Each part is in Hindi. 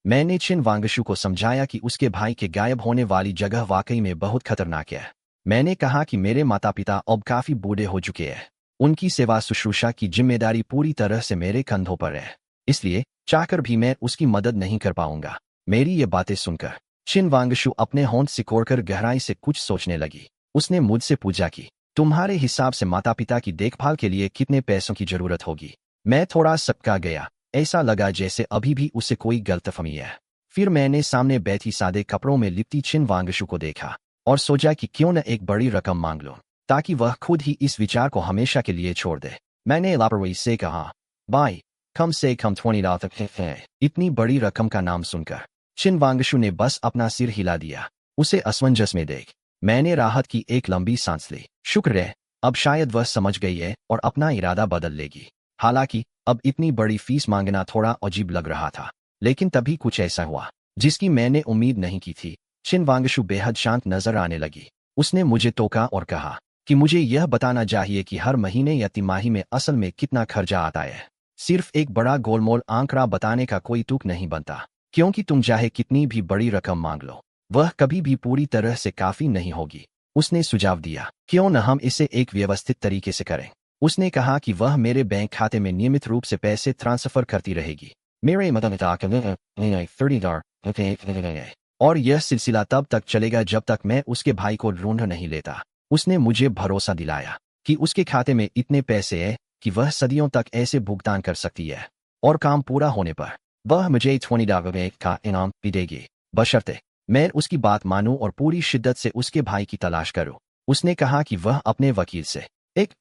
मैंने छिन वांगशु को समझाया कि उसके भाई के गायब होने वाली जगह वाकई में बहुत खतरनाक है। मैंने कहा कि मेरे माता पिता अब काफी बूढ़े हो चुके हैं। उनकी सेवा शुश्रूषा की जिम्मेदारी पूरी तरह से मेरे कंधों पर है, इसलिए चाहकर भी मैं उसकी मदद नहीं कर पाऊंगा। मेरी ये बातें सुनकर छिन वांगशु अपने होंठ सिकोड़कर गहराई से कुछ सोचने लगी। उसने मुझसे पूछा कि तुम्हारे हिसाब से माता पिता की देखभाल के लिए कितने पैसों की जरूरत होगी। मैं थोड़ा सटका गया। ऐसा लगा जैसे अभी भी उसे कोई गलतफहमी है। फिर मैंने सामने बैठी सादे कपड़ों में लिपटी छिन वांगशु को देखा और सोचा कि क्यों न एक बड़ी रकम मांग लो, ताकि वह खुद ही इस विचार को हमेशा के लिए छोड़ दे। मैंने लापरवाही से कहा, भाई कम से कम $20 तक है। इतनी बड़ी रकम का नाम सुनकर छिन वांगशु ने बस अपना सिर हिला दिया। उसे असमंजस में देख मैंने राहत की एक लंबी सांस ली। शुक्र है, अब शायद वह समझ गई है और अपना इरादा बदल लेगी। हालांकि अब इतनी बड़ी फीस मांगना थोड़ा अजीब लग रहा था, लेकिन तभी कुछ ऐसा हुआ जिसकी मैंने उम्मीद नहीं की थी। छिन वांगशु बेहद शांत नजर आने लगी। उसने मुझे टोका और कहा कि मुझे यह बताना चाहिए कि हर महीने या तिमाही में असल में कितना खर्चा आता है। सिर्फ एक बड़ा गोलमोल आंकड़ा बताने का कोई तुक नहीं बनता, क्योंकि तुम चाहे कितनी भी बड़ी रकम मांग लो, वह कभी भी पूरी तरह से काफी नहीं होगी। उसने सुझाव दिया, क्यों न हम इसे एक व्यवस्थित तरीके से करें। उसने कहा कि वह मेरे बैंक खाते में नियमित रूप से पैसे ट्रांसफर करती रहेगी। मेरे $30 और यह सिलसिला तब तक चलेगा जब तक मैं उसके भाई को ढूंढ नहीं लेता। उसने मुझे भरोसा दिलाया कि उसके खाते में इतने पैसे हैं कि वह सदियों तक ऐसे भुगतान कर सकती है, और काम पूरा होने पर वह मुझे $20 का इनाम भी देगी, बशर्ते मैं उसकी बात मानूं और पूरी शिद्दत से उसके भाई की तलाश करूं। उसने कहा कि वह अपने वकील से एक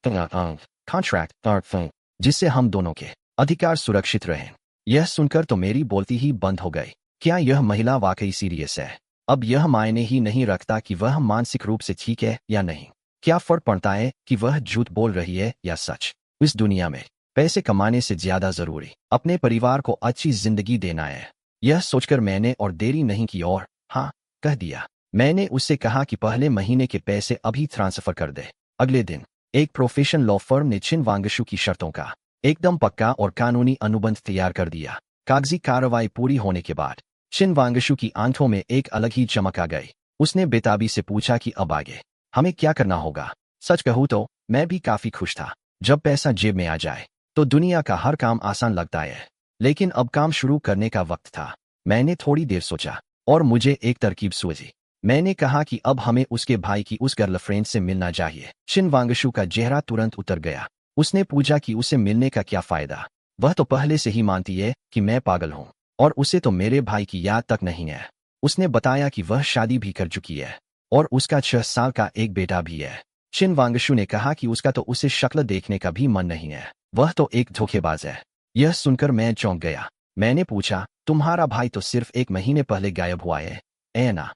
कॉन्ट्रैक्ट जिससे हम दोनों के अधिकार सुरक्षित रहें। यह सुनकर तो मेरी बोलती ही बंद हो गई। क्या यह महिला वाकई सीरियस है? अब यह मायने ही नहीं रखता कि वह मानसिक रूप से ठीक है या नहीं। क्या फर्क पड़ता है कि वह झूठ बोल रही है या सच? इस दुनिया में पैसे कमाने से ज्यादा जरूरी अपने परिवार को अच्छी जिंदगी देना है। यह सोचकर मैंने और देरी नहीं की और हाँ कह दिया। मैंने उससे कहा कि पहले महीने के पैसे अभी ट्रांसफर कर दे। अगले दिन एक प्रोफेशनल लॉ फर्म ने छिन वांगशु की शर्तों का एकदम पक्का और कानूनी अनुबंध तैयार कर दिया। कागजी कार्रवाई पूरी होने के बाद छिन वांगशु की आंखों में एक अलग ही चमक आ गई। उसने बेताबी से पूछा कि अब आगे हमें क्या करना होगा। सच कहूं तो मैं भी काफी खुश था। जब पैसा जेब में आ जाए तो दुनिया का हर काम आसान लगता है, लेकिन अब काम शुरू करने का वक्त था। मैंने थोड़ी देर सोचा और मुझे एक तरकीब सूझी। मैंने कहा कि अब हमें उसके भाई की उस गर्लफ्रेंड से मिलना चाहिए। छिन वांगशु का चेहरा तुरंत उतर गया। उसने पूछा कि उसे मिलने का क्या फायदा? वह तो पहले से ही मानती है कि मैं पागल हूँ, और उसे तो मेरे भाई की याद तक नहीं है। उसने बताया कि वह शादी भी कर चुकी है और उसका 6 साल का एक बेटा भी है। छिन वांगशु ने कहा कि उसका तो उसे शक्ल देखने का भी मन नहीं है, वह तो एक धोखेबाज है। यह सुनकर मैं चौंक गया। मैंने पूछा, तुम्हारा भाई तो सिर्फ 1 महीने पहले गायब हुआ है, ऐ ना?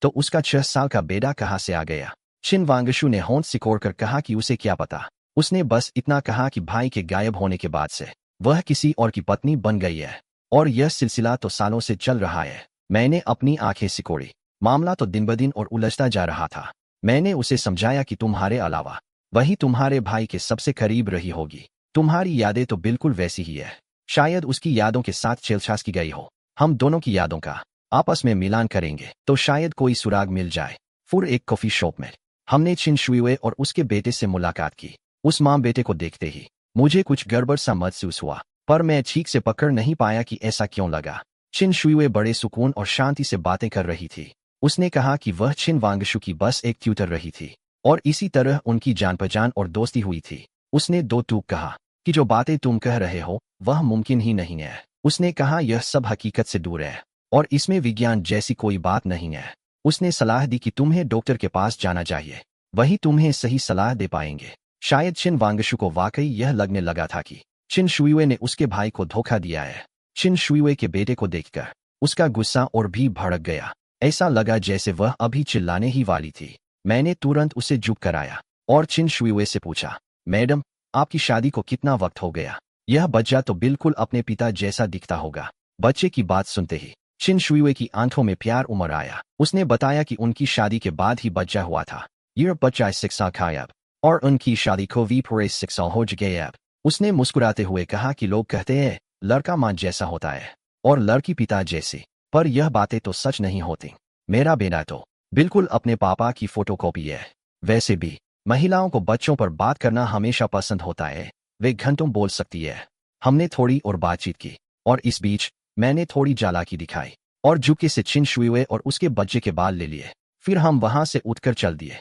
तो उसका 6 साल का बेटा कहाँ से आ गया? छिन वांगशु ने होंठ सिकोड़कर कहा कि उसे क्या पता। उसने बस इतना कहा कि भाई के गायब होने के बाद से वह किसी और की पत्नी बन गई है, और यह सिलसिला तो सालों से चल रहा है। मैंने अपनी आंखें सिकोड़ी। मामला तो दिन ब दिन और उलझता जा रहा था। मैंने उसे समझाया कि तुम्हारे अलावा वही तुम्हारे भाई के सबसे करीब रही होगी। तुम्हारी यादें तो बिल्कुल वैसी ही है। शायद उसकी यादों के साथ छेड़छाड़ की गई हो। हम दोनों की यादों का आपस में मिलान करेंगे तो शायद कोई सुराग मिल जाए। फिर एक कॉफी शॉप में हमने छिन शुइवे और उसके बेटे से मुलाकात की। उस मां बेटे को देखते ही मुझे कुछ गड़बड़ सा महसूस हुआ, पर मैं ठीक से पकड़ नहीं पाया कि ऐसा क्यों लगा। छिन शुइवे बड़े सुकून और शांति से बातें कर रही थी। उसने कहा कि वह छिन वांगशु की बस एक ट्यूटर रही थी और इसी तरह उनकी जान पहचान और दोस्ती हुई थी। उसने दो टूक कहा कि जो बातें तुम कह रहे हो वह मुमकिन ही नहीं है। उसने कहा यह सब हकीकत से दूर है और इसमें विज्ञान जैसी कोई बात नहीं है। उसने सलाह दी कि तुम्हें डॉक्टर के पास जाना चाहिए, वही तुम्हें सही सलाह दे पाएंगे। शायद छिन वांगशु को वाकई यह लगने लगा था कि छिन शुइवे ने उसके भाई को धोखा दिया है। छिन शुइवे के बेटे को देखकर उसका गुस्सा और भी भड़क गया। ऐसा लगा जैसे वह अभी चिल्लाने ही वाली थी। मैंने तुरंत उसे चुप कराया और छिन शुइवे से पूछा, मैडम आपकी शादी को कितना वक्त हो गया? यह बच्चा तो बिल्कुल अपने पिता जैसा दिखता होगा। बच्चे की बात सुनते ही छिन शुइवे की आंखों में प्यार उमड़ आया। उसने बताया कि उनकी शादी के बाद ही बच्चा हुआ था। यह बच्चा 6 साल का है अब, और उनकी शादी को भी पूरे 6 साल हो चुके अब। उसने मुस्कुराते हुए कहा कि लोग कहते हैं लड़का मां जैसा होता है और लड़की पिता जैसी। पर यह बातें तो सच नहीं होती। मेरा बेटा तो बिल्कुल अपने पापा की फोटोकॉपी है। वैसे भी महिलाओं को बच्चों पर बात करना हमेशा पसंद होता है। वे घंटों बोल सकती है। हमने थोड़ी और बातचीत की और इस बीच मैंने थोड़ी चालाकी दिखाई और झुके से चिन छुए और उसके बच्चे के बाल ले लिए। फिर हम वहां से उठकर चल दिए।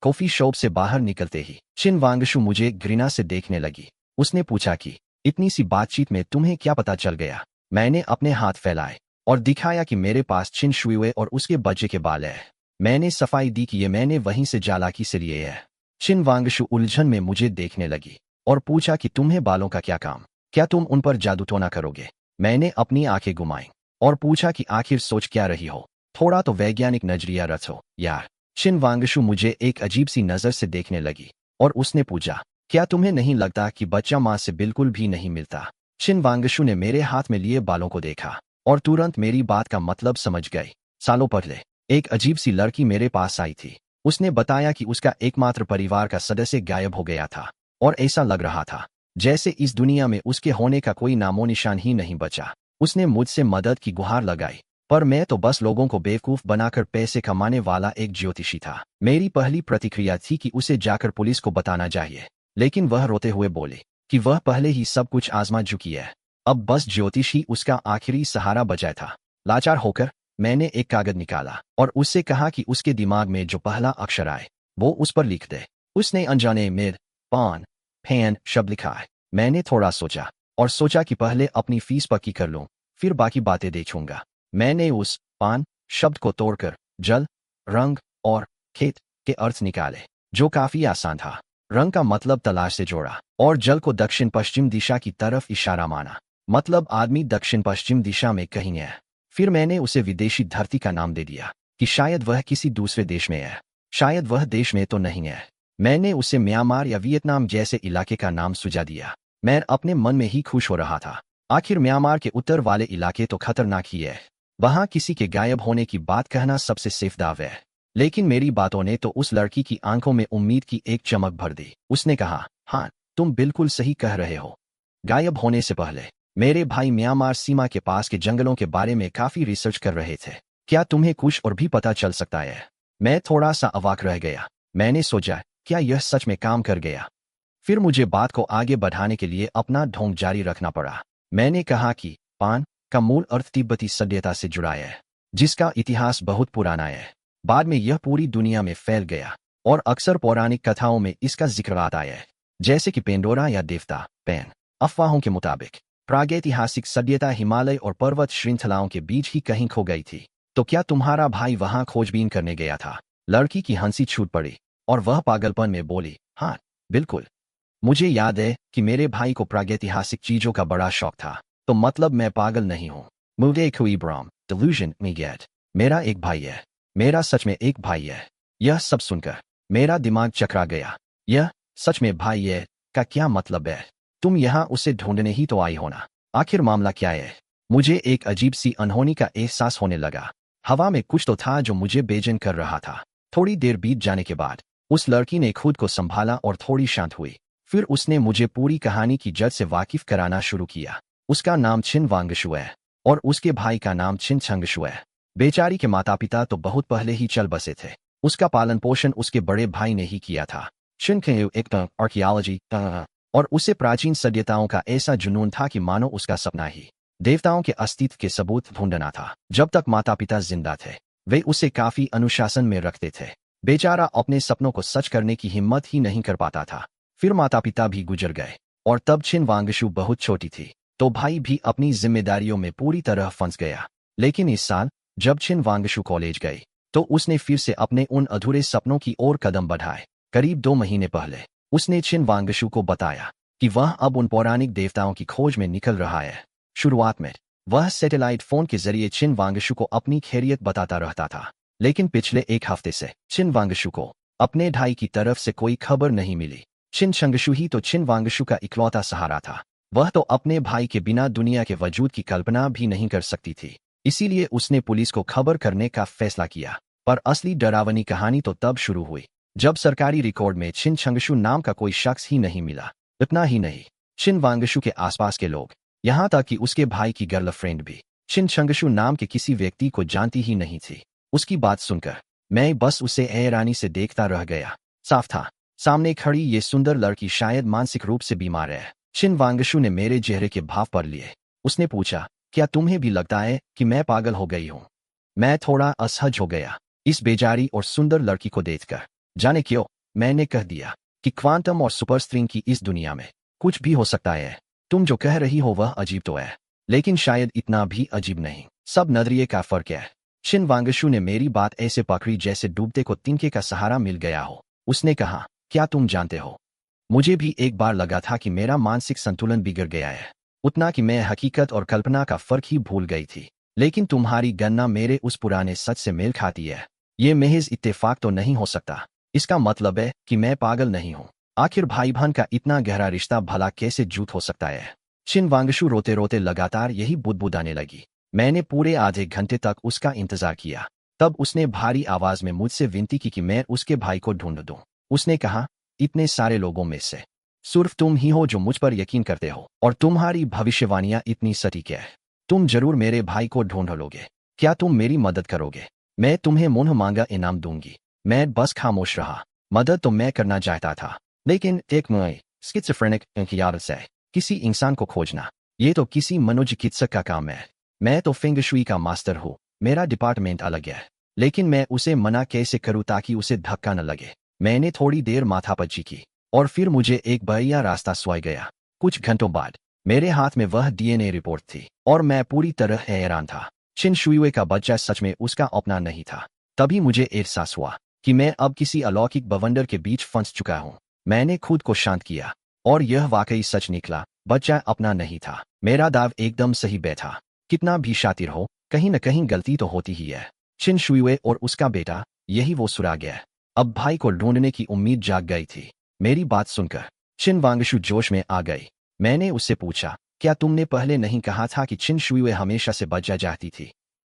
कॉफी शॉप से बाहर निकलते ही चिन वांगशु मुझे घृणा से देखने लगी। उसने पूछा कि इतनी सी बातचीत में तुम्हें क्या पता चल गया। मैंने अपने हाथ फैलाए और दिखाया कि मेरे पास चिन छुए और उसके बच्चे के बाल है। मैंने सफाई दी कि ये मैंने वहीं से चालाकी से लिए है। चिन वांगशु उलझन में मुझे देखने लगी और पूछा कि तुम्हें बालों का क्या काम, क्या तुम उन पर जादू टोना करोगे। मैंने अपनी आंखें घुमाई और पूछा कि आखिर सोच क्या रही हो, थोड़ा तो वैज्ञानिक नजरिया रखो यार। चिन वांगशु मुझे एक अजीब सी नजर से देखने लगी और उसने पूछा, क्या तुम्हें नहीं लगता कि बच्चा माँ से बिल्कुल भी नहीं मिलता। चिन वांगशु ने मेरे हाथ में लिए बालों को देखा और तुरंत मेरी बात का मतलब समझ गई। सालों पहले एक अजीब सी लड़की मेरे पास आई थी। उसने बताया कि उसका एकमात्र परिवार का सदस्य गायब हो गया था और ऐसा लग रहा था जैसे इस दुनिया में उसके होने का कोई नामो निशान ही नहीं बचा। उसने मुझसे मदद की गुहार लगाई, पर मैं तो बस लोगों को बेवकूफ बनाकर पैसे कमाने वाला एक ज्योतिषी था। मेरी पहली प्रतिक्रिया थी कि उसे जाकर पुलिस को बताना चाहिए, लेकिन वह रोते हुए बोली कि वह पहले ही सब कुछ आजमा चुकी है, अब बस ज्योतिष ही उसका आखिरी सहारा बचा था। लाचार होकर मैंने एक कागज निकाला और उससे कहा कि उसके दिमाग में जो पहला अक्षर आए वो उस पर लिख दे। उसने अनजाने में पान फैन शब्द लिखा है। मैंने थोड़ा सोचा और सोचा कि पहले अपनी फीस पक्की कर लूं, फिर बाकी बातें देखूंगा। मैंने उस पान शब्द को तोड़कर जल, रंग और खेत के अर्थ निकाले, जो काफी आसान था। रंग का मतलब तलाश से जोड़ा और जल को दक्षिण पश्चिम दिशा की तरफ इशारा माना, मतलब आदमी दक्षिण पश्चिम दिशा में कहीं है। फिर मैंने उसे विदेशी धरती का नाम दे दिया कि शायद वह किसी दूसरे देश में है, शायद वह देश में तो नहीं है। मैंने उसे म्यांमार या वियतनाम जैसे इलाके का नाम सुझा दिया। मैं अपने मन में ही खुश हो रहा था। आखिर म्यांमार के उत्तर वाले इलाके तो खतरनाक ही है, वहां किसी के गायब होने की बात कहना सबसे सेफ दाव है। लेकिन मेरी बातों ने तो उस लड़की की आंखों में उम्मीद की एक चमक भर दी। उसने कहा, हाँ तुम बिल्कुल सही कह रहे हो। गायब होने से पहले मेरे भाई म्यांमार सीमा के पास के जंगलों के बारे में काफी रिसर्च कर रहे थे। क्या तुम्हें कुछ और भी पता चल सकता है। मैं थोड़ा सा अवाक रह गया। मैंने सोचा, क्या यह सच में काम कर गया। फिर मुझे बात को आगे बढ़ाने के लिए अपना ढोंग जारी रखना पड़ा। मैंने कहा कि पान का मूल अर्थ तिब्बती सभ्यता से जुड़ा है, जिसका इतिहास बहुत पुराना है। बाद में यह पूरी दुनिया में फैल गया और अक्सर पौराणिक कथाओं में इसका जिक्र आता है, जैसे कि पेंडोरा या देवता पैन। अफवाहों के मुताबिक प्रागैतिहासिक सभ्यता हिमालय और पर्वत श्रृंखलाओं के बीच ही कहीं खो गई थी। तो क्या तुम्हारा भाई वहां खोजबीन करने गया था। लड़की की हंसी छूट पड़ी और वह पागलपन में बोली, हाँ बिल्कुल। मुझे याद है कि मेरे भाई को प्रागैतिहासिक चीजों का बड़ा शौक था, तो मतलब मैं पागल नहीं हूँ। मुझे कोई भ्रम डिल्यूजन नहीं गेट। मेरा एक भाई है, मेरा सच में एक भाई है। यह सब सुनकर मेरा दिमाग चकरा गया। यह सच में भाई है का क्या मतलब है। तुम यहाँ उसे ढूंढने ही तो आई हो ना। आखिर मामला क्या है। मुझे एक अजीब सी अनहोनी का एहसास होने लगा। हवा में कुछ तो था जो मुझे बेचैन कर रहा था। थोड़ी देर बीत जाने के बाद उस लड़की ने खुद को संभाला और थोड़ी शांत हुई। फिर उसने मुझे पूरी कहानी की जड़ से वाकिफ कराना शुरू किया। उसका नाम चिन वांगशु है और उसके भाई का नाम चिन छंगशु है। बेचारी के माता पिता तो बहुत पहले ही चल बसे थे। उसका पालन पोषण उसके बड़े भाई ने ही किया था। चिन के एक आर्कियोलॉजी और उसे प्राचीन सभ्यताओं का ऐसा जुनून था कि मानो उसका सपना ही देवताओं के अस्तित्व के सबूत ढूंढना था। जब तक माता पिता जिंदा थे वे उसे काफी अनुशासन में रखते थे। बेचारा अपने सपनों को सच करने की हिम्मत ही नहीं कर पाता था। फिर माता पिता भी गुजर गए और तब छिन वांगशु बहुत छोटी थी, तो भाई भी अपनी जिम्मेदारियों में पूरी तरह फंस गया। लेकिन इस साल जब छिन वांगशु कॉलेज गई तो उसने फिर से अपने उन अधूरे सपनों की ओर कदम बढ़ाए। करीब 2 महीने पहले उसने छिन वांगशु को बताया कि वह अब उन पौराणिक देवताओं की खोज में निकल रहा है। शुरुआत में वह सैटेलाइट फोन के जरिए छिन वांगशु को अपनी खैरियत बताता रहता था, लेकिन पिछले 1 हफ्ते से छिन वांगशु को अपने ढाई की तरफ से कोई खबर नहीं मिली। छिन छंगशु ही तो छिन वांगशु का इकलौता सहारा था। वह तो अपने भाई के बिना दुनिया के वजूद की कल्पना भी नहीं कर सकती थी। इसीलिए उसने पुलिस को खबर करने का फैसला किया। पर असली डरावनी कहानी तो तब शुरू हुई जब सरकारी रिकॉर्ड में छिन छंगशु नाम का कोई शख्स ही नहीं मिला। इतना ही नहीं, छिन वांगशु के आसपास के लोग, यहाँ तक कि उसके भाई की गर्लफ्रेंड भी छिन छंगशु नाम के किसी व्यक्ति को जानती ही नहीं थी। उसकी बात सुनकर मैं बस उसे हैरानी से देखता रह गया। साफ था, सामने खड़ी ये सुंदर लड़की शायद मानसिक रूप से बीमार है। छिन वांगशु ने मेरे चेहरे के भाव पढ़ लिए। उसने पूछा, क्या तुम्हें भी लगता है कि मैं पागल हो गई हूं? मैं थोड़ा असहज हो गया इस बेजारी और सुंदर लड़की को देखकर। जाने क्यों, मैंने कह दिया कि क्वांटम और सुपर स्ट्रिंग की इस दुनिया में कुछ भी हो सकता है। तुम जो कह रही हो वह अजीब तो है, लेकिन शायद इतना भी अजीब नहीं। सब नजरिए का फर्क है। छिन वांगशु ने मेरी बात ऐसे पकड़ी जैसे डूबते को तिनके का सहारा मिल गया हो। उसने कहा, क्या तुम जानते हो, मुझे भी एक बार लगा था कि मेरा मानसिक संतुलन बिगड़ गया है, उतना कि मैं हकीकत और कल्पना का फर्क ही भूल गई थी। लेकिन तुम्हारी गणना मेरे उस पुराने सच से मेल खाती है। ये महज इत्तेफाक तो नहीं हो सकता। इसका मतलब है कि मैं पागल नहीं हूँ। आखिर भाई बहन का इतना गहरा रिश्ता भला कैसे झूठ हो सकता है? छिन वांगशु रोते रोते लगातार यही बुदबुदाने लगी। मैंने पूरे आधे घंटे तक उसका इंतजार किया। तब उसने भारी आवाज में मुझसे विनती की कि मैं उसके भाई को ढूंढ दूं। उसने कहा, इतने सारे लोगों में से सिर्फ तुम ही हो जो मुझ पर यकीन करते हो, और तुम्हारी भविष्यवाणियां इतनी सटीक है। तुम जरूर मेरे भाई को ढूंढ लोगे। क्या तुम मेरी मदद करोगे? मैं तुम्हें मुंह मांगा इनाम दूंगी। मैं बस खामोश रहा। मदद तो मैं करना चाहता था, लेकिन एक स्किज़ोफ्रेनिक की आदत से किसी इंसान को खोजना, ये तो किसी मनोचिकित्सक का काम है। मैं तो फेंगशुई का मास्टर हूँ, मेरा डिपार्टमेंट अलग है। लेकिन मैं उसे मना कैसे करूँ ताकि उसे धक्का न लगे? मैंने थोड़ी देर माथापच्ची की और फिर मुझे एक बढ़िया रास्ता सुझाया गया। कुछ घंटों बाद मेरे हाथ में वह डीएनए रिपोर्ट थी और मैं पूरी तरह हैरान था। छिन शुइवे का बच्चा सच में उसका अपना नहीं था। तभी मुझे एहसास हुआ कि मैं अब किसी अलौकिक बवंडर के बीच फंस चुका हूँ। मैंने खुद को शांत किया और यह वाकई सच निकला। बच्चा अपना नहीं था। मेरा दाव एकदम सही बैठा। कितना भी शातिर हो, कहीं न कहीं गलती तो होती ही है। छिन शुइवे और उसका बेटा, यही वो सुराग है। अब भाई को ढूंढने की उम्मीद जाग गई थी। मेरी बात सुनकर छिन वांगशु जोश में आ गई। मैंने उससे पूछा, क्या तुमने पहले नहीं कहा था कि छिन शुइवे हमेशा से बचा जाती थी?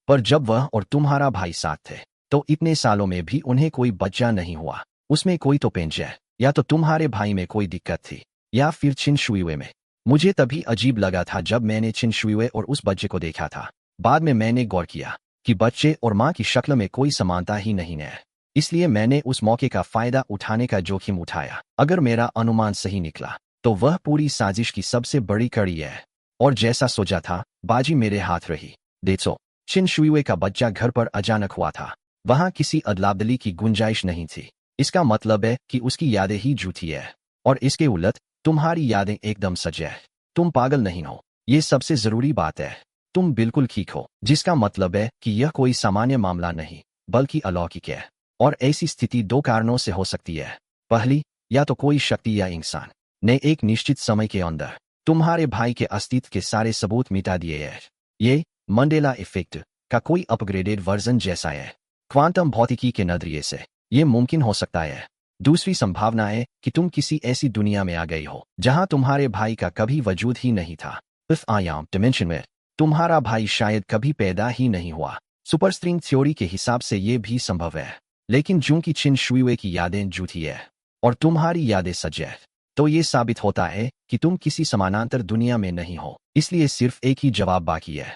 पर जब वह और तुम्हारा भाई साथ थे तो इतने सालों में भी उन्हें कोई बच्चा नहीं हुआ। उसमें कोई तो पेंच है। या तो तुम्हारे भाई में कोई दिक्कत थी या फिर छिन शुइवे में। मुझे तभी अजीब लगा था जब मैंने छिन शुइवे और उस बच्चे को देखा था। बाद में मैंने गौर किया कि बच्चे और माँ की शक्ल में कोई समानता ही नहीं है। इसलिए मैंने उस मौके का फायदा उठाने का जोखिम उठाया। अगर मेरा अनुमान सही निकला तो वह पूरी साजिश की सबसे बड़ी कड़ी है। और जैसा सोचा था, बाजी मेरे हाथ रही। देखो, छिन शुइवे का बच्चा घर पर अचानक हुआ था। वहां किसी अदलाबदली की गुंजाइश नहीं थी। इसका मतलब है कि उसकी यादें ही झूठी है। और इसके उलट तुम्हारी यादें एकदम सच है। तुम पागल नहीं हो, ये सबसे जरूरी बात है। तुम बिल्कुल ठीक हो, जिसका मतलब है कि यह कोई सामान्य मामला नहीं बल्कि अलौकिक है। और ऐसी स्थिति दो कारणों से हो सकती है। पहली, या तो कोई शक्ति या इंसान ने एक निश्चित समय के अंदर तुम्हारे भाई के अस्तित्व के सारे सबूत मिटा दिए हैं। ये मंडेला इफेक्ट का कोई अपग्रेडेड वर्जन जैसा है। क्वांटम भौतिकी के नजरिए से ये मुमकिन हो सकता है। दूसरी संभावना है कि तुम किसी ऐसी दुनिया में आ गई हो जहां तुम्हारे भाई का कभी वजूद ही नहीं था। फिफ्थ आयाम डिमेंशन में तुम्हारा भाई शायद कभी पैदा ही नहीं हुआ। सुपर स्ट्रिंग थ्योरी के हिसाब से ये भी संभव है। लेकिन चूंकि छिन शुइवे की यादें झूठी है और तुम्हारी यादें सच है, तो ये साबित होता है कि तुम किसी समानांतर दुनिया में नहीं हो। इसलिए सिर्फ एक ही जवाब बाकी है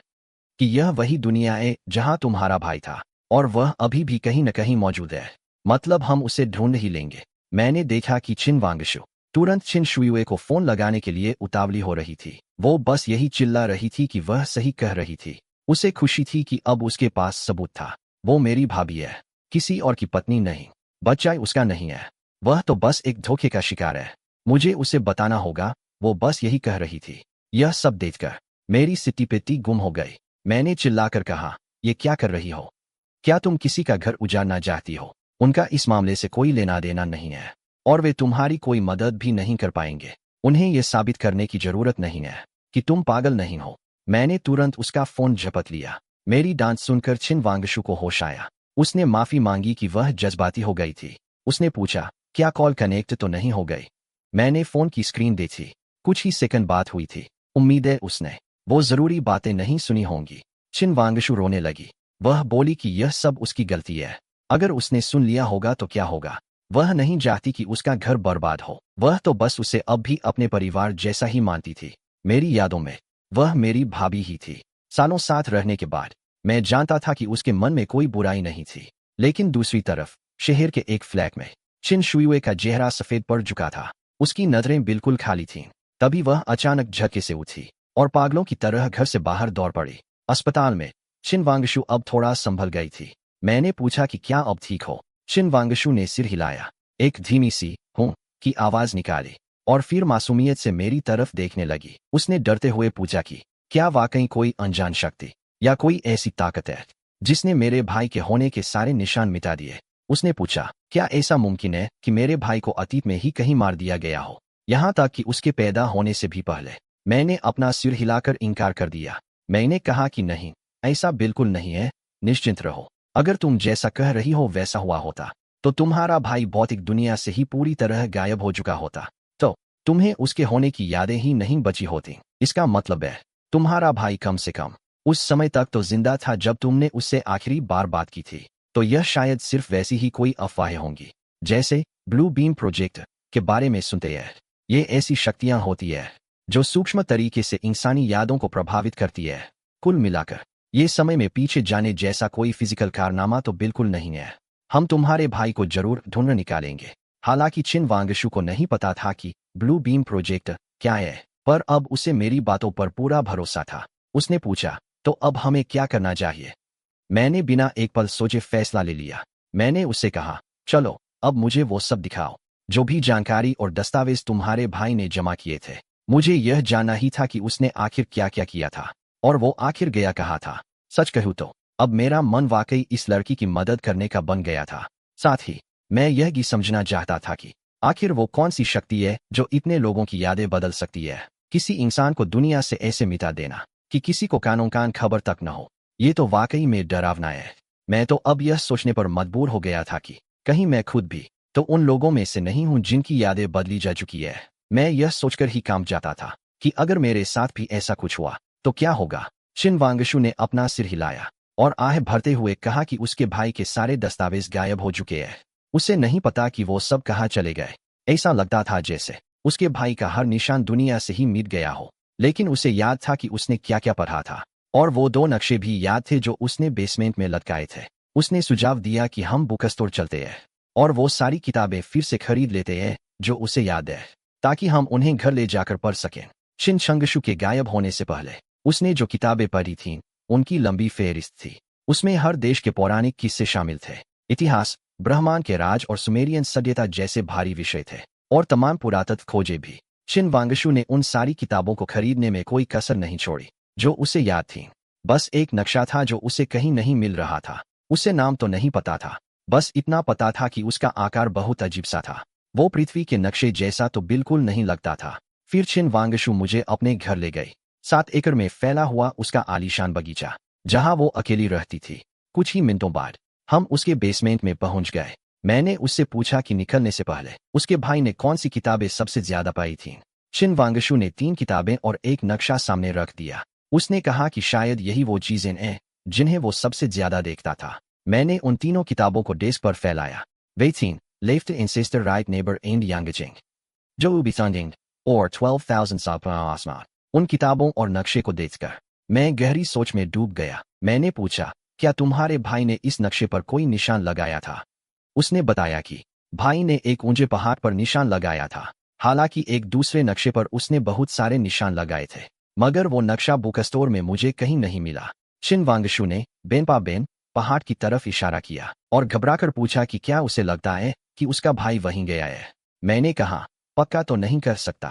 कि यह वही दुनिया है जहां तुम्हारा भाई था और वह अभी भी कहीं न कहीं मौजूद है। मतलब हम उसे ढूंढ ही लेंगे। मैंने देखा कि छिन वांगशु तुरंत छिन शुइवे को फोन लगाने के लिए उतावली हो रही थी। वो बस यही चिल्ला रही थी कि वह सही कह रही थी। उसे खुशी थी कि अब उसके पास सबूत था। वो मेरी भाभी है, किसी और की पत्नी नहीं। बच्चा उसका नहीं है। वह तो बस एक धोखे का शिकार है। मुझे उसे बताना होगा। वो बस यही कह रही थी। यह सब देखकर मेरी सिट्टी पिट्टी गुम हो गई। मैंने चिल्लाकर कहा, ये क्या कर रही हो? क्या तुम किसी का घर उजाड़ना चाहती हो? उनका इस मामले से कोई लेना देना नहीं है और वे तुम्हारी कोई मदद भी नहीं कर पाएंगे। उन्हें यह साबित करने की जरूरत नहीं है कि तुम पागल नहीं हो। मैंने तुरंत उसका फोन झपट लिया। मेरी डांट सुनकर छिन वांगशु को होश आया। उसने माफी मांगी कि वह जज्बाती हो गई थी। उसने पूछा, क्या कॉल कनेक्ट तो नहीं हो गई? मैंने फोन की स्क्रीन देखी। कुछ ही सेकंड बात हुई थी। उम्मीद है उसने वो जरूरी बातें नहीं सुनी होंगी। छिन वांगशु रोने लगी। वह बोली कि यह सब उसकी गलती है। अगर उसने सुन लिया होगा तो क्या होगा? वह नहीं चाहती कि उसका घर बर्बाद हो। वह तो बस उसे अब भी अपने परिवार जैसा ही मानती थी। मेरी यादों में वह मेरी भाभी ही थी। सालों साथ रहने के बाद मैं जानता था कि उसके मन में कोई बुराई नहीं थी, लेकिन दूसरी तरफ शहर के एक फ्लैट में चिन शुयुए का चेहरा सफेद पड़ चुका था। उसकी नजरें बिल्कुल खाली थीं। तभी वह अचानक झटके से उठी और पागलों की तरह घर से बाहर दौड़ पड़ी। अस्पताल में चिन वांगशु अब थोड़ा संभल गई थी। मैंने पूछा कि क्या अब ठीक हो? चिन वांगशु ने सिर हिलाया, एक धीमी सी हूं की आवाज निकाली और फिर मासूमियत से मेरी तरफ देखने लगी। उसने डरते हुए पूछा कि क्या वाकई कोई अनजान शक्ति या कोई ऐसी ताकत है जिसने मेरे भाई के होने के सारे निशान मिटा दिए? उसने पूछा, क्या ऐसा मुमकिन है कि मेरे भाई को अतीत में ही कहीं मार दिया गया हो, यहाँ तक कि उसके पैदा होने से भी पहले? मैंने अपना सिर हिलाकर इनकार कर दिया। मैंने कहा कि नहीं, ऐसा बिल्कुल नहीं है, निश्चिंत रहो। अगर तुम जैसा कह रही हो वैसा हुआ होता तो तुम्हारा भाई भौतिक दुनिया से ही पूरी तरह गायब हो चुका होता। तो तुम्हें उसके होने की यादें ही नहीं बची होती। इसका मतलब है तुम्हारा भाई कम से कम उस समय तक तो जिंदा था जब तुमने उससे आखिरी बार बात की थी। तो यह शायद सिर्फ वैसी ही कोई अफवाहें होंगी जैसे ब्लू बीम प्रोजेक्ट के बारे में सुनते हैं। ये ऐसी शक्तियां होती है जो सूक्ष्म तरीके से इंसानी यादों को प्रभावित करती है। कुल मिलाकर ये समय में पीछे जाने जैसा कोई फिजिकल कारनामा तो बिल्कुल नहीं है। हम तुम्हारे भाई को जरूर ढूंढ निकालेंगे। हालांकि चिन वांगशु को नहीं पता था कि ब्लू बीम प्रोजेक्ट क्या है, पर अब उसे मेरी बातों पर पूरा भरोसा था। उसने पूछा, तो अब हमें क्या करना चाहिए? मैंने बिना एक पल सोचे फैसला ले लिया। मैंने उससे कहा, चलो अब मुझे वो सब दिखाओ जो भी जानकारी और दस्तावेज तुम्हारे भाई ने जमा किए थे। मुझे यह जानना ही था कि उसने आखिर क्या क्या किया था और वो आखिर गया कहाँ था। सच कहूँ तो अब मेरा मन वाकई इस लड़की की मदद करने का बन गया था। साथ ही मैं यह भी समझना चाहता था कि आखिर वो कौन सी शक्ति है जो इतने लोगों की यादें बदल सकती है। किसी इंसान को दुनिया से ऐसे मिटा देना कि किसी को कानों कान खबर तक न हो, ये तो वाकई में डरावना है। मैं तो अब यह सोचने पर मजबूर हो गया था कि कहीं मैं खुद भी तो उन लोगों में से नहीं हूं जिनकी यादें बदली जा चुकी है। मैं यह सोचकर ही काम जाता था कि अगर मेरे साथ भी ऐसा कुछ हुआ तो क्या होगा। चिन वांगशु ने अपना सिर हिलाया और आह भरते हुए कहा कि उसके भाई के सारे दस्तावेज गायब हो चुके हैं। उसे नहीं पता कि वो सब कहाँ चले गए। ऐसा लगता था जैसे उसके भाई का हर निशान दुनिया से ही मिट गया हो। लेकिन उसे याद था कि उसने क्या क्या पढ़ा था और वो 2 नक्शे भी याद थे जो उसने बेसमेंट में लटकाए थे। उसने सुझाव दिया कि हम बुक स्टोर चलते हैं और वो सारी किताबें फिर से खरीद लेते हैं जो उसे याद है, ताकि हम उन्हें घर ले जाकर पढ़ सकें। चिन चंगशु के गायब होने से पहले उसने जो किताबें पढ़ी थीं उनकी लंबी फेहरिस्त थी। उसमें हर देश के पौराणिक किस्से शामिल थे, इतिहास, ब्रह्मांड के राज और सुमेरियन सभ्यता जैसे भारी विषय थे, और तमाम पुरातत्व खोजें भी। चिन वांगशु ने उन सारी किताबों को खरीदने में कोई कसर नहीं छोड़ी जो उसे याद थी। बस एक नक्शा था जो उसे कहीं नहीं मिल रहा था। उसे नाम तो नहीं पता था, बस इतना पता था कि उसका आकार बहुत अजीब सा था। वो पृथ्वी के नक्शे जैसा तो बिल्कुल नहीं लगता था। फिर चिन वांगशु मुझे अपने घर ले गई। 7 एकड़ में फैला हुआ उसका आलीशान बगीचा, जहां वो अकेली रहती थी। कुछ ही मिनटों बाद हम उसके बेसमेंट में पहुंच गए। मैंने उससे पूछा कि निकलने से पहले उसके भाई ने कौन सी किताबें सबसे ज्यादा पाई थीं। चिन वांगशु ने 3 किताबें और एक नक्शा सामने रख दिया। उसने कहा कि शायद यही वो चीजें हैं जिन्हें वो सबसे ज्यादा देखता था। मैंने उन तीनों किताबों को डेस्क पर फैलाया। वे थीं left and sister right neighbour and यांगचिंग जो उबिसंडिंग और 12,000 साल पुराना आसमान। उन किताबों और नक्शे को देखकर मैं गहरी सोच में डूब गया। मैंने पूछा, क्या तुम्हारे भाई ने इस नक्शे पर कोई निशान लगाया था? उसने बताया कि भाई ने एक ऊंचे पहाड़ पर निशान लगाया था। हालांकि एक दूसरे नक्शे पर उसने बहुत सारे निशान लगाए थे, मगर वो नक्शा बुक स्टोर में मुझे कहीं नहीं मिला। चिन वांगशु ने बेन पहाड़ की तरफ इशारा किया और घबराकर पूछा कि क्या उसे लगता है कि उसका भाई वहीं गया है। मैंने कहा, पक्का तो नहीं कर सकता,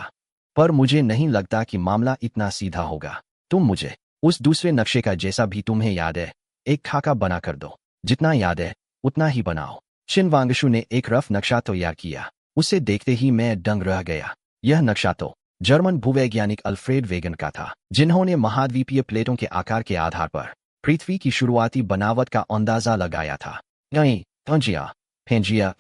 पर मुझे नहीं लगता कि मामला इतना सीधा होगा। तुम मुझे उस दूसरे नक्शे का जैसा भी तुम्हें याद है एक खाका बना कर दो। जितना याद है उतना ही बनाओ। चिन वांगशु ने एक रफ नक्शा तैयार किया। उसे देखते ही मैं दंग रह गया। यह नक्शा तो जर्मन भूवैज्ञानिक अल्फ्रेड वेगन का था, जिन्होंने महाद्वीपीय प्लेटों के आकार के आधार पर पृथ्वी की शुरुआती बनावट का अंदाजा लगाया था। पेंजिया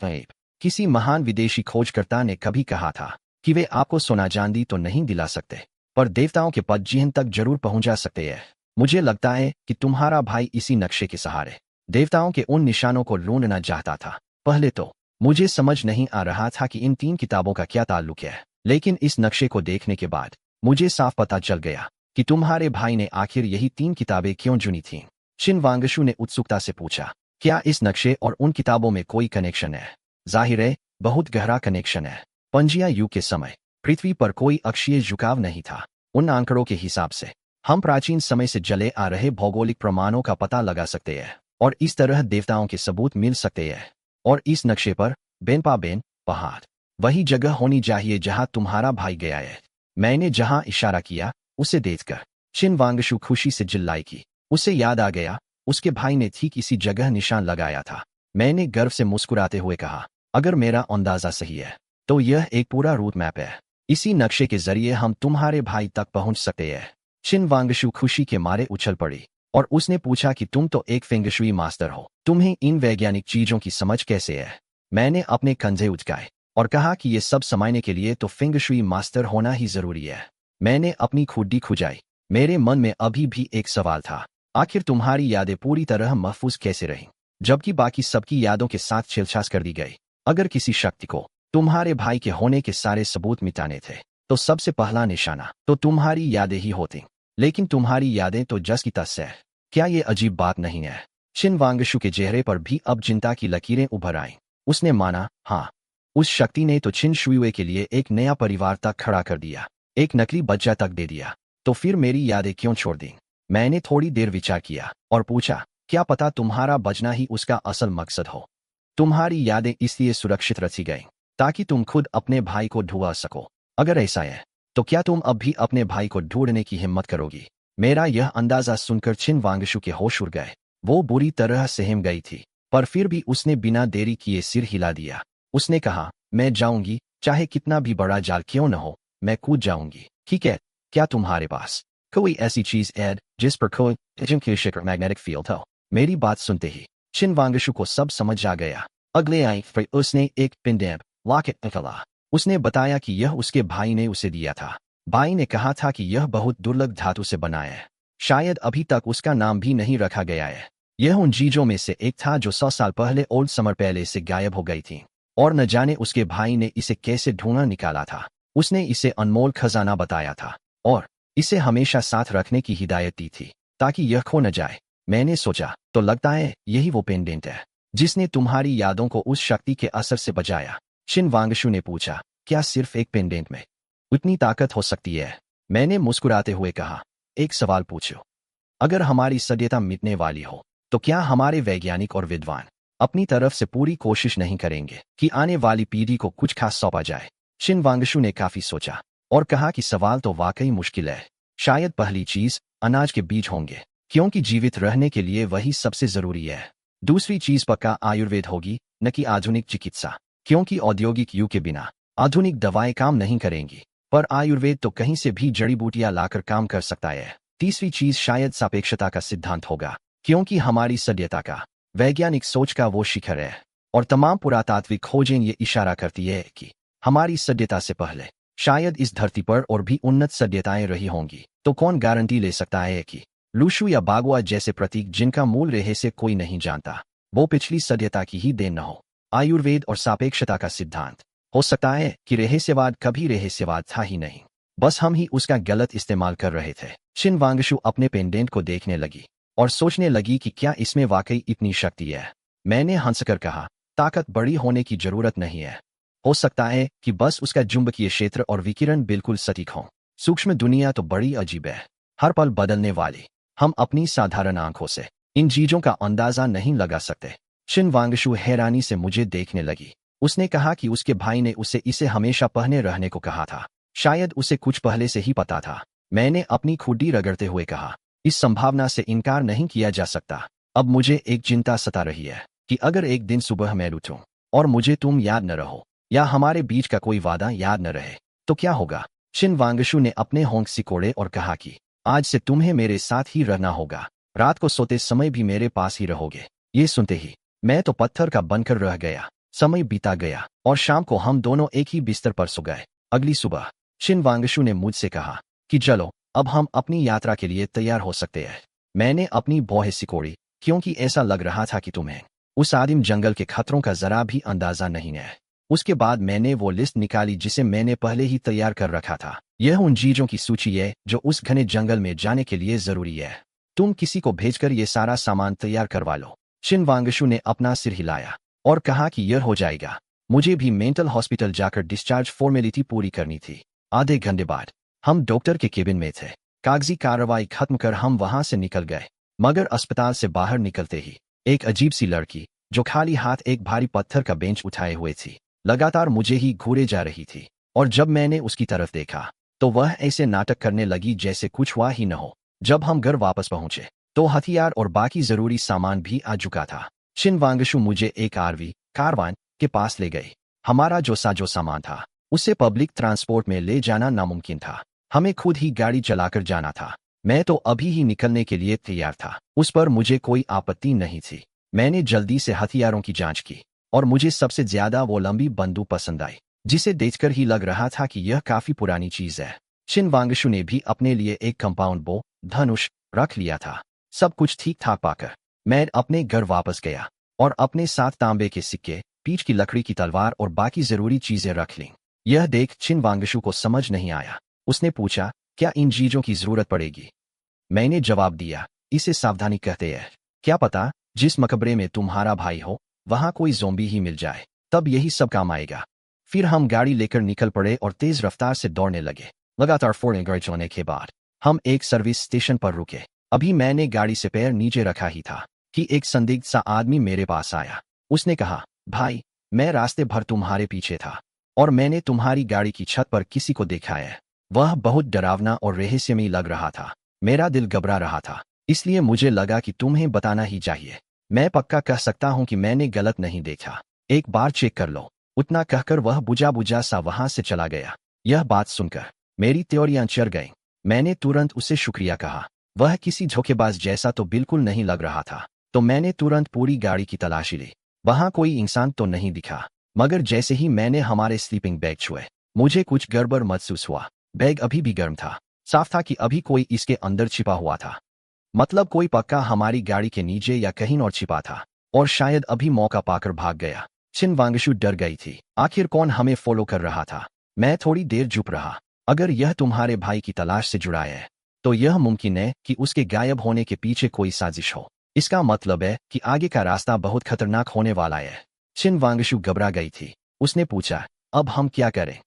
किसी महान विदेशी खोजकर्ता ने कभी कहा था कि वे आपको सोना चांदी तो नहीं दिला सकते, पर देवताओं के पद जिहन तक जरूर पहुंचा सकते हैं। मुझे लगता है कि तुम्हारा भाई इसी नक्शे के सहारे देवताओं के उन निशानों को ढूंढना चाहता था। पहले तो मुझे समझ नहीं आ रहा था कि इन 3 किताबों का क्या ताल्लुक है, लेकिन इस नक्शे को देखने के बाद मुझे साफ पता चल गया कि तुम्हारे भाई ने आखिर यही 3 किताबें क्यों चुनी थीं? शिन वांगशु ने उत्सुकता से पूछा। क्या इस नक्शे और उन किताबों में कोई कनेक्शन है? जाहिर है, बहुत गहरा कनेक्शन है। पंजिया युग के समय पृथ्वी पर कोई अक्षीय झुकाव नहीं था। उन आंकड़ों के हिसाब से हम प्राचीन समय से चले आ रहे भौगोलिक प्रमाणों का पता लगा सकते हैं और इस तरह देवताओं के सबूत मिल सकते हैं। और इस नक्शे पर बेन पहाड़ वही जगह होनी चाहिए जहां तुम्हारा भाई गया है। मैंने जहां इशारा किया उसे देखकर शिन वांगशु खुशी से चिल्लाई की उसे याद आ गया, उसके भाई ने ठीक इसी जगह निशान लगाया था। मैंने गर्व से मुस्कुराते हुए कहा, अगर मेरा अंदाजा सही है तो यह एक पूरा रूट मैप है। इसी नक्शे के जरिए हम तुम्हारे भाई तक पहुंच सकते हैं। शिन वांगशु खुशी के मारे उछल पड़ी और उसने पूछा कि तुम तो एक फेंगशुई मास्टर हो, तुम्हें इन वैज्ञानिक चीजों की समझ कैसे है? मैंने अपने कंधे उचकाए और कहा कि ये सब समझने के लिए तो फेंगशुई मास्टर होना ही जरूरी है। मैंने अपनी खुड्डी खुजाई। मेरे मन में अभी भी एक सवाल था, आखिर तुम्हारी यादें पूरी तरह महफूज कैसे रहीं, जबकि बाकी सबकी यादों के साथ छेड़छाड़ कर दी गई? अगर किसी शक्ति को तुम्हारे भाई के होने के सारे सबूत मिटाने थे तो सबसे पहला निशाना तो तुम्हारी यादें ही होती, लेकिन तुम्हारी यादें तो जस की तस है। क्या ये अजीब बात नहीं है? शिन वांगशु के चेहरे पर भी अब चिंता की लकीरें उभर आईं। उसने माना, हाँ, उस शक्ति ने तो छिन शुए के लिए एक नया परिवार तक खड़ा कर दिया, एक नकली बच्चा तक दे दिया, तो फिर मेरी यादें क्यों छोड़ दी? मैंने थोड़ी देर विचार किया और पूछा, क्या पता तुम्हारा बचना ही उसका असल मकसद हो? तुम्हारी यादें इसलिए सुरक्षित रखी गई ताकि तुम खुद अपने भाई को ढूंढ सको। अगर ऐसा है तो क्या तुम अब भी अपने भाई को ढूंढने की हिम्मत करोगी? मेरा यह अंदाजा सुनकर छिन वांगशु के होश उड़ गए। वो बुरी तरह सहम गई थी, पर फिर भी उसने बिना देरी किए सिर हिला दिया। उसने कहा, मैं जाऊंगी, चाहे कितना भी बड़ा जाल क्यों न हो, मैं कूद जाऊंगी। ठीक है, क्या तुम्हारे पास कोई ऐसी चीज है जिस पर कोई मैग्नेटिक फील्ड हो? मेरी बात सुनते ही शिन वांगशु को सब समझ आ गया। अगले आई फिर उसने एक पेंडेंट लॉकेट निकाला। उसने बताया कि यह उसके भाई ने उसे दिया था। भाई ने कहा था कि यह बहुत दुर्लभ धातु से बना है, शायद अभी तक उसका नाम भी नहीं रखा गया है। यह उन चीजों में से एक था जो 100 साल पहले ओल्ड समर पहले से गायब हो गई थी, और न जाने उसके भाई ने इसे कैसे ढूंढा निकाला था। उसने इसे अनमोल खजाना बताया था और इसे हमेशा साथ रखने की हिदायत दी थी ताकि यह खो न जाए। मैंने सोचा, तो लगता है यही वो पेंडेंट है जिसने तुम्हारी यादों को उस शक्ति के असर से बचाया। शिन वांगशु ने पूछा, क्या सिर्फ एक पेंडेंट में उतनी ताकत हो सकती है? मैंने मुस्कुराते हुए कहा, एक सवाल पूछो, अगर हमारी सभ्यता मिटने वाली हो तो क्या हमारे वैज्ञानिक और विद्वान अपनी तरफ से पूरी कोशिश नहीं करेंगे कि आने वाली पीढ़ी को कुछ खास सौंपा जाए? शिन वांगशु ने काफी सोचा और कहा कि सवाल तो वाकई मुश्किल है। शायद पहली चीज अनाज के बीज होंगे, क्योंकि जीवित रहने के लिए वही सबसे जरूरी है। दूसरी चीज पक्का आयुर्वेद होगी, न कि आधुनिक चिकित्सा, क्योंकि औद्योगिक युग के बिना आधुनिक दवाएं काम नहीं करेंगी, पर आयुर्वेद तो कहीं से भी जड़ी बूटियां लाकर काम कर सकता है। तीसरी चीज शायद सापेक्षता का सिद्धांत होगा, क्योंकि हमारी सभ्यता का वैज्ञानिक सोच का वो शिखर है और तमाम पुरातात्विक खोजें ये इशारा करती है कि हमारी सभ्यता से पहले शायद इस धरती पर और भी उन्नत सभ्यताएं रही होंगी। तो कौन गारंटी ले सकता है कि लूशु या बागुआ जैसे प्रतीक जिनका मूल रहस्य कोई नहीं जानता, वो पिछली सभ्यता की ही देन न हो? आयुर्वेद और सापेक्षता का सिद्धांत, हो सकता है कि रहस्यवाद कभी रहस्यवाद था ही नहीं, बस हम ही उसका गलत इस्तेमाल कर रहे थे। शिन वांगशु अपने पेंडेंट को देखने लगी और सोचने लगी कि क्या इसमें वाकई इतनी शक्ति है। मैंने हंसकर कहा, ताकत बड़ी होने की जरूरत नहीं है, हो सकता है कि बस उसका चुंबकीय क्षेत्र और विकिरण बिल्कुल सटीक हों। सूक्ष्म दुनिया तो बड़ी अजीब है, हर पल बदलने वाली। हम अपनी साधारण आंखों से इन चीजों का अंदाजा नहीं लगा सकते। शिन वांगशु हैरानी से मुझे देखने लगी। उसने कहा कि उसके भाई ने उसे इसे हमेशा पहने रहने को कहा था, शायद उसे कुछ पहले से ही पता था। मैंने अपनी खुड्डी रगड़ते हुए कहा, इस संभावना से इनकार नहीं किया जा सकता। अब मुझे एक चिंता सता रही है कि अगर एक दिन सुबह मैं उठूं और मुझे तुम याद न रहो या हमारे बीच का कोई वादा याद न रहे तो क्या होगा? शिन वांगशु ने अपने होंठ सिकोड़े और कहा कि आज से तुम्हें मेरे साथ ही रहना होगा, रात को सोते समय भी मेरे पास ही रहोगे। ये सुनते ही मैं तो पत्थर का बनकर रह गया। समय बीता गया और शाम को हम दोनों एक ही बिस्तर पर सो गए। अगली सुबह शिन वांगशु ने मुझसे कहा कि चलो अब हम अपनी यात्रा के लिए तैयार हो सकते हैं। मैंने अपनी भौहें सिकोड़ी, क्योंकि ऐसा लग रहा था कि तुम्हें उस आदिम जंगल के खतरों का जरा भी अंदाजा नहीं है। उसके बाद मैंने वो लिस्ट निकाली जिसे मैंने पहले ही तैयार कर रखा था। यह उन चीजों की सूची है जो उस घने जंगल में जाने के लिए जरूरी है। तुम किसी को भेजकर ये सारा सामान तैयार करवा लो। चिन वांगशु ने अपना सिर हिलाया और कहा कि यह हो जाएगा। मुझे भी मेंटल हॉस्पिटल जाकर डिस्चार्ज फॉर्मेलिटी पूरी करनी थी। आधे घंटे बाद हम डॉक्टर के केबिन में थे। कागजी कार्रवाई खत्म कर हम वहां से निकल गए, मगर अस्पताल से बाहर निकलते ही एक अजीब सी लड़की जो खाली हाथ एक भारी पत्थर का बेंच उठाए हुए थी, लगातार मुझे ही घूरे जा रही थी। और जब मैंने उसकी तरफ देखा तो वह ऐसे नाटक करने लगी जैसे कुछ हुआ ही न हो। जब हम घर वापस पहुंचे तो हथियार और बाकी जरूरी सामान भी आ चुका था। चिन वांगशु मुझे एक आरवी कारवान के पास ले गई। हमारा जो सामान था उसे पब्लिक ट्रांसपोर्ट में ले जाना नामुमकिन था। हमें खुद ही गाड़ी चलाकर जाना था। मैं तो अभी ही निकलने के लिए तैयार था। उस पर मुझे कोई आपत्ति नहीं थी। मैंने जल्दी से हथियारों की जांच की और मुझे सबसे ज्यादा वो लंबी बंदूक पसंद आई, जिसे देखकर ही लग रहा था कि यह काफी पुरानी चीज है। चिन वांगशु ने भी अपने लिए एक कंपाउंड बो धनुष रख लिया था। सब कुछ ठीक ठाक पाकर मैं अपने घर वापस गया और अपने साथ तांबे के सिक्के, पीच की लकड़ी की तलवार और बाकी जरूरी चीजें रख लीं। यह देख चिन वांगशु को समझ नहीं आया। उसने पूछा, क्या इन चीजों की जरूरत पड़ेगी? मैंने जवाब दिया, इसे सावधानी कहते हैं। क्या पता जिस मकबरे में तुम्हारा भाई हो वहां कोई ज़ोंबी ही मिल जाए, तब यही सब काम आएगा। फिर हम गाड़ी लेकर निकल पड़े और तेज रफ्तार से दौड़ने लगे। लगातार 4 घंटे चलने के बाद हम एक सर्विस स्टेशन पर रुके। अभी मैंने गाड़ी से पैर नीचे रखा ही था कि एक संदिग्ध सा आदमी मेरे पास आया। उसने कहा, भाई, मैं रास्ते भर तुम्हारे पीछे था और मैंने तुम्हारी गाड़ी की छत पर किसी को देखा है। वह बहुत डरावना और रहस्यमयी लग रहा था। मेरा दिल घबरा रहा था, इसलिए मुझे लगा कि तुम्हें बताना ही चाहिए। मैं पक्का कह सकता हूं कि मैंने गलत नहीं देखा। एक बार चेक कर लो। उतना कहकर वह बुझा बुझा सा वहां से चला गया। यह बात सुनकर मेरी त्योरियां चढ़ गईं। मैंने तुरंत उसे शुक्रिया कहा। वह किसी धोखेबाज जैसा तो बिल्कुल नहीं लग रहा था। तो मैंने तुरंत पूरी गाड़ी की तलाशी ली। वहां कोई इंसान तो नहीं दिखा, मगर जैसे ही मैंने हमारे स्लीपिंग बैग छुए, मुझे कुछ गड़बड़ महसूस हुआ। बैग अभी भी गर्म था। साफ था कि अभी कोई इसके अंदर छिपा हुआ था। मतलब कोई पक्का हमारी गाड़ी के नीचे या कहीं और छिपा था और शायद अभी मौका पाकर भाग गया। चिन वांगशु डर गई थी। आखिर कौन हमें फॉलो कर रहा था? मैं थोड़ी देर चुप रहा। अगर यह तुम्हारे भाई की तलाश से जुड़ा है तो यह मुमकिन है कि उसके गायब होने के पीछे कोई साजिश हो। इसका मतलब है कि आगे का रास्ता बहुत खतरनाक होने वाला है। चिन वांगशु घबरा गई थी। उसने पूछा, अब हम क्या करें?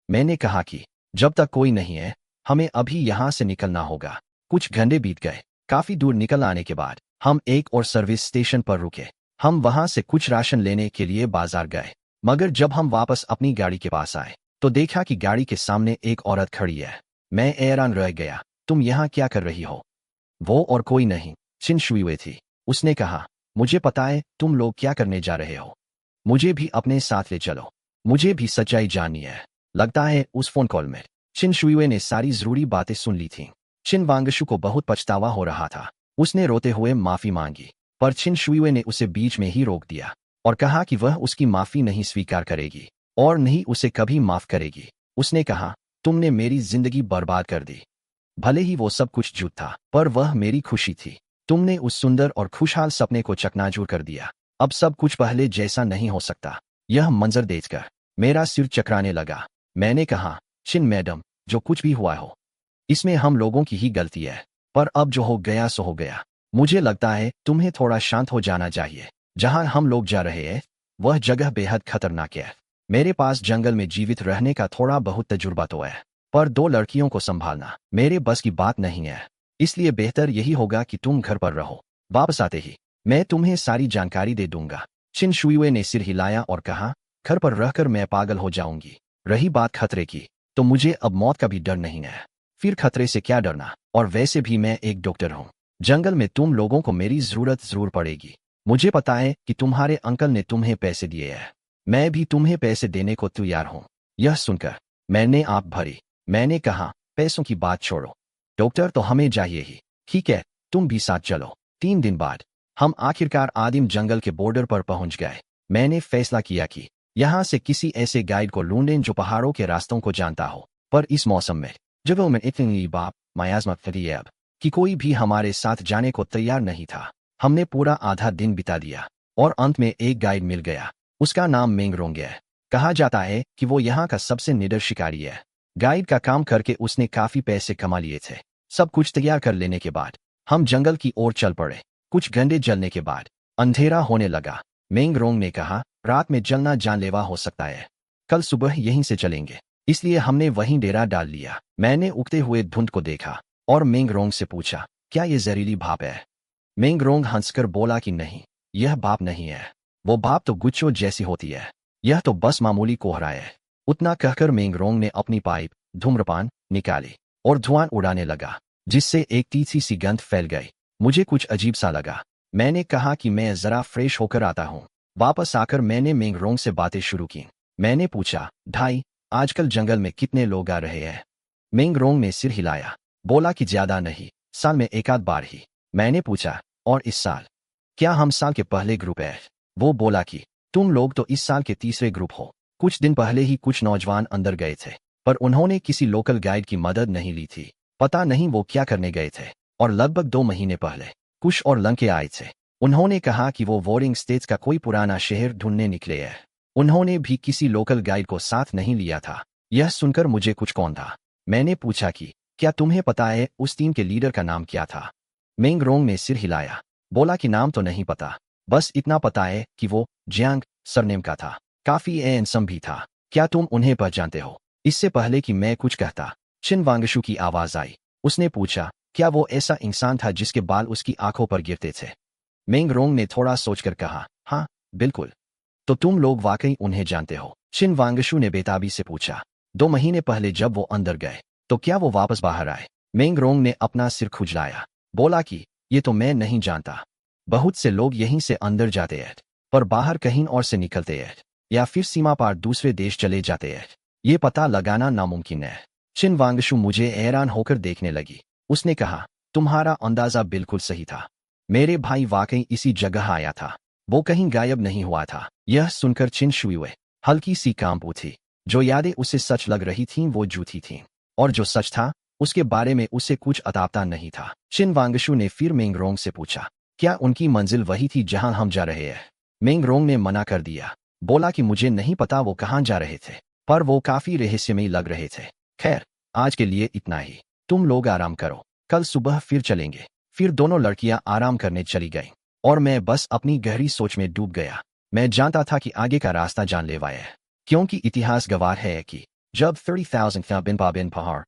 मैंने कहा कि जब तक कोई नहीं है हमें अभी यहां से निकलना होगा। कुछ घंटे बीत गए। काफी दूर निकल आने के बाद हम एक और सर्विस स्टेशन पर रुके। हम वहां से कुछ राशन लेने के लिए बाजार गए, मगर जब हम वापस अपनी गाड़ी के पास आए तो देखा कि गाड़ी के सामने एक औरत खड़ी है। मैं हैरान रह गया। तुम यहाँ क्या कर रही हो? वो और कोई नहीं, चिन शुइवे थी। उसने कहा, मुझे पता है तुम लोग क्या करने जा रहे हो। मुझे भी अपने साथ ले चलो। मुझे भी सच्चाई जाननी है। लगता है उस फोन कॉल में चिन शुइवे ने सारी जरूरी बातें सुन ली थीं। चिन वांगशु को बहुत पछतावा हो रहा था। उसने रोते हुए माफी मांगी, पर चिन शुइवे ने उसे बीच में ही रोक दिया और कहा कि वह उसकी माफी नहीं स्वीकार करेगी और नहीं उसे कभी माफ करेगी। उसने कहा, तुमने मेरी जिंदगी बर्बाद कर दी। भले ही वो सब कुछ झूठ था, पर वह मेरी खुशी थी। तुमने उस सुंदर और खुशहाल सपने को चकनाचूर कर दिया। अब सब कुछ पहले जैसा नहीं हो सकता। यह मंजर देखकर मेरा सिर चकराने लगा। मैंने कहा, चिन मैडम, जो कुछ भी हुआ हो इसमें हम लोगों की ही गलती है, पर अब जो हो गया सो हो गया। मुझे लगता है तुम्हें थोड़ा शांत हो जाना चाहिए। जहां हम लोग जा रहे हैं वह जगह बेहद खतरनाक है। मेरे पास जंगल में जीवित रहने का थोड़ा बहुत तजुर्बा तो है, पर 2 लड़कियों को संभालना मेरे बस की बात नहीं है। इसलिए बेहतर यही होगा कि तुम घर पर रहो। वापस आते ही मैं तुम्हें सारी जानकारी दे दूंगा। चिन शुइवे ने सिर हिलाया और कहा, घर पर रहकर मैं पागल हो जाऊंगी। रही बात खतरे की, तो मुझे अब मौत का भी डर नहीं है। फिर खतरे से क्या डरना, और वैसे भी मैं एक डॉक्टर हूँ। जंगल में तुम लोगों को मेरी जरूरत जरूर पड़ेगी। मुझे पता है कि तुम्हारे अंकल ने तुम्हें पैसे दिए हैं। मैं भी तुम्हें पैसे देने को तैयार हूँ। यह सुनकर मैंने आंख भरी। मैंने कहा, पैसों की बात छोड़ो, डॉक्टर तो हमें चाहिए ही। ठीक है, तुम भी साथ चलो। 3 दिन बाद हम आखिरकार आदिम जंगल के बॉर्डर पर पहुंच गए। मैंने फैसला किया कि यहाँ से किसी ऐसे गाइड को ढूंढें जो पहाड़ों के रास्तों को जानता हो, पर इस मौसम में जगह में इतनी बाप मायाजमा फरियाब कि कोई भी हमारे साथ जाने को तैयार नहीं था। हमने पूरा आधा दिन बिता दिया और अंत में एक गाइड मिल गया। उसका नाम मेंगरोंग है। कहा जाता है कि वो यहाँ का सबसे निडर शिकारी है। गाइड का काम करके उसने काफी पैसे कमा लिए थे। सब कुछ तैयार कर लेने के बाद हम जंगल की ओर चल पड़े। कुछ घंटे जलने के बाद अंधेरा होने लगा। मेंगरोंग ने कहा, रात में जलना जानलेवा हो सकता है, कल सुबह यहीं से चलेंगे। इसलिए हमने वहीं डेरा डाल लिया। मैंने उगते हुए धुंध को देखा और मेंगरोंग से पूछा, क्या ये जहरीली भाप है? मेंगरोंग हंसकर बोला कि नहीं, यह भाप नहीं है। वो भाप तो गुच्छों जैसी होती है, यह तो बस मामूली कोहरा है। उतना कहकर मेंगरोंग ने अपनी पाइप धूम्रपान निकाली और धुआं उड़ाने लगा, जिससे एक तीखी सी गंध फैल गई। मुझे कुछ अजीब सा लगा। मैंने कहा कि मैं जरा फ्रेश होकर आता हूँ। वापस आकर मैंने मेंगरोंग से बातें शुरू की। मैंने पूछा, ढाई, आजकल जंगल में कितने लोग आ रहे हैं? मेंगरोंग ने सिर हिलाया, बोला कि ज्यादा नहीं, साल में एक आध बार ही। मैंने पूछा, और इस साल? क्या हम साल के पहले ग्रुप है? वो बोला कि तुम लोग तो इस साल के तीसरे ग्रुप हो। कुछ दिन पहले ही कुछ नौजवान अंदर गए थे, पर उन्होंने किसी लोकल गाइड की मदद नहीं ली थी। पता नहीं वो क्या करने गए थे। और लगभग 2 महीने पहले कुश और लंके आए थे। उन्होंने कहा कि वो वॉरिंग स्टेट्स का कोई पुराना शहर ढूंढने निकले हैं। उन्होंने भी किसी लोकल गाइड को साथ नहीं लिया था। यह सुनकर मुझे कुछ कौन था। मैंने पूछा कि क्या तुम्हें पता है उस टीम के लीडर का नाम क्या था? मेंगरोंग ने सिर हिलाया, बोला कि नाम तो नहीं पता, बस इतना पता है कि वो जियांग सरनेम का था, काफी हैंडसम भी था। क्या तुम उन्हें पहचानते हो? इससे पहले कि मैं कुछ कहता, चिन वांगशु की आवाज आई। उसने पूछा, क्या वो ऐसा इंसान था जिसके बाल उसकी आंखों पर गिरते थे? मेंगरोंग ने थोड़ा सोचकर कहा, हाँ बिल्कुल। तो तुम लोग वाकई उन्हें जानते हो? चिन वांगशु ने बेताबी से पूछा। 2 महीने पहले जब वो अंदर गए तो क्या वो वापस बाहर आए? मेंगरोंग ने अपना सिर खुजलाया, बोला कि ये तो मैं नहीं जानता। बहुत से लोग यहीं से अंदर जाते हैं, पर बाहर कहीं और से निकलते हैं, या फिर सीमा पार दूसरे देश चले जाते हैं। ये पता लगाना नामुमकिन है। चिन वांगशु मुझे हैरान होकर देखने लगी। उसने कहा, तुम्हारा अंदाजा बिल्कुल सही था। मेरे भाई वाकई इसी जगह आया था। वो कहीं गायब नहीं हुआ था। यह सुनकर चिन शुए हल्की सी कांप उठी। जो यादें उसे सच लग रही थीं वो झूठी थीं, और जो सच था उसके बारे में उसे कुछ अतापता नहीं था। चिन वांगशु ने फिर मेंगरोंग से पूछा, क्या उनकी मंजिल वही थी जहां हम जा रहे हैं? मेंगरोंग ने मना कर दिया, बोला कि मुझे नहीं पता वो कहां जा रहे थे, पर वो काफी रहस्यमयी लग रहे थे। खैर, आज के लिए इतना ही। तुम लोग आराम करो, कल सुबह फिर चलेंगे। फिर दोनों लड़कियां आराम करने चली गईं, और मैं बस अपनी गहरी सोच में डूब गया। मैं जानता था कि आगे का रास्ता जानलेवा है, क्योंकि इतिहास गवाह है कि जब 30,000 का बिन पहाड़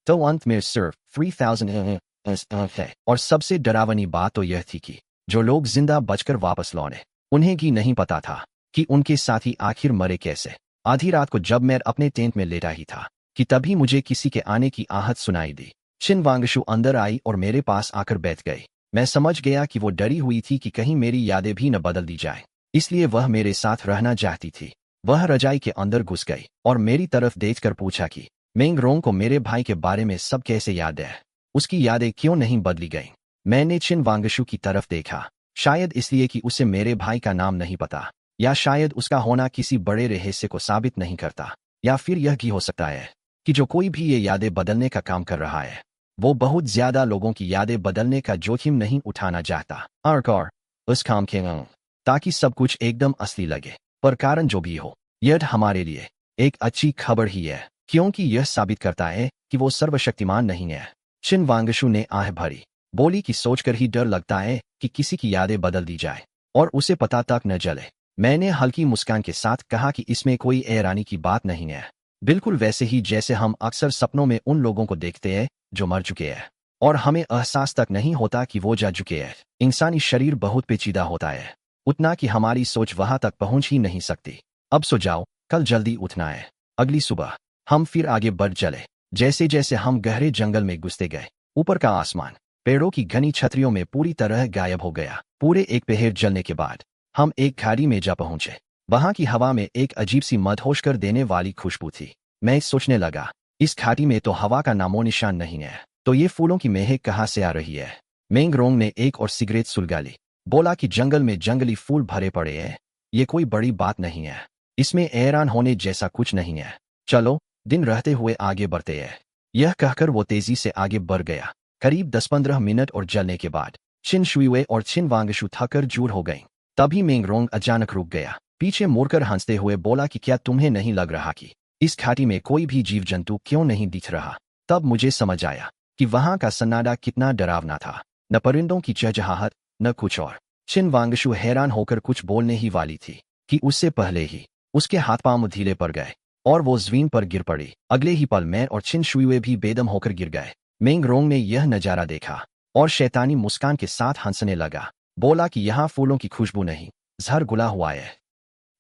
तो अंत में सिर्फ 3,000 है। और सबसे डरावनी बात तो यह थी कि जो लोग जिंदा बचकर वापस लौटे, उन्हें भी नहीं पता था कि उनके साथी आखिर मरे कैसे। आधी रात को जब मैं अपने टेंट में लेटा ही था कि तभी मुझे किसी के आने की आहट सुनाई दी। चिन वांगशु अंदर आई और मेरे पास आकर बैठ गई। मैं समझ गया कि वो डरी हुई थी कि कहीं मेरी यादें भी न बदल दी जाए, इसलिए वह मेरे साथ रहना चाहती थी। वह रजाई के अंदर घुस गई और मेरी तरफ देखकर पूछा कि मेंगरोंग को मेरे भाई के बारे में सब कैसे याद है? उसकी यादें क्यों नहीं बदली गईं? मैंने चिन वांगशु की तरफ देखा, शायद इसलिए कि उसे मेरे भाई का नाम नहीं पता, या शायद उसका होना किसी बड़े रहस्य को साबित नहीं करता, या फिर यह भी हो सकता है कि जो कोई भी ये यादें बदलने का काम कर रहा है, वो बहुत ज्यादा लोगों की यादें बदलने का जोखिम नहीं उठाना चाहता। और उस काम के ताकि सब कुछ एकदम असली लगे। पर कारण जो भी हो, यह हमारे लिए एक अच्छी खबर ही है, क्योंकि यह साबित करता है कि वो सर्वशक्तिमान नहीं है। चिन वांगशु ने आह भरी, बोली कि सोचकर ही डर लगता है कि किसी की यादें बदल दी जाए और उसे पता तक न चले। मैंने हल्की मुस्कान के साथ कहा कि इसमें कोई हैरानी की बात नहीं है, बिल्कुल वैसे ही जैसे हम अक्सर सपनों में उन लोगों को देखते हैं जो मर चुके हैं, और हमें एहसास तक नहीं होता कि वो जा चुके हैं। इंसानी शरीर बहुत पेचीदा होता है, उतना कि हमारी सोच वहां तक पहुंच ही नहीं सकती। अब सो जाओ, कल जल्दी उठना है। अगली सुबह हम फिर आगे बढ़ चले। जैसे जैसे हम गहरे जंगल में घुसते गए, ऊपर का आसमान पेड़ों की घनी छतरियों में पूरी तरह गायब हो गया। पूरे एक पहर जलने के बाद हम एक खाड़ी में जा पहुंचे। वहां की हवा में एक अजीब सी मदहोश कर देने वाली खुशबू थी। मैं सोचने लगा, इस खाड़ी में तो हवा का नामो निशान नहीं है, तो ये फूलों की महक कहाँ से आ रही है? मेंगरोंग ने एक और सिगरेट सुलगा ली, बोला कि जंगल में जंगली फूल भरे पड़े हैं, ये कोई बड़ी बात नहीं है, इसमें हैरान होने जैसा कुछ नहीं है। चलो, दिन रहते हुए आगे बढ़ते हैं। यह कहकर वो तेजी से आगे बढ़ गया। करीब 10-15 मिनट और जलने के बाद चिन शुए और चिन वांगशु थकर चूर हो गईं। तभी मेंगरोंग अचानक रुक गया, पीछे मुड़कर हंसते हुए बोला कि क्या तुम्हें नहीं लग रहा कि इस घाटी में कोई भी जीव जंतु क्यों नहीं दिख रहा। तब मुझे समझ आया कि वहां का सन्नाटा कितना डरावना था। न परिंदों की चहचहाहट, न कुछ और। छिन वांगशु हैरान होकर कुछ बोलने ही वाली थी कि उससे पहले ही उसके हाथ पांव ढीले पड़ गए और वो जमीन पर गिर पड़ी। अगले ही पल मैं और छिन शुए भी बेदम होकर गिर गए। मेंग रोंग ने यह नजारा देखा और शैतानी मुस्कान के साथ हंसने लगा। बोला कि यहाँ फूलों की खुशबू नहीं, जहर घुला हुआ है।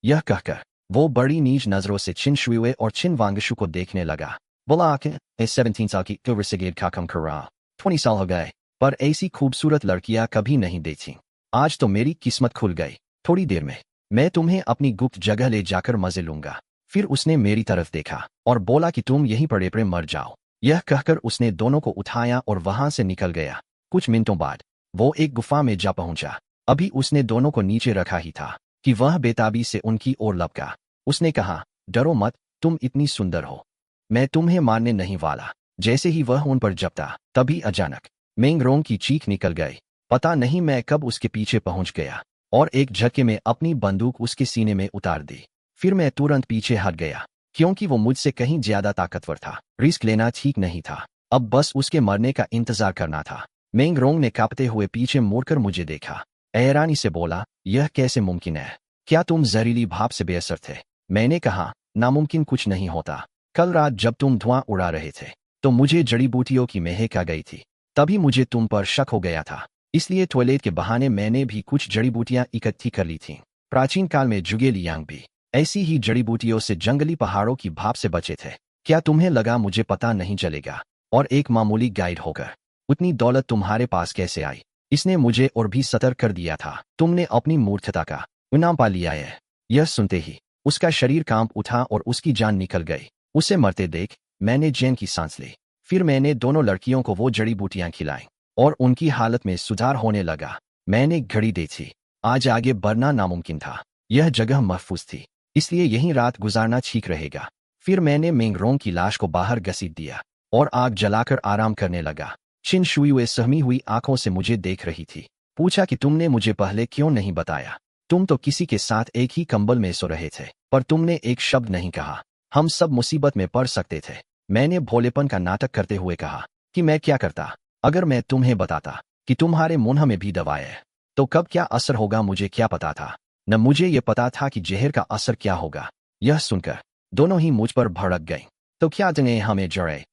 यह कहकर वो बड़ी नीच नजरों से छिन शुए और छिन वांगशु को देखने लगा। बोला आके 17 साल की उम्र से गेट का कम कर रहा, 20 साल हो गए, पर ऐसी खूबसूरत लड़कियां कभी नहीं देखी। आज तो मेरी किस्मत खुल गई। थोड़ी देर में मैं तुम्हें अपनी गुप्त जगह ले जाकर मजे लूंगा। फिर उसने मेरी तरफ देखा और बोला कि तुम यहीं पड़े पड़े मर जाओ। यह कहकर उसने दोनों को उठाया और वहां से निकल गया। कुछ मिनटों बाद वो एक गुफा में जा पहुंचा। अभी उसने दोनों को नीचे रखा ही था कि वह बेताबी से उनकी ओर लपका। उसने कहा, डरो मत, तुम इतनी सुंदर हो, मैं तुम्हें मारने नहीं वाला। जैसे ही वह उन पर जपता तभी अचानक मेंग रोंग की चीख निकल गई। पता नहीं मैं कब उसके पीछे पहुंच गया और एक झटके में अपनी बंदूक उसके सीने में उतार दी। फिर मैं तुरंत पीछे हट गया क्योंकि वो मुझसे कहीं ज्यादा ताकतवर था। रिस्क लेना ठीक नहीं था, अब बस उसके मरने का इंतजार करना था। मेंग रोंग ने कांपते हुए पीछे मुड़कर मुझे देखा। हैरानी से बोला, यह कैसे मुमकिन है? क्या तुम जहरीली भाप से बेअसर थे? मैंने कहा, नामुमकिन कुछ नहीं होता। कल रात जब तुम धुआं उड़ा रहे थे तो मुझे जड़ी बूटियों की महक आ गई थी। तभी मुझे तुम पर शक हो गया था, इसलिए टॉयलेट के बहाने मैंने भी कुछ जड़ी बूटियां इकट्ठी कर ली थीं। प्राचीन काल में जुगेली यांग भी ऐसी ही जड़ी बूटियों से जंगली पहाड़ों की भाप से बचे थे। क्या तुम्हें लगा मुझे पता नहीं चलेगा? और एक मामूली गाइड होकर उतनी दौलत तुम्हारे पास कैसे आई? इसने मुझे और भी सतर्क कर दिया था। तुमने अपनी मूर्खता का इनाम पा लिया है। यह सुनते ही उसका शरीर कांप उठा और उसकी जान निकल गई। उसे मरते देख मैंने चैन की सांस ली। फिर मैंने दोनों लड़कियों को वो जड़ी बूटियां खिलाई और उनकी हालत में सुधार होने लगा। मैंने घड़ी देखी, आज आगे बढ़ना नामुमकिन था। यह जगह महफूज थी, इसलिए यहीं रात गुजारना ठीक रहेगा। फिर मैंने मेंग रोंग की लाश को बाहर घसीट दिया और आग जलाकर आराम करने लगा। छिन शुए सहमी हुई आंखों से मुझे देख रही थी। पूछा कि तुमने मुझे पहले क्यों नहीं बताया? तुम तो किसी के साथ एक ही कंबल में सो रहे थे, पर तुमने एक शब्द नहीं कहा। हम सब मुसीबत में पड़ सकते थे। मैंने भोलेपन का नाटक करते हुए कहा कि मैं क्या करता अगर मैं तुम्हें बताता कि तुम्हारे मुंह में भी दवाएं है, तो कब क्या असर होगा मुझे क्या पता था। न मुझे ये पता था कि जहर का असर क्या होगा। यह सुनकर दोनों ही मुझ पर भड़क गए। तो क्या तुमने हमें जड़े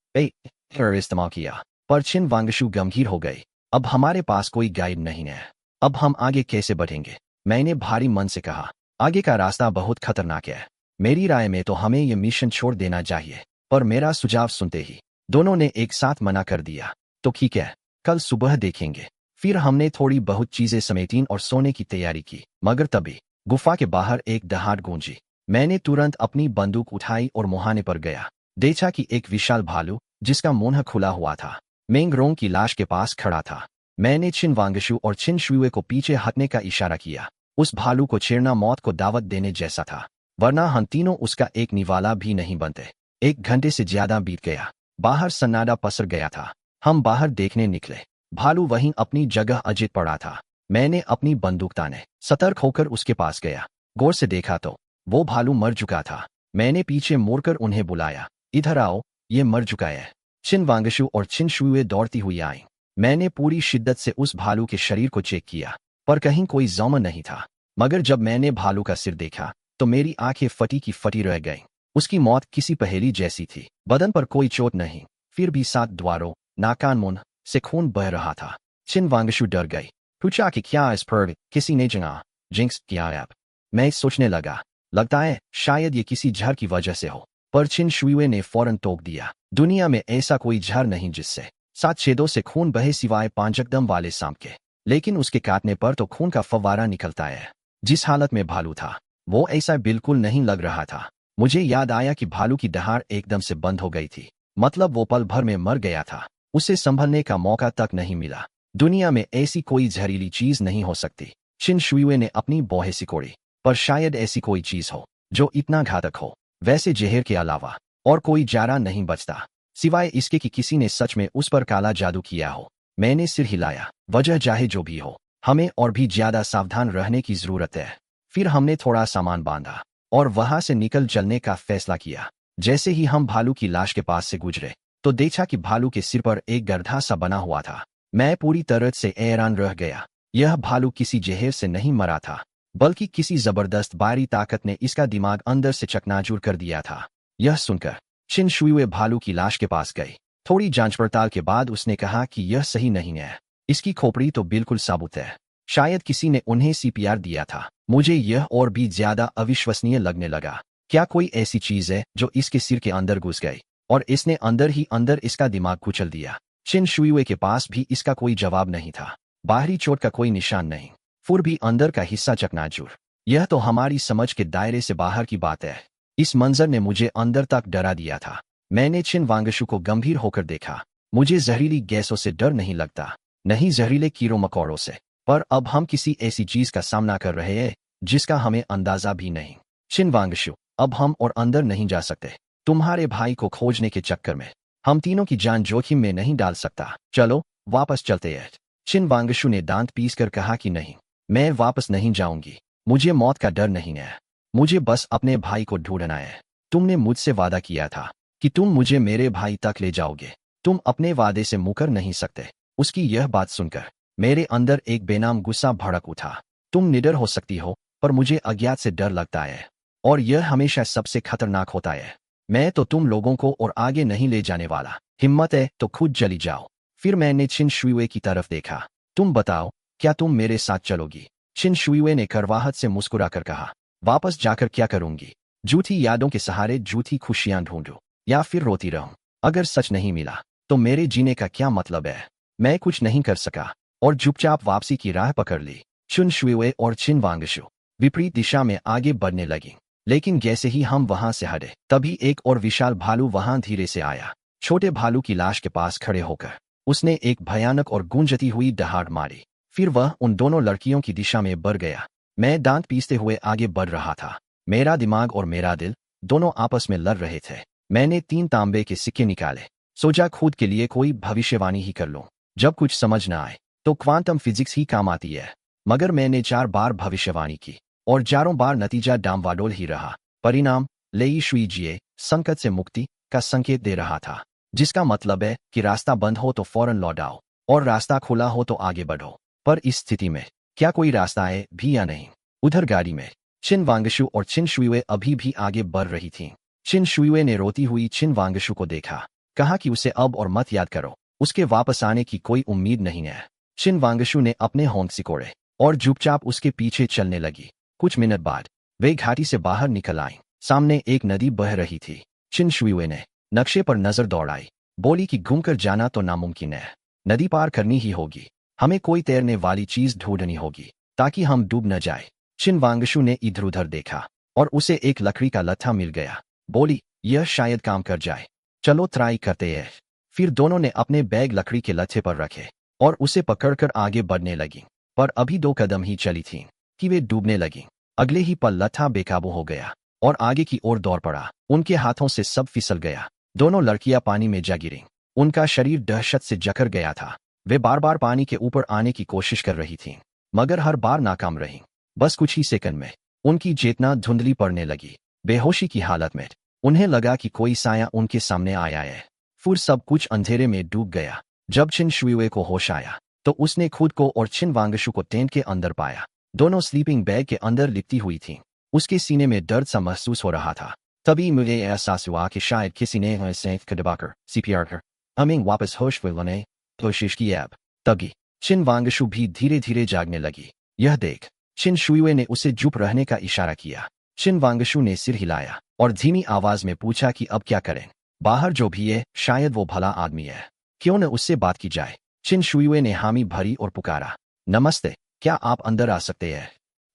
इस्तेमाल किया? पर छिन वांगशु गंभीर हो गई। अब हमारे पास कोई गाइड नहीं है, अब हम आगे कैसे बढ़ेंगे? मैंने भारी मन से कहा, आगे का रास्ता बहुत खतरनाक है। मेरी राय में तो हमें ये मिशन छोड़ देना चाहिए। पर मेरा सुझाव सुनते ही दोनों ने एक साथ मना कर दिया। तो ठीक है, कल सुबह देखेंगे। फिर हमने थोड़ी बहुत चीजें समेटी और सोने की तैयारी की। मगर तभी गुफा के बाहर एक दहाड़ गूंजी। मैंने तुरंत अपनी बंदूक उठाई और मुहाने पर गया। देखा कि एक विशाल भालू जिसका मुंह खुला हुआ था मेंग रोंग की लाश के पास खड़ा था। मैंने छिन वांगशु और छिन शुए को पीछे हटने का इशारा किया। उस भालू को छेड़ना मौत को दावत देने जैसा था, वरना हम तीनों उसका एक निवाला भी नहीं बनते। 1 घंटे से ज्यादा बीत गया। बाहर सन्नाटा पसर गया था। हम बाहर देखने निकले। भालू वहीं अपनी जगह अजित पड़ा था। मैंने अपनी बंदूक ताने सतर्क होकर उसके पास गया। गौर से देखा तो वो भालू मर चुका था। मैंने पीछे मुड़कर उन्हें बुलाया, इधर आओ, ये मर चुका है। छिन वांगशु और छिन शुए दौड़ती हुई आई। मैंने पूरी शिद्दत से उस भालू के शरीर को चेक किया, पर कहीं कोई जख्म नहीं था। मगर जब मैंने भालू का सिर देखा तो मेरी आंखें फटी की फटी रह गईं। उसकी मौत किसी पहेली जैसी थी। बदन पर कोई चोट नहीं, फिर भी 7 द्वारों नाकान मुंह से खून बह रहा था। छिन वांगशु डर गई। पूछा कि क्या इस पर किसी ने जिंक्स किया है? मैं सोचने लगा, लगता है शायद ये किसी जहर की वजह से हो। पर छिन शुए ने फौरन टोक दिया, दुनिया में ऐसा कोई जहर नहीं जिससे 7 छेदों से खून बहे सिवाय पांचकदम वाले सांप के। लेकिन उसके काटने पर तो खून का फव्वारा निकलता है। जिस हालत में भालू था वो ऐसा बिल्कुल नहीं लग रहा था। मुझे याद आया कि भालू की दहाड़ एकदम से बंद हो गई थी, मतलब वो पल भर में मर गया था। उसे संभलने का मौका तक नहीं मिला। दुनिया में ऐसी कोई जहरीली चीज नहीं हो सकती। छिन शुए ने अपनी भौहें सिकोड़ी, पर शायद ऐसी कोई चीज हो जो इतना घातक हो। वैसे जहर के अलावा और कोई चारा नहीं बचता, सिवाय इसके कि किसी ने सच में उस पर काला जादू किया हो। मैंने सिर हिलाया। वजह चाहे जो भी हो, हमें और भी ज्यादा सावधान रहने की जरूरत है। फिर हमने थोड़ा सामान बांधा और वहां से निकल चलने का फैसला किया। जैसे ही हम भालू की लाश के पास से गुजरे तो देखा कि भालू के सिर पर एक गड्ढा सा बना हुआ था। मैं पूरी तरह से हैरान रह गया। यह भालू किसी जहर से नहीं मरा था, बल्कि किसी जबरदस्त बाहरी ताकत ने इसका दिमाग अंदर से चकनाचूर कर दिया था। यह सुनकर चिन शुइवे भालू की लाश के पास गई। थोड़ी जांच पड़ताल के बाद उसने कहा कि यह सही नहीं है, इसकी खोपड़ी तो बिल्कुल साबुत है। शायद किसी ने उन्हें सीपीआर दिया था। मुझे यह और भी ज्यादा अविश्वसनीय लगने लगा। क्या कोई ऐसी चीज है जो इसके सिर के अंदर घुस गई और इसने अंदर ही अंदर इसका दिमाग कुचल दिया? चिन शुइवे के पास भी इसका कोई जवाब नहीं था। बाहरी चोट का कोई निशान नहीं, फिर भी अंदर का हिस्सा चकनाचूर। यह तो हमारी समझ के दायरे से बाहर की बात है। इस मंजर ने मुझे अंदर तक डरा दिया था। मैंने चिन वांगशु को गंभीर होकर देखा। मुझे जहरीली गैसों से डर नहीं लगता, नहीं जहरीले कीड़ों मकोड़ों से, पर अब हम किसी ऐसी चीज का सामना कर रहे हैं जिसका हमें अंदाजा भी नहीं। चिन वांगशु, अब हम और अंदर नहीं जा सकते। तुम्हारे भाई को खोजने के चक्कर में हम तीनों की जान जोखिम में नहीं डाल सकता। चलो वापस चलते हैं। चिन वांगशु ने दांत पीसकर कहा कि नहीं, मैं वापस नहीं जाऊंगी। मुझे मौत का डर नहीं है, मुझे बस अपने भाई को ढूंढना है। तुमने मुझसे वादा किया था कि तुम मुझे मेरे भाई तक ले जाओगे। तुम अपने वादे से मुकर नहीं सकते। उसकी यह बात सुनकर मेरे अंदर एक बेनाम गुस्सा भड़क उठा। तुम निडर हो सकती हो, पर मुझे अज्ञात से डर लगता है, और यह हमेशा सबसे खतरनाक होता है। मैं तो तुम लोगों को और आगे नहीं ले जाने वाला। हिम्मत है तो खुद चली जाओ। फिर मैंने चिन शुइवे की तरफ देखा। तुम बताओ, क्या तुम मेरे साथ चलोगी? चिन शुइवे ने करवाहट से मुस्कुराकर कहा, वापस जाकर क्या करूंगी? झूठी यादों के सहारे झूठी खुशियां ढूंढूं, या फिर रोती रहूं? अगर सच नहीं मिला तो मेरे जीने का क्या मतलब है? मैं कुछ नहीं कर सका और चुपचाप वापसी की राह पकड़ ली। चिन शुइवे और चिन वांगशु विपरीत दिशा में आगे बढ़ने लगी, लेकिन जैसे ही हम वहां से हटे तभी एक और विशाल भालू वहां धीरे से आया। छोटे भालू की लाश के पास खड़े होकर उसने एक भयानक और गूंजती हुई दहाड़ मारी। फिर वह उन दोनों लड़कियों की दिशा में बढ़ गया। मैं दांत पीसते हुए आगे बढ़ रहा था। मेरा दिमाग और मेरा दिल दोनों आपस में लड़ रहे थे। मैंने 3 तांबे के सिक्के निकाले। सोचा खुद के लिए कोई भविष्यवाणी ही कर लूं। जब कुछ समझ न आए तो क्वांटम फिजिक्स ही काम आती है। मगर मैंने 4 बार भविष्यवाणी की और 4 बार नतीजा डामाडोल ही रहा। परिणाम लेई शुई जिए संकट से मुक्ति का संकेत दे रहा था, जिसका मतलब है कि रास्ता बंद हो तो फौरन लौट आओ और रास्ता खुला हो तो आगे बढ़ो। पर इस स्थिति में क्या कोई रास्ता है भी या नहीं? उधर गाड़ी में चिन वांगशु और चिन शुइवे अभी भी आगे बढ़ रही थीं। चिन शुइवे ने रोती हुई चिन वांगशु को देखा, कहा कि उसे अब और मत याद करो, उसके वापस आने की कोई उम्मीद नहीं है। चिन वांगशु ने अपने होंठ सिकोड़े और चुपचाप उसके पीछे चलने लगी। कुछ मिनट बाद वे घाटी से बाहर निकल आईं। सामने एक नदी बह रही थी। चिन शुइवे ने नक्शे पर नजर दौड़ाई, बोली कि घूमकर जाना तो नामुमकिन है, नदी पार करनी ही होगी। हमें कोई तैरने वाली चीज ढूंढनी होगी ताकि हम डूब न जाए। चिन वांगशु ने इधर उधर देखा और उसे एक लकड़ी का लट्ठा मिल गया। बोली, यह शायद काम कर जाए, चलो ट्राई करते हैं। फिर दोनों ने अपने बैग लकड़ी के लट्ठे पर रखे और उसे पकड़कर आगे बढ़ने लगी। पर अभी 2 कदम ही चली थीं कि वे डूबने लगी। अगले ही पल लट्ठा बेकाबू हो गया और आगे की ओर दौड़ पड़ा। उनके हाथों से सब फिसल गया। दोनों लड़कियां पानी में जा गिरीं। उनका शरीर दहशत से जकड़ गया था। वे बार बार पानी के ऊपर आने की कोशिश कर रही थीं, मगर हर बार नाकाम रहीं। बस कुछ ही सेकंड में उनकी चेतना धुंधली पड़ने लगी। बेहोशी की हालत में उन्हें लगा कि कोई साया उनके सामने आया है। फिर सब कुछ अंधेरे में डूब गया। जब चिन शुइवे को होश आया तो उसने खुद को और चिन वांगशु को टेंट के अंदर पाया। दोनों स्लीपिंग बैग के अंदर लिपटी हुई थीं। उसके सीने में दर्द सा महसूस हो रहा था। तभी मुझे एहसास हुआ कि शायद किसी ने हमें सैंत कर दबाकर सीपीआर कर हमें वापस होश में लाने कोशिश की। अब तभी चिन वांगशु भी धीरे धीरे जागने लगी। यह देख चिन शुइवे ने उसे चुप रहने का इशारा किया। चिन वांगशु ने सिर हिलाया और धीमी आवाज में पूछा कि अब क्या करें? बाहर जो भी है शायद वो भला आदमी है, क्यों न उससे बात की जाए? चिन शुइवे ने हामी भरी और पुकारा, नमस्ते, क्या आप अंदर आ सकते हैं?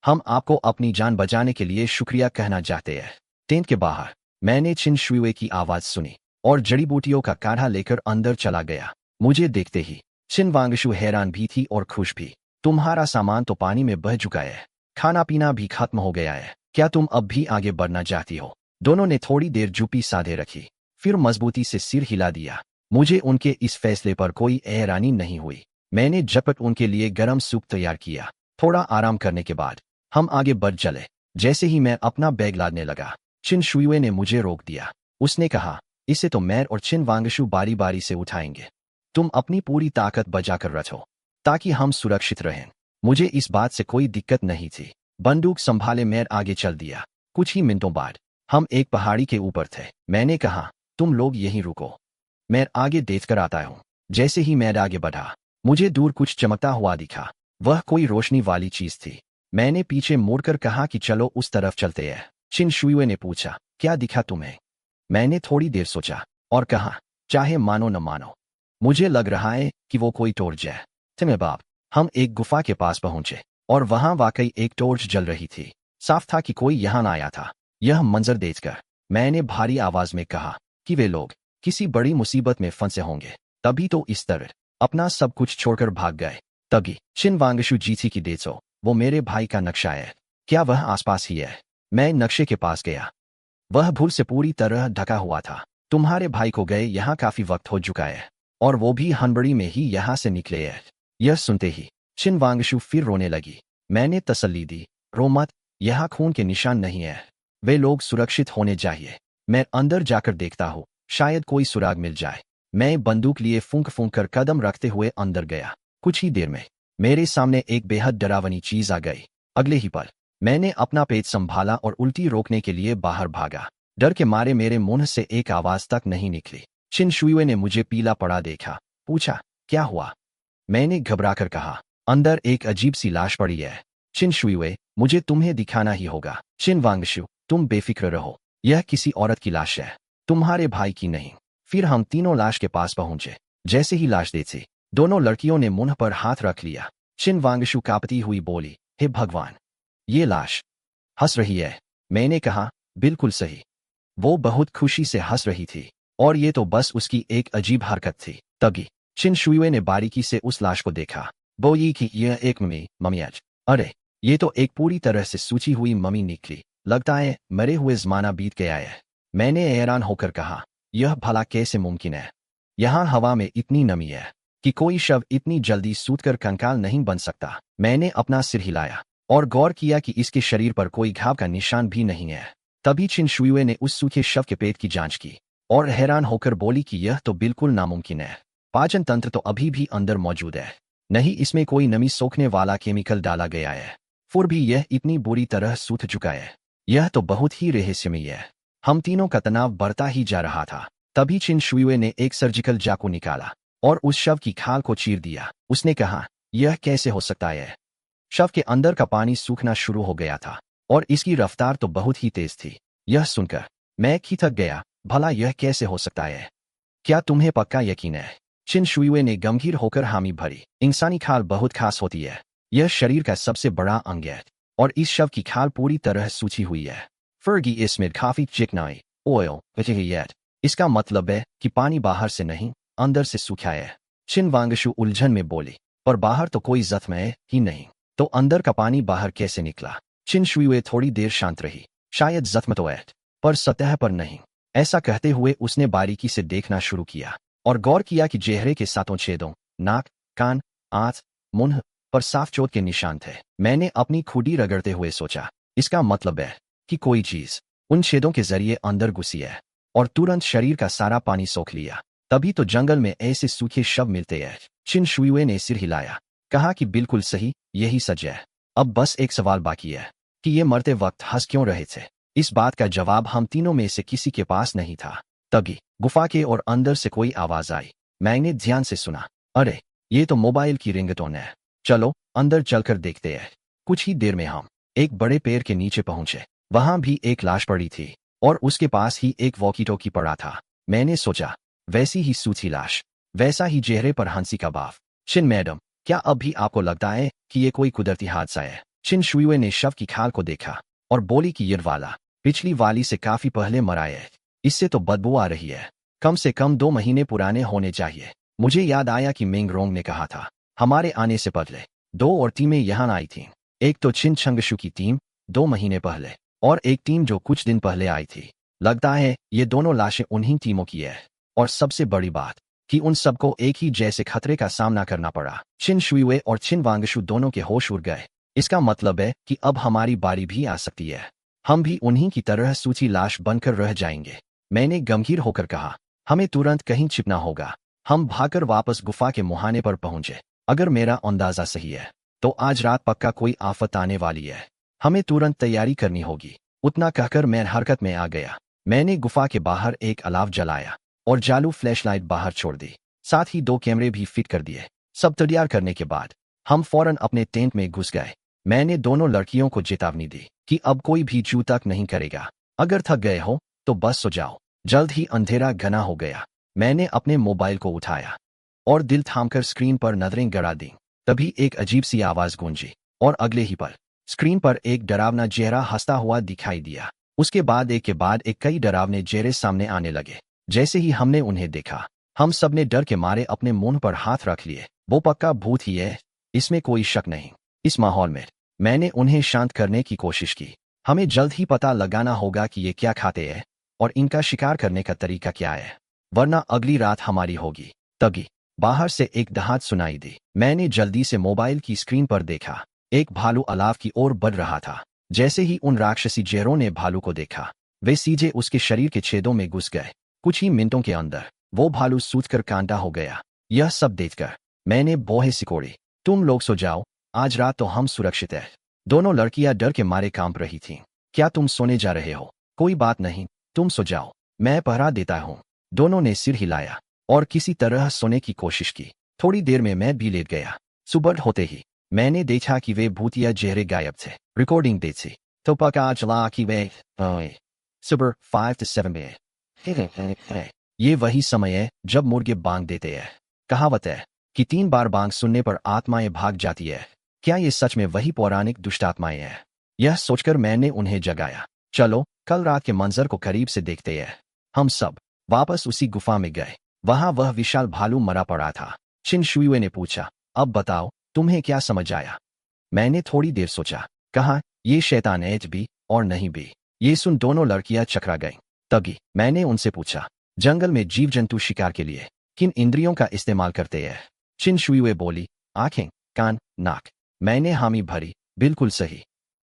हम आपको अपनी जान बचाने के लिए शुक्रिया कहना चाहते हैं। टेंट के बाहर मैंने चिन शुइवे की आवाज सुनी और जड़ी बूटियों का काढ़ा लेकर अंदर चला गया। मुझे देखते ही चिन वांगशु हैरान भी थी और खुश भी। तुम्हारा सामान तो पानी में बह चुका है, खाना पीना भी खत्म हो गया है, क्या तुम अब भी आगे बढ़ना चाहती हो? दोनों ने थोड़ी देर चुप्पी साधे रखी, फिर मजबूती से सिर हिला दिया। मुझे उनके इस फैसले पर कोई हैरानी नहीं हुई। मैंने झपट उनके लिए गर्म सूप तैयार किया। थोड़ा आराम करने के बाद हम आगे बढ़ चले। जैसे ही मैं अपना बैग लादने लगा, चिन शुइवे ने मुझे रोक दिया। उसने कहा, इसे तो मैं और छिन वांगशु बारी बारी से उठाएंगे। तुम अपनी पूरी ताकत बजाकर रखो ताकि हम सुरक्षित रहें। मुझे इस बात से कोई दिक्कत नहीं थी। बंदूक संभाले मैं आगे चल दिया। कुछ ही मिनटों बाद हम एक पहाड़ी के ऊपर थे। मैंने कहा, तुम लोग यहीं रुको, मैं आगे देखकर आता हूं। जैसे ही मैं आगे बढ़ा, मुझे दूर कुछ चमकता हुआ दिखा। वह कोई रोशनी वाली चीज थी। मैंने पीछे मुड़कर कहा कि चलो उस तरफ चलते हैं। चिन शुयुए ने पूछा, क्या दिखा तुम्हें? मैंने थोड़ी देर सोचा और कहा, चाहे मानो न मानो, मुझे लग रहा है कि वो कोई टॉर्च है। तुम्हें बाप, हम एक गुफा के पास पहुंचे और वहां वाकई एक टॉर्च जल रही थी। साफ था कि कोई यहां आया था। यह मंजर देखकर मैंने भारी आवाज में कहा कि वे लोग किसी बड़ी मुसीबत में फंसे होंगे, तभी तो इस तरह अपना सब कुछ छोड़कर भाग गए। तभी चिन वांगशु जी थी कि देखो, वो मेरे भाई का नक्शा है। क्या वह आसपास ही है? मैं नक्शे के पास गया। वह भूल से पूरी तरह ढका हुआ था। तुम्हारे भाई को गए यहाँ काफी वक्त हो चुका है और वो भी हड़बड़ी में ही यहाँ से निकले हैं। यह सुनते ही चिन वांगशु फिर रोने लगी। मैंने तसल्ली दी, रो मत, यहाँ खून के निशान नहीं है। वे लोग सुरक्षित होने चाहिए। मैं अंदर जाकर देखता हूँ, शायद कोई सुराग मिल जाए। मैं बंदूक लिए फूंक फूंक कर कदम रखते हुए अंदर गया। कुछ ही देर में मेरे सामने एक बेहद डरावनी चीज आ गई। अगले ही पल मैंने अपना पेट संभाला और उल्टी रोकने के लिए बाहर भागा। डर के मारे मेरे मुंह से एक आवाज तक नहीं निकली। चिन शुयुए ने मुझे पीला पड़ा देखा, पूछा, क्या हुआ? मैंने घबराकर कहा, अंदर एक अजीब सी लाश पड़ी है। चिन शुयुए, मुझे तुम्हें दिखाना ही होगा। चिन वांगशु, तुम बेफिक्र रहो, यह किसी औरत की लाश है, तुम्हारे भाई की नहीं। फिर हम तीनों लाश के पास पहुंचे। जैसे ही लाश देखी, दोनों लड़कियों ने मुंह पर हाथ रख लिया। चिन वांगशु कांपती हुई बोली, हे भगवान, ये लाश हंस रही है। मैंने कहा, बिल्कुल सही। वो बहुत खुशी से हंस रही थी और ये तो बस उसकी एक अजीब हरकत थी। तभी चिन शुयुए ने बारीकी से उस लाश को देखा। बोली कि यह एक मम्मी है। अरे, ये तो एक पूरी तरह से सूची हुई मम्मी निकली। लगता है मरे हुए जमाना बीत गया है। मैंने हैरान होकर कहा, यह भला कैसे मुमकिन है? यहाँ हवा में इतनी नमी है कि कोई शव इतनी जल्दी सूतकर कंकाल नहीं बन सकता। मैंने अपना सिर हिलाया और गौर किया कि इसके शरीर पर कोई घाव का निशान भी नहीं है। तभी चिन शुयुए ने उस सूखे शव के पेट की जांच की और हैरान होकर बोली कि यह तो बिल्कुल नामुमकिन है। पाचन तंत्र तो अभी भी अंदर मौजूद है, नहीं इसमें कोई नमी सोखने वाला केमिकल डाला गया है। फिर भी यह इतनी बुरी तरह सूख चुका है। यह तो बहुत ही रहस्यमयी है। हम तीनों का तनाव बढ़ता ही जा रहा था। तभी चिन शुयुए ने एक सर्जिकल चाकू निकाला और उस शव की खाल को चीर दिया। उसने कहा, यह कैसे हो सकता है? शव के अंदर का पानी सूखना शुरू हो गया था और इसकी रफ्तार तो बहुत ही तेज थी। यह सुनकर मैं खिंचक गया, भला यह कैसे हो सकता है? क्या तुम्हें पक्का यकीन है? चिन शुयुए ने गंभीर होकर हामी भरी। इंसानी खाल बहुत खास होती है। यह शरीर का सबसे बड़ा अंग है और इस शव की खाल पूरी तरह सूची हुई है। फर्गी इसमें काफी चिकनाई ऑयल। इसका मतलब है कि पानी बाहर से नहीं, अंदर से सूखा है। चिन वांगशु उलझन में बोली, पर बाहर तो कोई जख्म है ही नहीं, तो अंदर का पानी बाहर कैसे निकला? चिन शुयुए थोड़ी देर शांत रही। शायद जख्म तो है, पर सतह पर नहीं। ऐसा कहते हुए उसने बारीकी से देखना शुरू किया और गौर किया कि चेहरे के सातों छेदों, नाक, कान, आंख, मुंह पर साफ चोट के निशान थे। मैंने अपनी खुदी रगड़ते हुए सोचा, इसका मतलब है कि कोई चीज उन छेदों के जरिए अंदर घुसी है और तुरंत शरीर का सारा पानी सोख लिया। तभी तो जंगल में ऐसे सूखे शव मिलते हैं। चिन शुयुए ने सिर हिलाया, कहा कि बिल्कुल सही, यही सच है। अब बस एक सवाल बाकी है कि ये मरते वक्त हंस क्यों रहे थे? इस बात का जवाब हम तीनों में से किसी के पास नहीं था। तभी गुफा के और अंदर से कोई आवाज आई। मैंने ध्यान से सुना, अरे, ये तो मोबाइल की रिंगटोन है। चलो अंदर चलकर देखते हैं। कुछ ही देर में हम एक बड़े पेड़ के नीचे पहुंचे। वहां भी एक लाश पड़ी थी और उसके पास ही एक वॉकी टॉकी पड़ा था। मैंने सोचा, वैसी ही सूखी लाश, वैसा ही चेहरे पर हंसी का भाव। चिन मैडम, क्या अब भी आपको लगता है कि ये कोई कुदरती हादसा है? चिन शुयुए ने शव की खाल को देखा और बोली कि ये वाला पिछली वाली से काफी पहले मरा है। इससे तो बदबू आ रही है। कम से कम 2 महीने पुराने होने चाहिए। मुझे याद आया कि मेंग रोंग ने कहा था हमारे आने से पहले 2 और टीमें यहाँ आई थीं। एक तो चिन छंगशु की टीम 2 महीने पहले और एक टीम जो कुछ दिन पहले आई थी। लगता है ये दोनों लाशें उन्हीं टीमों की है। और सबसे बड़ी बात कि उन सबको एक ही जैसे खतरे का सामना करना पड़ा। चिन शुयुए और चिन वांगशु दोनों के होश उड़ गए। इसका मतलब है कि अब हमारी बारी भी आ सकती है। हम भी उन्हीं की तरह सूची लाश बनकर रह जाएंगे। मैंने गंभीर होकर कहा, हमें तुरंत कहीं छिपना होगा। हम भागकर वापस गुफा के मुहाने पर पहुंचे। अगर मेरा अंदाजा सही है तो आज रात पक्का कोई आफत आने वाली है। हमें तुरंत तैयारी करनी होगी। उतना कहकर मैं हरकत में आ गया। मैंने गुफा के बाहर एक अलाव जलाया और जालू फ्लैशलाइट बाहर छोड़ दी। साथ ही 2 कैमरे भी फिट कर दिए। सब तैयार करने के बाद हम फौरन अपने टेंट में घुस गए। मैंने दोनों लड़कियों को चेतावनी दी कि अब कोई भी चू तक नहीं करेगा। अगर थक गए हो तो बस सो जाओ। जल्द ही अंधेरा घना हो गया। मैंने अपने मोबाइल को उठाया और दिल थामकर स्क्रीन पर नजरें गड़ा दी। तभी एक अजीब सी आवाज गूंजी और अगले ही पल स्क्रीन पर एक डरावना चेहरा हंसता हुआ दिखाई दिया। उसके बाद एक के बाद एक कई डरावने चेहरे सामने आने लगे। जैसे ही हमने उन्हें देखा, हम सब ने डर के मारे अपने मुंह पर हाथ रख लिए। वो पक्का भूत ही है, इसमें कोई शक नहीं। इस माहौल में मैंने उन्हें शांत करने की कोशिश की। हमें जल्द ही पता लगाना होगा कि ये क्या खाते हैं और इनका शिकार करने का तरीका क्या है, वरना अगली रात हमारी होगी। तभी बाहर से एक दहाड़ सुनाई दी। मैंने जल्दी से मोबाइल की स्क्रीन पर देखा। एक भालू अलाव की ओर बढ़ रहा था। जैसे ही उन राक्षसी चेहरों ने भालू को देखा, वे सीधे उसके शरीर के छेदों में घुस गए। कुछ ही मिनटों के अंदर वो भालू सूजकर कांटा हो गया। यह सब देखकर मैंने बोहे सिकोड़ी। तुम लोग सो जाओ, आज रात तो हम सुरक्षित है। दोनों लड़कियां डर के मारे कांप रही थीं। क्या तुम सोने जा रहे हो? कोई बात नहीं, तुम सो जाओ, मैं पहरा देता हूँ। दोनों ने सिर हिलाया और किसी तरह सोने की कोशिश की। थोड़ी देर में मैं भी लेट गया। सुबह होते ही मैंने देखा कि वे भूतिया चेहरे गायब थे। रिकॉर्डिंग डेट थी तो पता चला कि वे सुबह 5 से 7 में। ये वही समय है जब मुर्गे बांग देते हैं। कहावत है कि 3 बार बांग सुनने पर आत्माएं भाग जाती है। क्या ये सच में वही पौराणिक दुष्ट आत्माएं हैं? यह सोचकर मैंने उन्हें जगाया। चलो कल रात के मंजर को करीब से देखते हैं। हम सब वापस उसी गुफा में गए। वहां वह विशाल भालू मरा पड़ा था। चिन शुयुए ने पूछा, अब बताओ तुम्हें क्या समझ आया? मैंने थोड़ी देर सोचा, कहा ये शैतान एच भी और नहीं भी। ये सुन दोनों लड़कियां चकरा गईं। तभी मैंने उनसे पूछा, जंगल में जीव जंतु शिकार के लिए किन इंद्रियों का इस्तेमाल करते हैं? चिन शुयुए बोली, आंखें, कान, नाक। मैंने हामी भरी, बिल्कुल सही।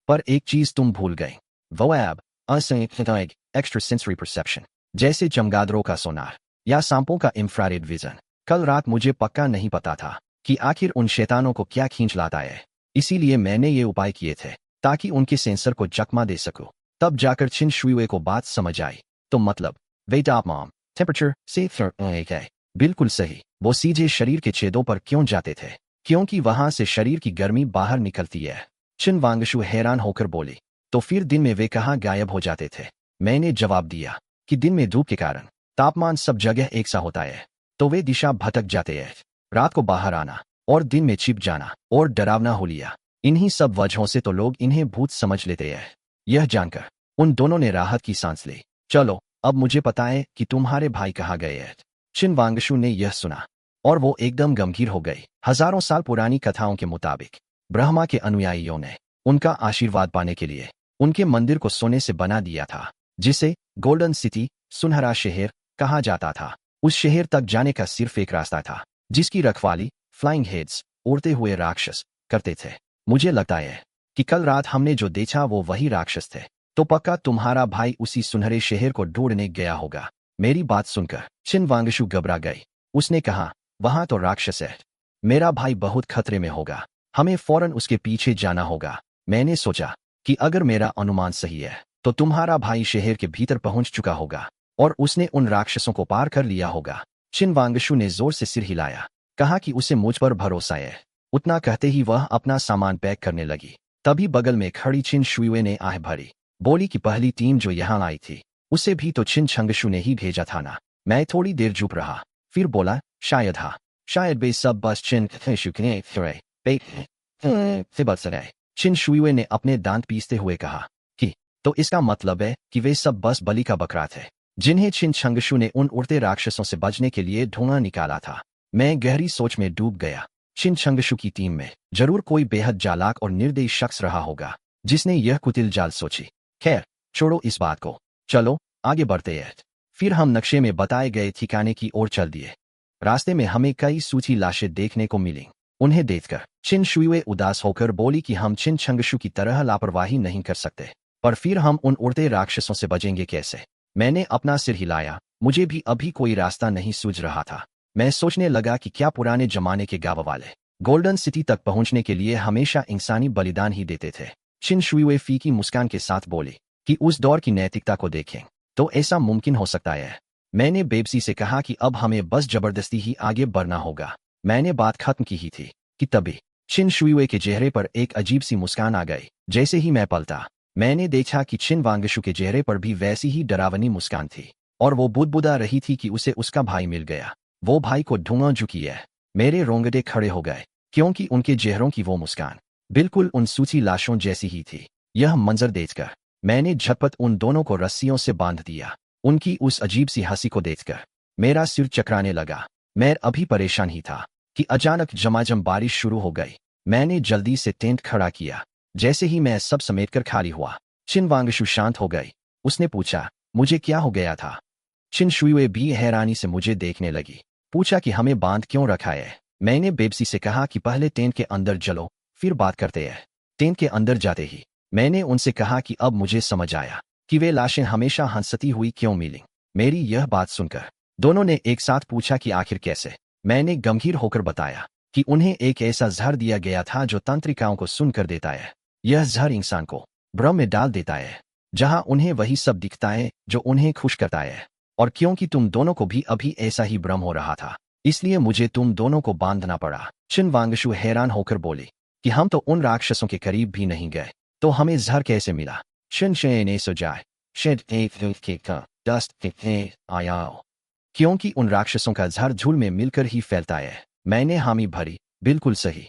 पर एक चीज तुम भूल गए, वो ऐब एक्स्ट्रा सेंसरी परसेप्शन, जैसे चमगादड़ों का सोनार या सांपों का इंफ्रारेड विजन। कल रात मुझे पक्का नहीं पता था कि आखिर उन शैतानों को क्या खींच लाता है। इसीलिए मैंने ये उपाय किए थे ताकि उनके सेंसर को चकमा दे सकूं। तब जाकर चिन शुयुए को बात समझ आई। तो मतलब वे तापमान टेम्परेचर से बिल्कुल सही। वो सीधे शरीर के छेदों पर क्यों जाते थे? क्योंकि वहां से शरीर की गर्मी बाहर निकलती है। चिन वांगशु हैरान होकर बोली, तो फिर दिन में वे कहाँ गायब हो जाते थे? मैंने जवाब दिया कि दिन में धूप के कारण तापमान सब जगह एक सा होता है, तो वे दिशा भटक जाते हैं। रात को बाहर आना और दिन में छिप जाना और डरावना होलिया, इन्हीं सब वजहों से तो लोग इन्हें भूत समझ लेते हैं। यह जानकर उन दोनों ने राहत की सांस ली। चलो अब मुझे पता है कि तुम्हारे भाई कहाँ गए हैं। चिन वांगशु ने यह सुना और वो एकदम गंभीर हो गई। हजारों साल पुरानी कथाओं के मुताबिक ब्रह्मा के अनुयायियों ने उनका आशीर्वाद पाने के लिए उनके मंदिर को सोने से बना दिया था, जिसे गोल्डन सिटी, सुनहरा शहर कहा जाता था। उस शहर तक जाने का सिर्फ एक रास्ता था, जिसकी रखवाली फ्लाइंग हेड्स, उड़ते हुए राक्षस, करते थे। मुझे लगता है कि कल रात हमने जो देखा वो वही राक्षस थे। तो पक्का तुम्हारा भाई उसी सुनहरे शहर को ढूंढने गया होगा। मेरी बात सुनकर चिन वांगशु घबरा गई। उसने कहा, वहां तो राक्षस है, मेरा भाई बहुत खतरे में होगा, हमें फौरन उसके पीछे जाना होगा। मैंने सोचा कि अगर मेरा अनुमान सही है तो तुम्हारा भाई शहर के भीतर पहुंच चुका होगा और उसने उन राक्षसों को पार कर लिया होगा। चिन वांगशु ने जोर से सिर हिलाया, कहा कि उसे मुझ पर भरोसा है। उतना कहते ही वह अपना सामान पैक करने लगी। तभी बगल में खड़ी चिन शुयुए ने आह भरी, बोली कि पहली टीम जो यहाँ आई थी उसे भी तो चिन छंगशु ने ही भेजा था ना। मैं थोड़ी देर चुप रहा, फिर बोला, शायद हाँ, शायद वे सब बस चिन चिन शुयुए ने अपने दांत पीसते हुए कहा कि तो इसका मतलब है कि वे सब बस बलि का बकरा थे, जिन्हें चिन छंगशु ने उन उड़ते राक्षसों से बचने के लिए ढूंढा निकाला था। मैं गहरी सोच में डूब गया। चिन छंगशु की टीम में जरूर कोई बेहद चालाक और निर्दयी शख्स रहा होगा जिसने यह कुटिल जाल सोची। खैर छोड़ो इस बात को, चलो आगे बढ़ते हैं। फिर हम नक्शे में बताए गए ठिकाने की ओर चल दिए। रास्ते में हमें कई सूची लाशें देखने को मिली। उन्हें देखकर चिन शुयुए उदास होकर बोली कि हम चिन छंगशु की तरह लापरवाही नहीं कर सकते, पर फिर हम उन उड़ते राक्षसों से बचेंगे कैसे? मैंने अपना सिर हिलाया। मुझे भी अभी कोई रास्ता नहीं सूझ रहा था। मैं सोचने लगा कि क्या पुराने जमाने के गांव वाले गोल्डन सिटी तक पहुंचने के लिए हमेशा इंसानी बलिदान ही देते थे। चिन शुई फीकी मुस्कान के साथ बोली कि उस दौर की नैतिकता को देखें तो ऐसा मुमकिन हो सकता है। मैंने बेबसी से कहा कि अब हमें बस जबरदस्ती ही आगे बढ़ना होगा। मैंने बात खत्म की ही थी कि तभी चिन शुई के चेहरे पर एक अजीब सी मुस्कान आ गई। जैसे ही मैं पलटा, मैंने देखा कि चिन वांगशु के चेहरे पर भी वैसी ही डरावनी मुस्कान थी और वो बुदबुदा रही थी कि उसे उसका भाई मिल गया। वो भाई को ढूंढ चुकी है। मेरे रोंगटे खड़े हो गए क्योंकि उनके चेहरों की वो मुस्कान बिल्कुल उन सूची लाशों जैसी ही थी। यह मंजर देखकर मैंने झटपट उन दोनों को रस्सियों से बांध दिया। उनकी उस अजीब सी हंसी को देखकर मेरा सिर चकराने लगा। मैं अभी परेशान ही था कि अचानक झमाझम बारिश शुरू हो गई। मैंने जल्दी से टेंट खड़ा किया। जैसे ही मैं सब समेटकर खाली हुआ, चिन वांगशु शांत हो गई। उसने पूछा, मुझे क्या हो गया था? चिन शुई भी हैरानी से मुझे देखने लगी। पूछा कि हमें बांध क्यों रखा है। मैंने बेबसी से कहा कि पहले टेंट के अंदर चलो, फिर बात करते हैं। टेंट के अंदर जाते ही मैंने उनसे कहा कि अब मुझे समझ आया कि वे लाशें हमेशा हंसती हुई क्यों मिली। मेरी यह बात सुनकर दोनों ने एक साथ पूछा कि आखिर कैसे। मैंने गंभीर होकर बताया कि उन्हें एक ऐसा जहर दिया गया था जो तंत्रिकाओं को सुनकर देता है। यह जहर इंसान को भ्रम में डाल देता है, जहां उन्हें वही सब दिखता है जो उन्हें खुश करता है। और क्योंकि तुम दोनों को भी अभी ऐसा ही भ्रम हो रहा था, इसलिए मुझे तुम दोनों को बांधना पड़ा। चिन वांगशु हैरान होकर बोली कि हम तो उन राक्षसों के करीब भी नहीं गए, तो हमें जहर कैसे मिला? शिन ने सुझाया, आयाओ, क्योंकि उन राक्षसों का जहर झूल में मिलकर ही फैलता है। मैंने हामी भरी, बिल्कुल सही।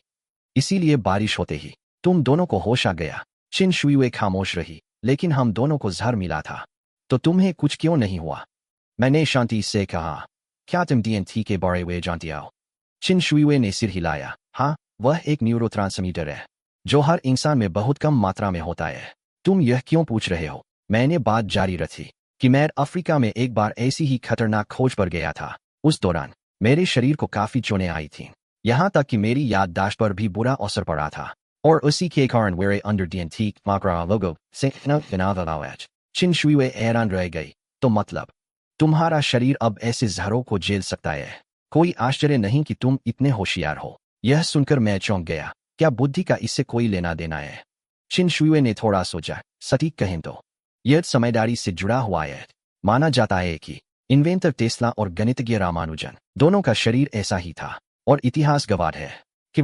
इसीलिए बारिश होते ही तुम दोनों को होश आ गया। चिन शुई खामोश रही, लेकिन हम दोनों को जहर मिला था, तो तुम्हें कुछ क्यों नहीं हुआ? मैंने शांति से कहा, क्या तुम डीएनटी के बारे में जानते हो? चिन शुई ने सिर हिलाया। हाँ, वह एक न्यूरोट्रांसमीटर है जो हर इंसान में बहुत कम मात्रा में होता है। तुम यह क्यों पूछ रहे हो? मैंने बात जारी रखी कि मैं अफ्रीका में एक बार ऐसी ही खतरनाक खोज पर गया था। उस दौरान मेरे शरीर को काफी चोटें आई थीं, यहाँ तक कि मेरी याददाश्त पर भी बुरा असर पड़ा था। और उसी के कारण वेरे अंडर डीएनटी माकरा लोगो से चिन शुई हैरान रह गई। तो मतलब तुम्हारा शरीर अब ऐसे जहरों को झेल सकता है? कोई आश्चर्य नहीं कि तुम इतने होशियार हो। यह सुनकर मैं चौंक गया। क्या बुद्धि का इससे कोई लेना देना है? चिन शुई ने थोड़ा सोचा। सटीक कहें तो यह समझदारी से जुड़ा हुआ है। माना जाता है कि इन्वेंटर टेस्ला और गणितज्ञ रामानुजन दोनों का शरीर ऐसा ही था, और इतिहास गवाह है कि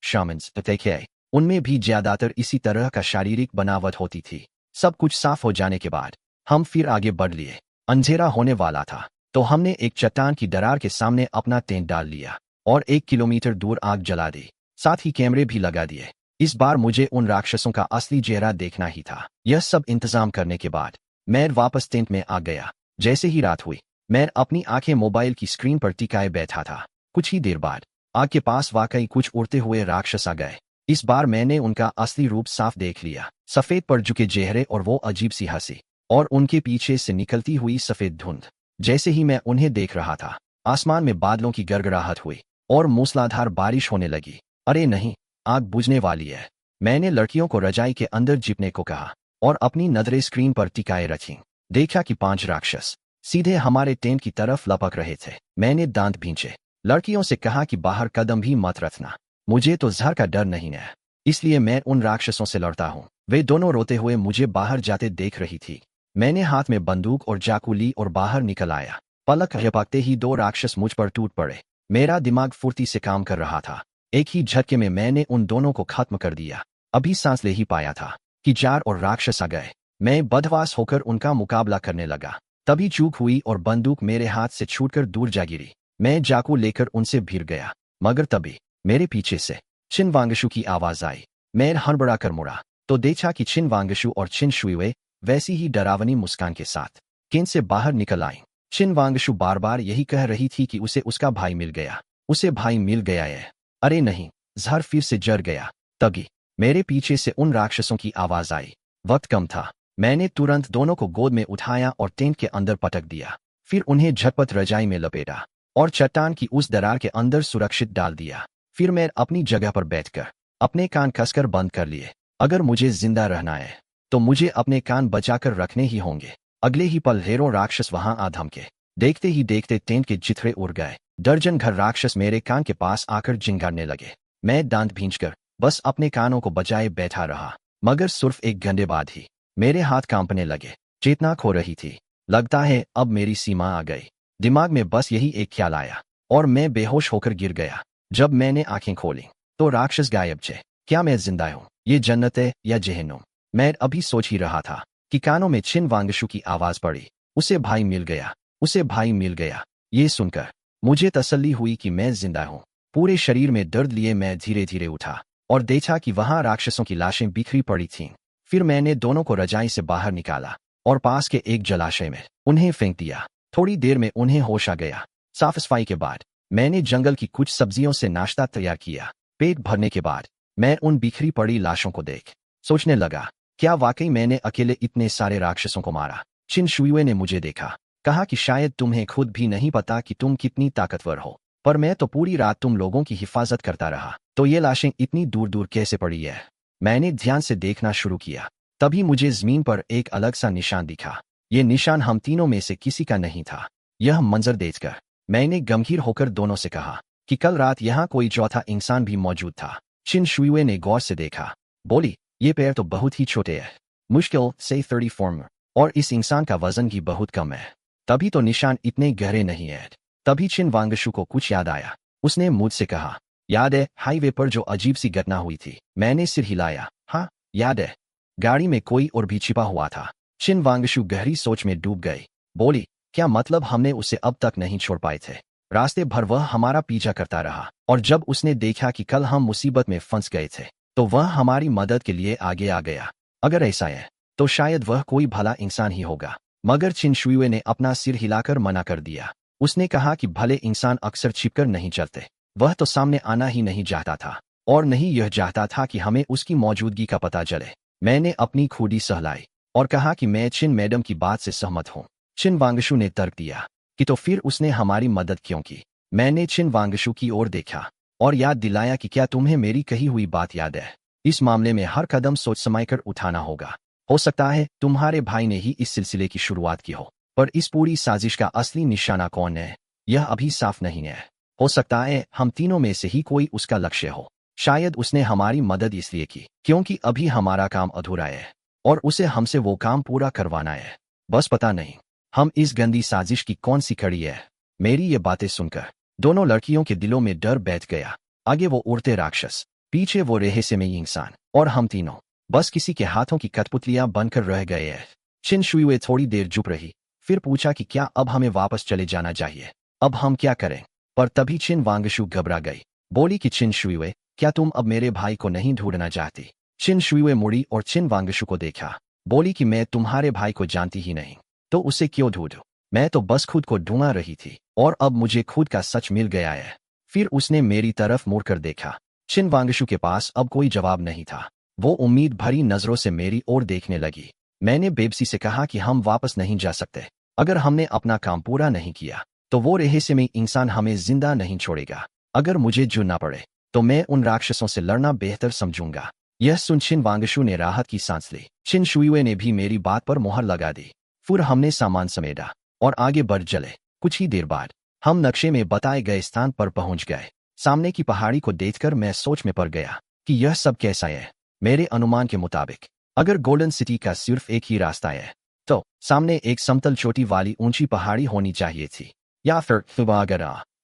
शामन्स देखे उनमें भी ज्यादातर इसी तरह का शारीरिक बनावट होती थी। सब कुछ साफ हो जाने के बाद हम फिर आगे बढ़ लिए। अंधेरा होने वाला था तो हमने एक चट्टान की दरार के सामने अपना टेंट डाल लिया और 1 किलोमीटर दूर आग जला दी। साथ ही कैमरे भी लगा दिए। इस बार मुझे उन राक्षसों का असली चेहरा देखना ही था। यह सब इंतजाम करने के बाद मैं वापस टेंट में आ गया। जैसे ही रात हुई, मैं अपनी आंखें मोबाइल की स्क्रीन पर टिकाए बैठा था। कुछ ही देर बाद आग के पास वाकई कुछ उड़ते हुए राक्षस आ गए। इस बार मैंने उनका असली रूप साफ देख लिया। सफेद पर झुके चेहरे और वो अजीब सी हंसी, और उनके पीछे से निकलती हुई सफेद धुंध। जैसे ही मैं उन्हें देख रहा था, आसमान में बादलों की गड़गड़ाहट हुई और मूसलाधार बारिश होने लगी। अरे नहीं, आग बुझने वाली है। मैंने लड़कियों को रजाई के अंदर जिपने को कहा और अपनी नजरें स्क्रीन पर टिकाए रखीं। देखा कि 5 राक्षस सीधे हमारे टेंट की तरफ लपक रहे थे। मैंने दांत भींचे। लड़कियों से कहा कि बाहर कदम भी मत रखना। मुझे तो जहर का डर नहीं है, इसलिए मैं उन राक्षसों से लड़ता हूँ। वे दोनों रोते हुए मुझे बाहर जाते देख रही थी। मैंने हाथ में बंदूक और चाकू ली और बाहर निकल आया। पलक झपकते ही 2 राक्षस मुझ पर टूट पड़े। मेरा दिमाग फुर्ती से काम कर रहा था। एक ही झटके में मैंने उन दोनों को खत्म कर दिया। अभी सांस ले ही पाया था कि 4 और राक्षस आ गए। मैं बदहवास होकर उनका मुकाबला करने लगा। तभी चूक हुई और बंदूक मेरे हाथ से छूटकर दूर जा गिरी। मैं चाकू लेकर उनसे भिड़ गया, मगर तभी मेरे पीछे से चिन वांगशु की आवाज आई। मैं हड़बड़ा कर मुड़ा तो देखा कि चिन वांगशु और चिन शुई वैसी ही डरावनी मुस्कान के साथ केंट से बाहर निकल आई। चिन वांगशु बार बार यही कह रही थी कि उसे उसका भाई मिल गया, उसे भाई मिल गया है। अरे नहीं, जहर फिर से जर गया। तभी मेरे पीछे से उन राक्षसों की आवाज आई। वक्त कम था। मैंने तुरंत दोनों को गोद में उठाया और टेंट के अंदर पटक दिया। फिर उन्हें झटपट रजाई में लपेटा और चट्टान की उस दरार के अंदर सुरक्षित डाल दिया। फिर मैं अपनी जगह पर बैठकर अपने कान कसकर बंद कर लिए। अगर मुझे जिंदा रहना है तो मुझे अपने कान बचाकर रखने ही होंगे। अगले ही पल ढेरों राक्षस वहां आ धमके। देखते ही देखते टेंट के चिथड़े उड़ गए। दर्जन घर राक्षस मेरे कान के पास आकर जिंगारने लगे। मैं दांत भींचकर बस अपने कानों को बचाए बैठा रहा, मगर सिर्फ एक घंटे बाद ही मेरे हाथ कांपने लगे। चेतना खो रही थी। लगता है अब मेरी सीमा आ गई। दिमाग में बस यही एक ख्याल आया और मैं बेहोश होकर गिर गया। जब मैंने आंखें खोली तो राक्षस गायब थे। क्या मैं जिंदा हूँ? ये जन्नत है या जहन्नुम? मैं अभी सोच ही रहा था कि कानों में छिन वांगशु की आवाज पड़ी। उसे भाई मिल गया, उसे भाई मिल गया। ये सुनकर मुझे तसल्ली हुई कि मैं जिंदा हूँ। पूरे शरीर में दर्द लिए मैं धीरे धीरे उठा और देखा कि वहां राक्षसों की लाशें बिखरी पड़ी थीं। फिर मैंने दोनों को रजाई से बाहर निकाला और पास के एक जलाशय में उन्हें फेंक दिया। थोड़ी देर में उन्हें होश आ गया। साफ सफाई के बाद मैंने जंगल की कुछ सब्जियों से नाश्ता तैयार किया। पेट भरने के बाद मैं उन बिखरी पड़ी लाशों को देख सोचने लगा, क्या वाकई मैंने अकेले इतने सारे राक्षसों को मारा? चिन शुयुए ने मुझे देखा, कहा कि शायद तुम्हें खुद भी नहीं पता कि तुम कितनी ताकतवर हो, पर मैं तो पूरी रात तुम लोगों की हिफाजत करता रहा। तो ये लाशें इतनी दूर दूर कैसे पड़ी है? मैंने ध्यान से देखना शुरू किया। तभी मुझे जमीन पर एक अलग सा निशान दिखा। ये निशान हम तीनों में से किसी का नहीं था। यह मंजर देखकर मैंने गंभीर होकर दोनों से कहा कि कल रात यहाँ कोई चौथा इंसान भी मौजूद था। चिन शुयुए ने गौर से देखा, बोली, ये पैर तो बहुत ही छोटे हैं, मुश्किल से 30 फॉर्म, और इस इंसान का वजन भी बहुत कम है। तभी तो निशान इतने गहरे नहीं है। तभी चिन वांगशु को कुछ याद आया। उसने मुझसे कहा, याद है हाईवे पर जो अजीब सी घटना हुई थी? मैंने सिर हिलाया, हाँ याद है, गाड़ी में कोई और भी छिपा हुआ था। चिन वांगशु गहरी सोच में डूब गई। बोली, क्या मतलब हमने उसे अब तक नहीं छोड़ पाए थे? रास्ते भर वह हमारा पीछा करता रहा, और जब उसने देखा कि कल हम मुसीबत में फंस गए थे तो वह हमारी मदद के लिए आगे आ गया। अगर ऐसा है तो शायद वह कोई भला इंसान ही होगा। मगर चिन शुयुए ने अपना सिर हिलाकर मना कर दिया। उसने कहा कि भले इंसान अक्सर छिपकर नहीं चलते। वह तो सामने आना ही नहीं चाहता था, और नहीं यह चाहता था कि हमें उसकी मौजूदगी का पता चले। मैंने अपनी खुदी सहलाई और कहा कि मैं चिन मैडम की बात से सहमत हूँ। चिन वांगशु ने तर्क दिया कि तो फिर उसने हमारी मदद क्यों की? मैंने चिन वांगशु की ओर देखा और याद दिलाया कि क्या तुम्हें मेरी कही हुई बात याद है? इस मामले में हर कदम सोच समझकर उठाना होगा। हो सकता है तुम्हारे भाई ने ही इस सिलसिले की शुरुआत की हो, पर इस पूरी साजिश का असली निशाना कौन है, यह अभी साफ नहीं है। हो सकता है हम तीनों में से ही कोई उसका लक्ष्य हो। शायद उसने हमारी मदद इसलिए की क्योंकि अभी हमारा काम अधूरा है और उसे हमसे वो काम पूरा करवाना है। बस पता नहीं हम इस गंदी साजिश की कौन सी कड़ी है। मेरी ये बातें सुनकर दोनों लड़कियों के दिलों में डर बैठ गया। आगे वो उड़ते राक्षस, पीछे वो रहस्यमयी इंसान, और हम तीनों बस किसी के हाथों की कठपुतलियां बनकर रह गए हैं। चिन शुयुए थोड़ी देर चुप रही, फिर पूछा कि क्या अब हमें वापस चले जाना चाहिए? अब हम क्या करें? पर तभी चिन वांगशु घबरा गई। बोली कि चिन शुयुए, क्या तुम अब मेरे भाई को नहीं ढूंढना चाहती? चिन शुयुए मुड़ी और चिन वांगशु को देखा। बोली कि मैं तुम्हारे भाई को जानती ही नहीं, तो उसे क्यों ढूंढूं? मैं तो बस खुद को ढूंढ रही थी, और अब मुझे खुद का सच मिल गया है। फिर उसने मेरी तरफ मुड़कर देखा। चिन वांगशु के पास अब कोई जवाब नहीं था। वो उम्मीद भरी नजरों से मेरी ओर देखने लगी। मैंने बेबसी से कहा कि हम वापस नहीं जा सकते। अगर हमने अपना काम पूरा नहीं किया तो वो रहस्यमयी इंसान हमें जिंदा नहीं छोड़ेगा। अगर मुझे जुड़ना पड़े तो मैं उन राक्षसों से लड़ना बेहतर समझूंगा। यह सुन चिन वांगशु ने राहत की सांस ली। चिन शुयुए ने भी मेरी बात पर मुहर लगा दी। फिर हमने सामान समेटा और आगे बढ़ चले। कुछ ही देर बाद हम नक्शे में बताए गए स्थान पर पहुंच गए। सामने की पहाड़ी को देखकर मैं सोच में पड़ गया कि यह सब कैसा है। मेरे अनुमान के मुताबिक अगर गोल्डन सिटी का सिर्फ एक ही रास्ता है तो सामने एक समतल चोटी वाली ऊंची पहाड़ी होनी चाहिए थी, या फिर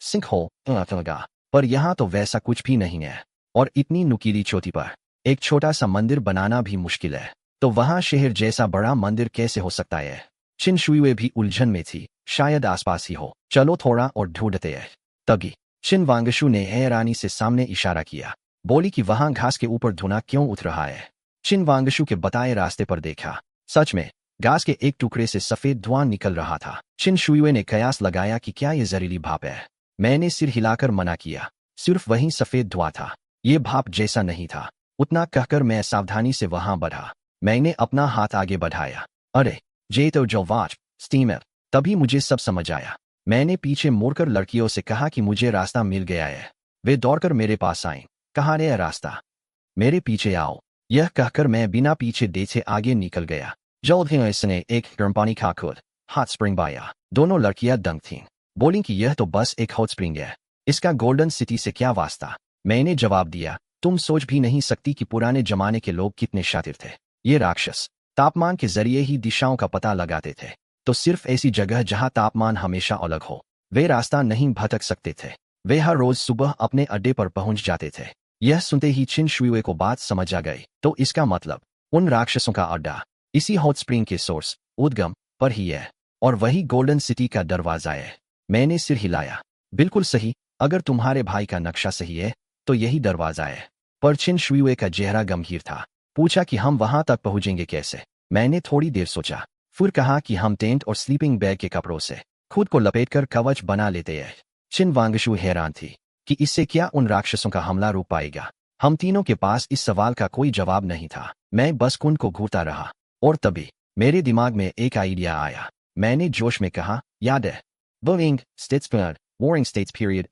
सिंक होल। पर यहाँ तो वैसा कुछ भी नहीं है, और इतनी नुकीली चोटी पर एक छोटा सा मंदिर बनाना भी मुश्किल है। तो वहां शहर जैसा बड़ा मंदिर कैसे हो सकता है? चिन शुयुए भी उलझन में थी। शायद आसपास ही हो, चलो थोड़ा और ढूंढते हैं। तभी चिन वांगशु ने हैरानी से सामने इशारा किया। बोली कि वहां घास के ऊपर धुआं क्यों उठ रहा है? चिन वांगशु के बताए रास्ते पर देखा। सच में घास के एक टुकड़े से सफेद धुआं निकल रहा था। चिन शुयुए ने कयास लगाया कि क्या ये जहरीली भाप है? मैंने सिर हिलाकर मना किया। सिर्फ वही सफेद धुआं था, ये भाप जैसा नहीं था। उतना कहकर मैं सावधानी से वहां बढ़ा। मैंने अपना हाथ आगे बढ़ाया। अरे जे तो जो वाच स्टीमर। तभी मुझे सब समझ आया। मैंने पीछे मुड़कर लड़कियों से कहा कि मुझे रास्ता मिल गया है। वे दौड़कर मेरे पास आए। कहाँ है रास्ता? मेरे पीछे आओ। यह कहकर मैं बिना पीछे देखे आगे निकल गया। जल्द ही इसने एक गर्म पानी का खुद हॉट स्प्रिंग पाया। दोनों लड़कियां दंग थीं। बोली कि यह तो बस एक हॉट स्प्रिंग है, इसका गोल्डन सिटी से क्या वास्ता। मैंने जवाब दिया, तुम सोच भी नहीं सकती कि पुराने जमाने के लोग कितने शातिर थे। ये राक्षस तापमान के जरिए ही दिशाओं का पता लगाते थे, तो सिर्फ ऐसी जगह जहां तापमान हमेशा अलग हो। वे रास्ता नहीं भटक सकते थे। वे हर रोज सुबह अपने अड्डे पर पहुंच जाते थे। यह सुनते ही चिन शुए को बात समझ आ गई। तो इसका मतलब उन राक्षसों का अड्डा इसी हॉट स्प्रिंग के सोर्स उद्गम पर ही है, और वही गोल्डन सिटी का दरवाजा है। मैंने सिर हिलाया। बिल्कुल सही, अगर तुम्हारे भाई का नक्शा सही है तो यही दरवाजा है। पर चिन शुए का चेहरा गंभीर था। पूछा कि हम वहां तक पहुंचेंगे कैसे। मैंने थोड़ी देर सोचा, फिर कहा कि हम टेंट और स्लीपिंग बैग के कपड़ों से खुद को लपेटकर कवच बना लेते हैं। चिन वांगशु हैरान थी कि इससे क्या उन राक्षसों का हमला रुक पाएगा। हम तीनों के पास इस सवाल का कोई जवाब नहीं था। मैं बस कुंड को घूरता रहा, और तभी मेरे दिमाग में एक आइडिया आया। मैंने जोश में कहा, याद है Boeing States Period, Warring States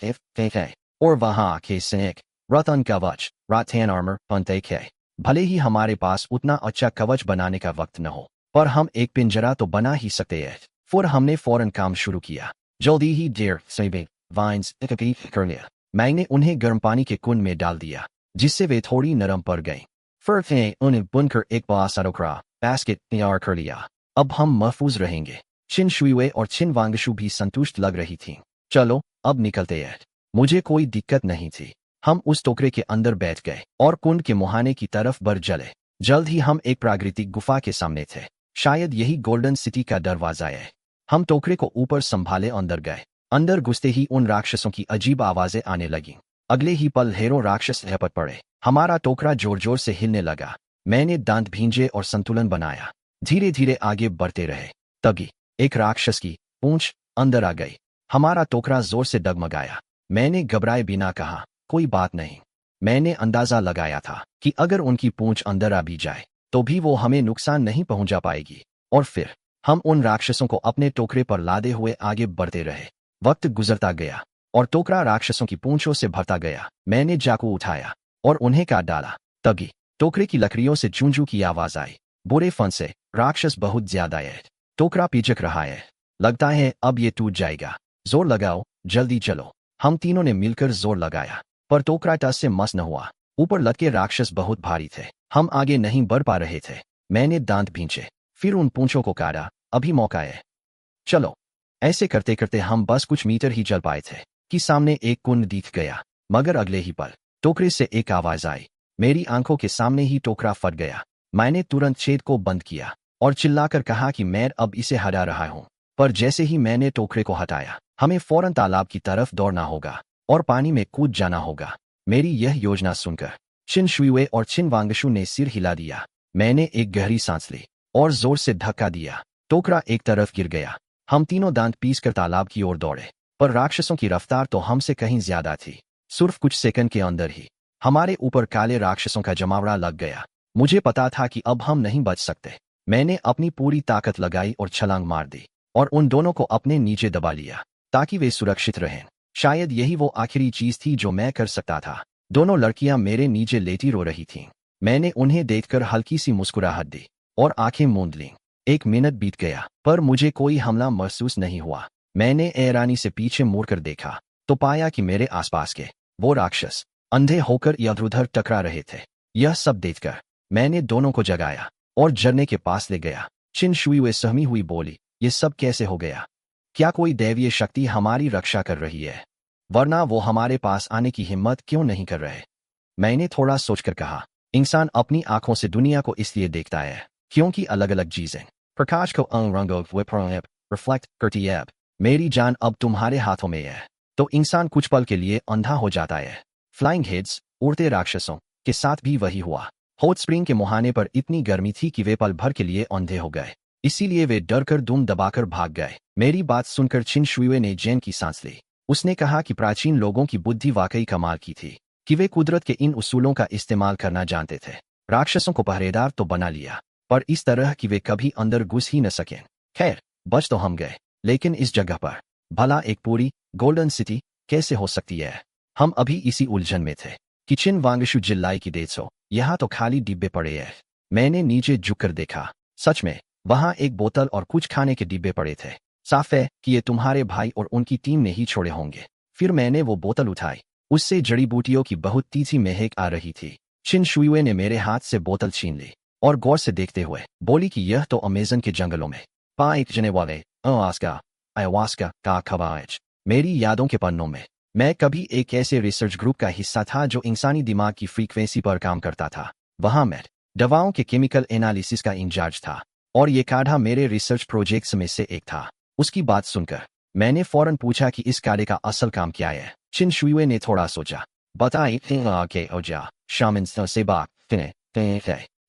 Period, और वहां के सैनिक रतन कवच रातन आर्मर बनते थे। भले ही हमारे पास उतना अच्छा कवच बनाने का वक्त न हो, पर हम एक पिंजरा तो बना ही सकते हैं। फिर हमने फौरन काम शुरू किया। जल्दी ही डेर सेबे वाइन्स कर लिया। मैंने उन्हें गर्म पानी के कुंड में डाल दिया, जिससे वे थोड़ी नरम पड़ गईं। फिर उन्हें बुनकर एक बड़ा सा टोकरा बास्केट तैयार कर लिया। अब हम महफूज रहेंगे। चिन शुए और चिन वांगशु भी संतुष्ट लग रही थीं। चलो अब निकलते हैं। मुझे कोई दिक्कत नहीं थी। हम उस टोकरे के अंदर बैठ गए और कुंड के मुहाने की तरफ बढ़ चले। जल्द ही हम एक प्राकृतिक गुफा के सामने थे। शायद यही गोल्डन सिटी का दरवाजा है। हम टोकरे को ऊपर संभाले अंदर गए। अंदर घुसते ही उन राक्षसों की अजीब आवाजें आने लगीं। अगले ही पल ढेरों राक्षस झपट पड़े। हमारा टोकरा जोर जोर से हिलने लगा। मैंने दांत भींजे और संतुलन बनाया। धीरे धीरे आगे बढ़ते रहे। तभी एक राक्षस की पूंछ अंदर आ गई। हमारा टोकरा जोर से डगमगाया। मैंने घबराए बिना कहा, कोई बात नहीं। मैंने अंदाजा लगाया था कि अगर उनकी पूंछ अंदर आ भी जाए तो भी वो हमें नुकसान नहीं पहुंचा पाएगी। और फिर हम उन राक्षसों को अपने टोकरे पर लादे हुए आगे बढ़ते रहे। वक्त गुजरता गया और टोकरा राक्षसों की पूंछों से भरता गया। मैंने चाकू उठाया और उन्हें काट डाला। तभी टोकरे की लकड़ियों से चूंजू की आवाज आई। बुरे फन से राक्षस बहुत ज्यादा है। टोकरा पिचक रहा है। लगता है अब ये टूट जाएगा। जोर लगाओ, जल्दी चलो। हम तीनों ने मिलकर जोर लगाया, पर टोकरा टस से मस न हुआ। ऊपर लटके राक्षस बहुत भारी थे। हम आगे नहीं बढ़ पा रहे थे। मैंने दांत भींचे, फिर उन पूंछों को काटा। अभी मौका है, चलो। ऐसे करते करते हम बस कुछ मीटर ही चल पाए थे कि सामने एक कुंड दिख गया। मगर अगले ही पल टोकरे से एक आवाज आई। मेरी आंखों के सामने ही टोकरा फट गया। मैंने तुरंत छेद को बंद किया और चिल्लाकर कहा कि मैं अब इसे हटा रहा हूं। पर जैसे ही मैंने टोकरे को हटाया, हमें फौरन तालाब की तरफ दौड़ना होगा और पानी में कूद जाना होगा। मेरी यह योजना सुनकर चिन शुए और चिन वांगशु ने सिर हिला दिया। मैंने एक गहरी सांस ली और जोर से धक्का दिया। टोकरा एक तरफ गिर गया। हम तीनों दांत पीसकर तालाब की ओर दौड़े, पर राक्षसों की रफ्तार तो हमसे कहीं ज्यादा थी। सिर्फ कुछ सेकंड के अंदर ही हमारे ऊपर काले राक्षसों का जमावड़ा लग गया। मुझे पता था कि अब हम नहीं बच सकते। मैंने अपनी पूरी ताकत लगाई और छलांग मार दी और उन दोनों को अपने नीचे दबा लिया ताकि वे सुरक्षित रहें। शायद यही वो आखिरी चीज थी जो मैं कर सकता था। दोनों लड़कियां मेरे नीचे लेटी रो रही थीं। मैंने उन्हें देखकर हल्की सी मुस्कुराहट दी और आंखें मूंद लीं। 1 मिनट बीत गया, पर मुझे कोई हमला महसूस नहीं हुआ। मैंने हैरानी से पीछे मुड़कर देखा तो पाया कि मेरे आसपास के वो राक्षस अंधे होकर इधर-उधर टकरा रहे थे। यह सब देखकर मैंने दोनों को जगाया और झरने के पास ले गया। चिन शुए सहमी हुई बोली, ये सब कैसे हो गया? क्या कोई दैवीय शक्ति हमारी रक्षा कर रही है? वरना वो हमारे पास आने की हिम्मत क्यों नहीं कर रहे? मैंने थोड़ा सोचकर कहा, इंसान अपनी आंखों से दुनिया को इसलिए देखता है क्योंकि अलग अलग चीजें प्रकाश को रंगों रिफ्लेक्ट करती है। मेरी जान अब तुम्हारे हाथों में है, तो इंसान कुछ पल के लिए अंधा हो जाता है। फ्लाइंग हेड्स उड़ते राक्षसों के साथ भी वही हुआ। हॉट स्प्रिंग के मुहाने पर इतनी गर्मी थी कि वे पल भर के लिए अंधे हो गए। इसीलिए वे डरकर दुम दबाकर भाग गए। मेरी बात सुनकर चिन शुए ने चैन की सांस ली। उसने कहा कि प्राचीन लोगों की बुद्धि वाकई कमाल की थी कि वे कुदरत के इन उसूलों का इस्तेमाल करना जानते थे। राक्षसों को पहरेदार तो बना लिया, पर इस तरह कि वे कभी अंदर घुस ही न सकें। खैर, बच तो हम गए, लेकिन इस जगह पर भला एक पूरी गोल्डन सिटी कैसे हो सकती है? हम अभी इसी उलझन में थे कि चिन वांगशु चिल्लाई कि देखो, यहाँ तो खाली डिब्बे पड़े हैं। मैंने नीचे झुककर देखा। सच में वहां एक बोतल और कुछ खाने के डिब्बे पड़े थे। साफ है कि ये तुम्हारे भाई और उनकी टीम ने ही छोड़े होंगे। फिर मैंने वो बोतल उठाई। उससे जड़ी बूटियों की बहुत तीखी महक आ रही थी। चिन शुइवे ने मेरे हाथ से बोतल छीन ली और गौर से देखते हुए बोली कि यह तो अमेजन के जंगलों में पाए जाने वाले ayahuasca का खवाज। मेरी यादों के पन्नों में मैं कभी एक ऐसे रिसर्च ग्रुप का हिस्सा था जो इंसानी दिमाग की फ्रीक्वेंसी पर काम करता था। वहां मैं दवाओं के केमिकल एनालिसिस का इंचार्ज था और ये काढ़ा मेरे रिसर्च प्रोजेक्ट्स में से एक था। उसकी बात सुनकर मैंने फौरन पूछा कि इस काढ़े का असल काम क्या है। चिन शुइवे ने थोड़ा सोचा। बताई के ओजा शामिन से बात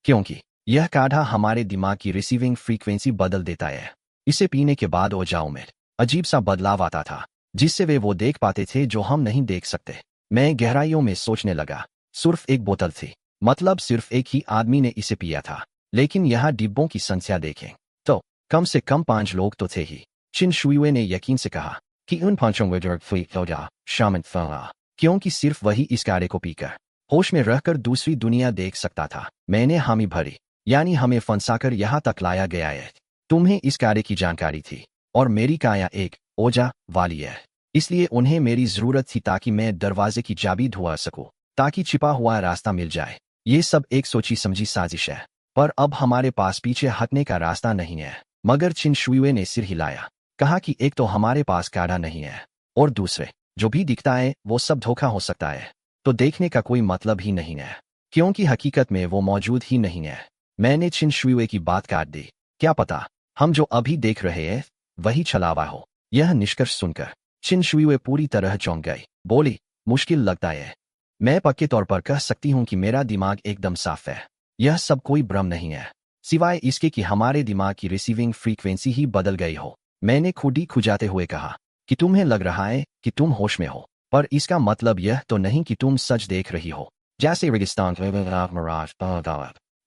क्योंकि यह काढ़ा हमारे दिमाग की रिसीविंग फ्रीक्वेंसी बदल देता है। इसे पीने के बाद ओजाओं में अजीब सा बदलाव आता था जिससे वे वो देख पाते थे जो हम नहीं देख सकते। मैं गहराइयों में सोचने लगा। सिर्फ एक बोतल थी, मतलब सिर्फ एक ही आदमी ने इसे पिया था। लेकिन यहाँ डिब्बों की संख्या देखें तो कम से कम 5 लोग तो थे ही। चिन शुइवे ने यकीन से कहा कि उन 5 शामिल था क्योंकि सिर्फ वही इस काढ़े को पीकर होश में रहकर दूसरी दुनिया देख सकता था। मैंने हामी भरी, यानी हमें फंसाकर यहाँ तक लाया गया है। तुम्हें इस काढ़े की जानकारी थी और मेरी काया एक ओजा वाली है, इसलिए उन्हें मेरी जरूरत थी ताकि मैं दरवाजे की चाबी ढूंढ सकूं, ताकि छिपा हुआ रास्ता मिल जाए। ये सब एक सोची समझी साजिश है, पर अब हमारे पास पीछे हटने का रास्ता नहीं है। मगर चिन शुइवे ने सिर हिलाया, कहा कि एक तो हमारे पास काढ़ा नहीं है और दूसरे जो भी दिखता है वो सब धोखा हो सकता है। तो देखने का कोई मतलब ही नहीं है क्योंकि हकीकत में वो मौजूद ही नहीं है। मैंने चिन शुइवे की बात काट दी। क्या पता हम जो अभी देख रहे हैं वही छलावा हो। यह निष्कर्ष सुनकर चिन शुइवे पूरी तरह चौंक गई। बोली, मुश्किल लगता है। मैं पक्के तौर पर कह सकती हूं कि मेरा दिमाग एकदम साफ है। यह सब कोई भ्रम नहीं है, सिवाय इसके कि हमारे दिमाग की रिसीविंग फ्रीक्वेंसी ही बदल गई हो। मैंने खुदी खुजाते हुए कहा कि तुम्हें लग रहा है कि तुम होश में हो, पर इसका मतलब यह तो नहीं कि तुम सच देख रही हो। जैसे रेगिस्तान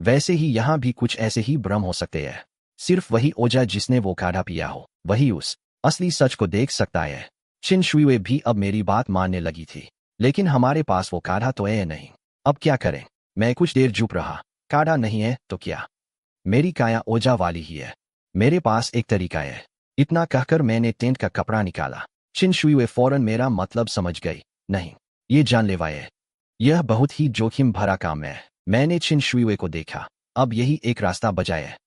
वैसे ही यहाँ भी कुछ ऐसे ही भ्रम हो सकते हैं। सिर्फ वही ओजा जिसने वो काढ़ा पिया हो वही उस असली सच को देख सकता है। चिन शुइवे भी अब मेरी बात मानने लगी थी। लेकिन हमारे पास वो काढ़ा तो है नहीं। अब क्या करें? मैं कुछ देर चुप रहा। काढ़ा नहीं है तो क्या? मेरी काया ओजा वाली ही है। मेरे पास एक तरीका है। इतना कहकर मैंने टेंट का कपड़ा निकाला। चिन शुइवे फौरन मेरा मतलब समझ गई। नहीं, ये जानलेवा है। यह बहुत ही जोखिम भरा काम है। मैंने चिन शुइवे को देखा। अब यही एक रास्ता बचा है।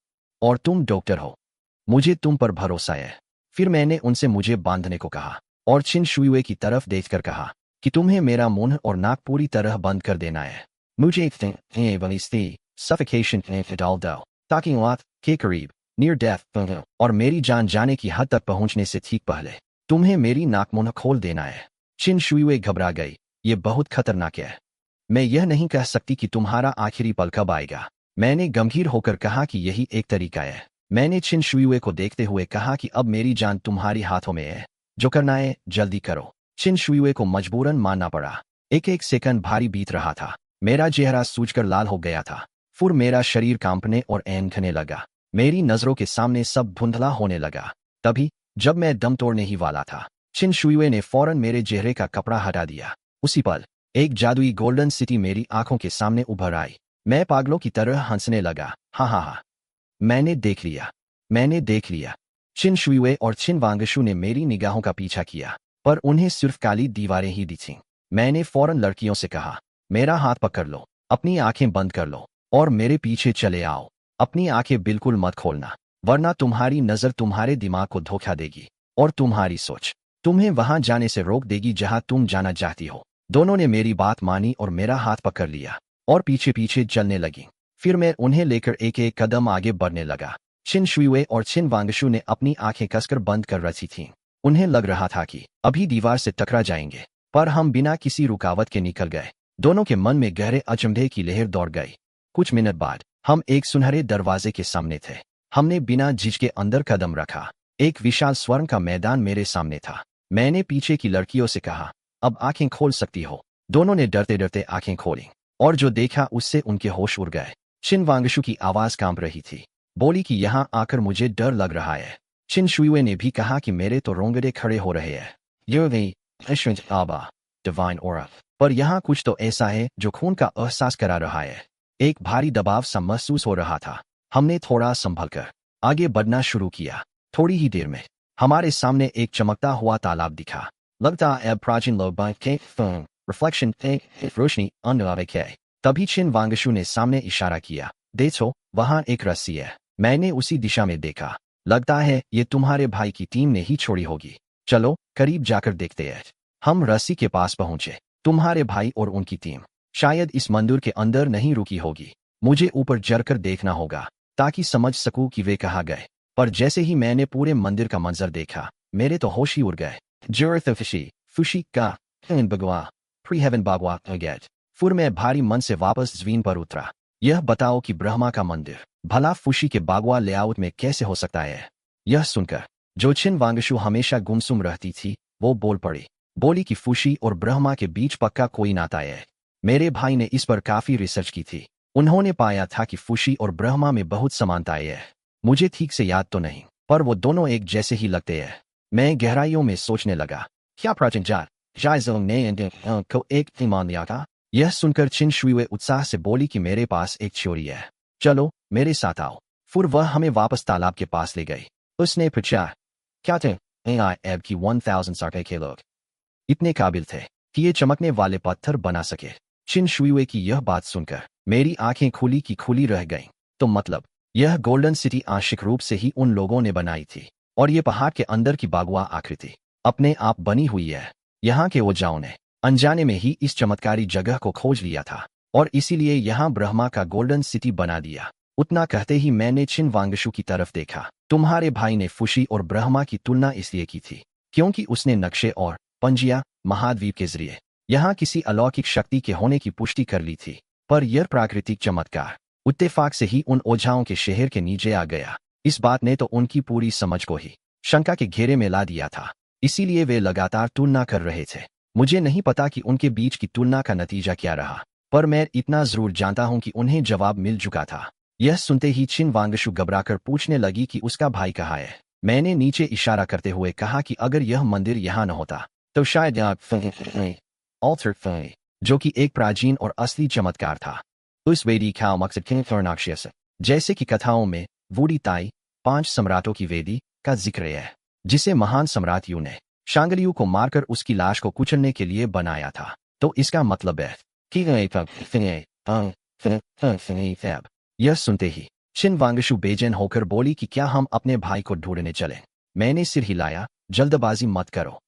और तुम डॉक्टर हो, मुझे तुम पर भरोसा है। फिर मैंने उनसे मुझे बांधने को कहा और चिन शुइवे की तरफ देखकर कहा कि तुम्हें मेरा मुंह और नाक पूरी तरह बंद कर देना है। मुझे सफिकेशन डाल दो ताकि मौत के करीब नियर डेथ और मेरी जान जाने की हद तक पहुंचने से ठीक पहले तुम्हें मेरी नाक मुंह खोल देना है। चिन शुइवे घबरा गई। ये बहुत खतरनाक है। मैं यह नहीं कह सकती कि तुम्हारा आखिरी पल कब आएगा। मैंने गंभीर होकर कहा कि यही एक तरीका है। मैंने चिन शुइवे को देखते हुए कहा कि अब मेरी जान तुम्हारी हाथों में है। जो करना है जल्दी करो। चिन शुइवे को मजबूरन मानना पड़ा। एक एक सेकंड भारी बीत रहा था। मेरा चेहरा सूजकर लाल हो गया था। फिर मेरा शरीर कांपने और ऐंठने लगा। मेरी नजरों के सामने सब धुंधला होने लगा। तभी जब मैं दम तोड़ने ही वाला था, चिन शुइवे ने फौरन मेरे चेहरे का कपड़ा हटा दिया। उसी पल एक जादुई गोल्डन सिटी मेरी आंखों के सामने उभर आई। मैं पागलों की तरह हंसने लगा। हाँ हाँ हाँ, मैंने देख लिया, मैंने देख लिया। चिन शुइवे और चिन वांगशु ने मेरी निगाहों का पीछा किया, पर उन्हें सिर्फ काली दीवारें ही दिखीं। मैंने फौरन लड़कियों से कहा, मेरा हाथ पकड़ लो, अपनी आंखें बंद कर लो और मेरे पीछे चले आओ। अपनी आंखें बिल्कुल मत खोलना, वरना तुम्हारी नजर तुम्हारे दिमाग को धोखा देगी और तुम्हारी सोच तुम्हें वहां जाने से रोक देगी जहां तुम जाना चाहती हो। दोनों ने मेरी बात मानी और मेरा हाथ पकड़ लिया और पीछे पीछे चलने लगी। फिर मैं उन्हें लेकर एक एक कदम आगे बढ़ने लगा। चिन शुइवे और चिन वांगशु ने अपनी आंखें कसकर बंद कर रखी थीं। उन्हें लग रहा था कि अभी दीवार से टकरा जाएंगे, पर हम बिना किसी रुकावट के निकल गए। दोनों के मन में गहरे अचंभे की लहर दौड़ गई। कुछ मिनट बाद हम एक सुनहरे दरवाजे के सामने थे। हमने बिना झिझके अंदर कदम रखा। एक विशाल स्वर्ण का मैदान मेरे सामने था। मैंने पीछे की लड़कियों से कहा, अब आंखें खोल सकती हो। दोनों ने डरते डरते आंखें खोली और जो देखा उससे उनके होश उड़ गए। चिन वांगशु की आवाज कांप रही थी। बोली कि यहाँ आकर मुझे डर लग रहा है। चिन शुइवे ने भी कहा कि मेरे तो रोंगटे खड़े हो रहे हैं। डिवाइन औरत, पर यहाँ कुछ तो ऐसा है जो खून का एहसास करा रहा है। एक भारी दबाव सा महसूस हो रहा था। हमने थोड़ा संभल कर आगे बढ़ना शुरू किया। थोड़ी ही देर में हमारे सामने एक चमकता हुआ तालाब दिखा। लगता अब प्राचीन लोग के रिफ्लेक्शन रोशनी अंदर है। तभी छिन वांगशु ने सामने इशारा किया। देखो, वहां एक रस्सी है। मैंने उसी दिशा में देखा। लगता है ये तुम्हारे भाई की टीम ने ही छोड़ी होगी। चलो करीब जाकर देखते हैं। हम रस्सी के पास पहुंचे। तुम्हारे भाई और उनकी टीम शायद इस मंदिर के अंदर नहीं रुकी होगी। मुझे ऊपर चढ़कर देखना होगा ताकि समझ सकूं कि वे कहाँ गए। पर जैसे ही मैंने पूरे मंदिर का मंजर देखा, मेरे तो होश ही उड़ गए। फुशी का बगवा प्री हेवन बागवा अगैट। फिर मैं भारी मन से वापस जमीन पर उतरा। यह बताओ कि ब्रह्मा का मंदिर भला फुशी के बागवा लेआउट में कैसे हो सकता है? यह सुनकर जो छिन वांगशु हमेशा गुमसुम रहती थी, वो बोल पड़ी। बोली कि फुशी और ब्रह्मा के बीच पक्का कोई नाता है। मेरे भाई ने इस पर काफी रिसर्च की थी। उन्होंने पाया था कि फुशी और ब्रह्मा में बहुत समानताएं हैं। मुझे ठीक से याद तो नहीं, पर वो दोनों एक जैसे ही लगते हैं। मैं गहराइयों में सोचने लगा, क्या प्राचीन जात जायजोंग ने को एक ही मान लिया था? यह सुनकर छिन शुई उत्साह से बोली कि मेरे पास एक चोरी है। चलो मेरे साथ आओ। फिर वह हमें वापस तालाब के पास ले गई। उसने पूछा, क्या थे एब की 1000 साके के लोग इतने काबिल थे कि ये चमकने वाले पत्थर बना सके? छिन शुई की यह बात सुनकर मेरी आंखें खुली की खुली रह गईं। तो मतलब यह गोल्डन सिटी आंशिक रूप से ही उन लोगों ने बनाई थी, और ये पहाड़ के अंदर की बागुआ आकृति अपने आप बनी हुई है। यहाँ के ओझाओं ने अनजाने में ही इस चमत्कारी जगह को खोज लिया था, और इसीलिए यहाँ ब्रह्मा का गोल्डन सिटी बना दिया। उतना कहते ही मैंने छिन वांगशु की तरफ देखा। तुम्हारे भाई ने फुशी और ब्रह्मा की तुलना इसलिए की थी क्योंकि उसने नक्शे और पंजिया महाद्वीप के जरिए यहाँ किसी अलौकिक शक्ति के होने की पुष्टि कर ली थी। पर यह प्राकृतिक चमत्कार इत्तेफाक से ही उन ओझाओं के शहर के नीचे आ गया। इस बात ने तो उनकी पूरी समझ को ही शंका के घेरे में ला दिया था। इसीलिए वे लगातार तुलना कर रहे थे। मुझे नहीं पता कि उनके बीच की तुलना का नतीजा क्या रहा, पर मैं इतना जरूर जानता हूं कि उन्हें जवाब मिल चुका था। यह सुनते ही छिन वांगशु घबराकर पूछने लगी कि उसका भाई कहाँ है। मैंने नीचे इशारा करते हुए कहा कि अगर यह मंदिर यहाँ न होता तो शायद ऑल्टर जो कि एक प्राचीन और असली चमत्कार था। उस वेदी का मकसद किन्फर्नाक्षियस जैसे कि कथाओं में वूडी ताई 5 सम्राटों की वेदी का जिक्र है, जिसे महान सम्राट यू ने शांगलियू को मारकर उसकी लाश को कुचलने के लिए बनाया था। तो इसका मतलब है कि यह सुनते ही छिन वांगशु बेचैन होकर बोली कि क्या हम अपने भाई को ढूंढने चले? मैंने सिर हिलाया। जल्दबाजी मत करो।